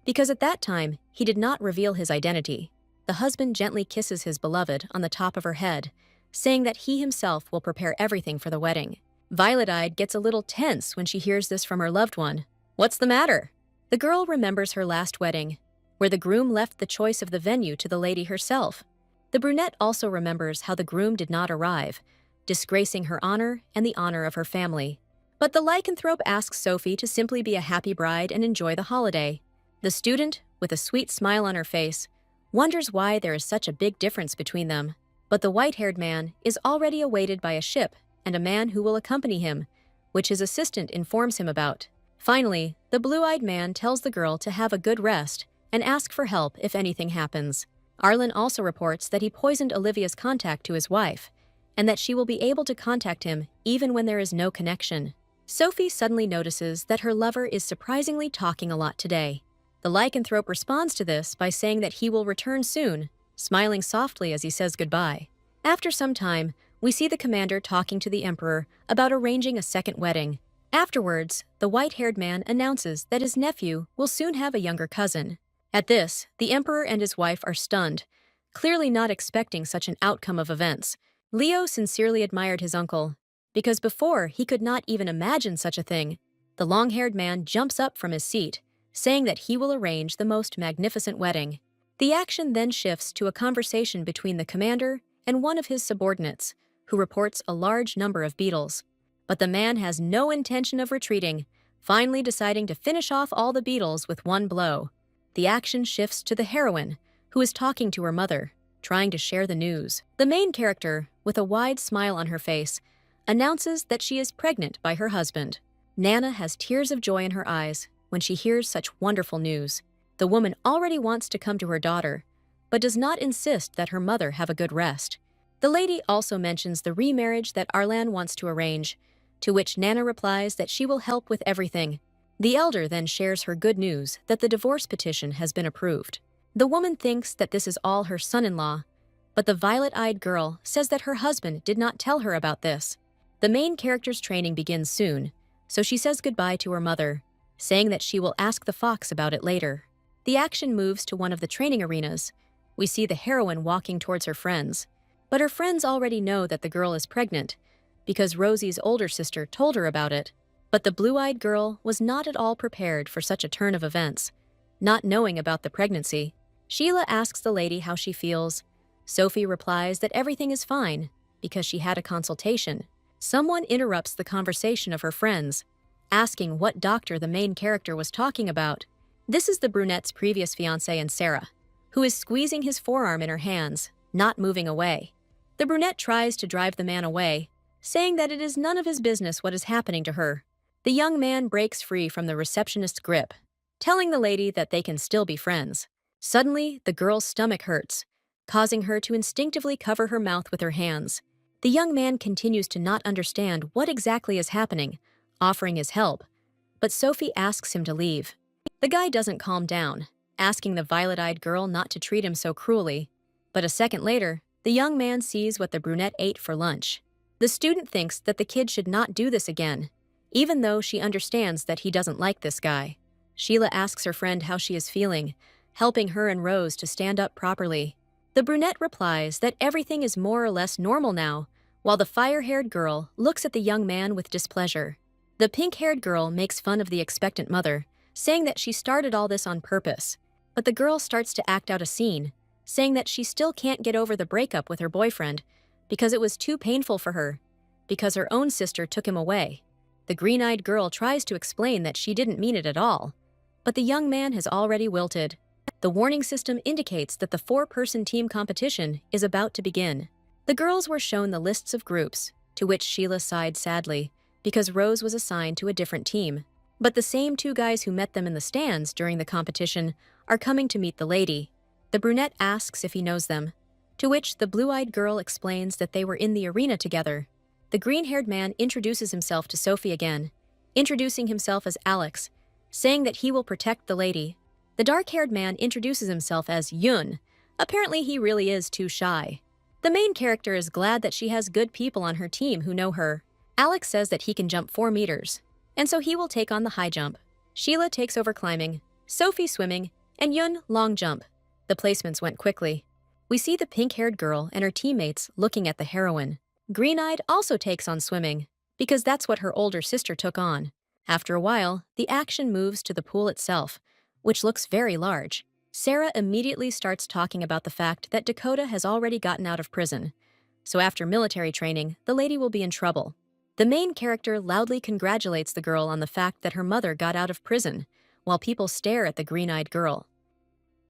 because at that time he did not reveal his identity. The husband gently kisses his beloved on the top of her head, saying that he himself will prepare everything for the wedding. Violet-eyed gets a little tense when she hears this from her loved one. What's the matter? The girl remembers her last wedding, where the groom left the choice of the venue to the lady herself. The brunette also remembers how the groom did not arrive, disgracing her honor and the honor of her family. But the lycanthrope asks Sophie to simply be a happy bride and enjoy the holiday. The student, with a sweet smile on her face, wonders why there is such a big difference between them. But the white-haired man is already awaited by a ship and a man who will accompany him, which his assistant informs him about. Finally, the blue-eyed man tells the girl to have a good rest and ask for help if anything happens. Arlen also reports that he poisoned Olivia's contact to his wife, and that she will be able to contact him even when there is no connection. Sophie suddenly notices that her lover is surprisingly talking a lot today. The lycanthrope responds to this by saying that he will return soon, smiling softly as he says goodbye. After some time, we see the commander talking to the emperor about arranging a second wedding. Afterwards, the white-haired man announces that his nephew will soon have a younger cousin. At this, the emperor and his wife are stunned, clearly not expecting such an outcome of events. Leo sincerely admired his uncle, because before he could not even imagine such a thing. The long-haired man jumps up from his seat, saying that he will arrange the most magnificent wedding. The action then shifts to a conversation between the commander and one of his subordinates, who reports a large number of beetles. But the man has no intention of retreating, finally deciding to finish off all the beetles with one blow. The action shifts to the heroine, who is talking to her mother, trying to share the news. The main character, with a wide smile on her face, announces that she is pregnant by her husband. Nana has tears of joy in her eyes when she hears such wonderful news. The woman already wants to come to her daughter, but does not insist that her mother have a good rest. The lady also mentions the remarriage that Arlan wants to arrange, to which Nana replies that she will help with everything. The elder then shares her good news that the divorce petition has been approved. The woman thinks that this is all her son-in-law, but the violet-eyed girl says that her husband did not tell her about this. The main character's training begins soon, so she says goodbye to her mother, saying that she will ask the fox about it later. The action moves to one of the training arenas. We see the heroine walking towards her friends, but her friends already know that the girl is pregnant, because Rosie's older sister told her about it. But the blue-eyed girl was not at all prepared for such a turn of events, not knowing about the pregnancy. Sheila asks the lady how she feels. Sophie replies that everything is fine, because she had a consultation. Someone interrupts the conversation of her friends. asking what doctor the main character was talking about. This is the brunette's previous fiancé and Sarah, who is squeezing his forearm in her hands, not moving away. The brunette tries to drive the man away, saying that it is none of his business what is happening to her. The young man breaks free from the receptionist's grip, telling the lady that they can still be friends. Suddenly, the girl's stomach hurts, causing her to instinctively cover her mouth with her hands. The young man continues to not understand what exactly is happening, offering his help, but Sophie asks him to leave. The guy doesn't calm down, asking the violet-eyed girl not to treat him so cruelly. But a second later, the young man sees what the brunette ate for lunch. The student thinks that the kid should not do this again, even though she understands that he doesn't like this guy. Sheila asks her friend how she is feeling, helping her and Rose to stand up properly. The brunette replies that everything is more or less normal now, while the fire-haired girl looks at the young man with displeasure. The pink-haired girl makes fun of the expectant mother, saying that she started all this on purpose. But the girl starts to act out a scene, saying that she still can't get over the breakup with her boyfriend because it was too painful for her, because her own sister took him away. The green-eyed girl tries to explain that she didn't mean it at all, but the young man has already wilted. The warning system indicates that the 4-person team competition is about to begin. The girls were shown the lists of groups, to which Sheila sighed sadly, because Rose was assigned to a different team. But the same 2 guys who met them in the stands during the competition are coming to meet the lady. The brunette asks if he knows them, to which the blue-eyed girl explains that they were in the arena together. The green-haired man introduces himself to Sophie again, introducing himself as Alex, saying that he will protect the lady. The dark-haired man introduces himself as Yun. Apparently he really is too shy. The main character is glad that she has good people on her team who know her. Alex says that he can jump 4 meters, and so he will take on the high jump. Sheila takes over climbing, Sophie swimming, and Yun long jump. The placements went quickly. We see the pink-haired girl and her teammates looking at the heroine. Green-eyed also takes on swimming, because that's what her older sister took on. After a while, the action moves to the pool itself, which looks very large. Sarah immediately starts talking about the fact that Dakota has already gotten out of prison, so after military training, the lady will be in trouble. The main character loudly congratulates the girl on the fact that her mother got out of prison, while people stare at the green-eyed girl.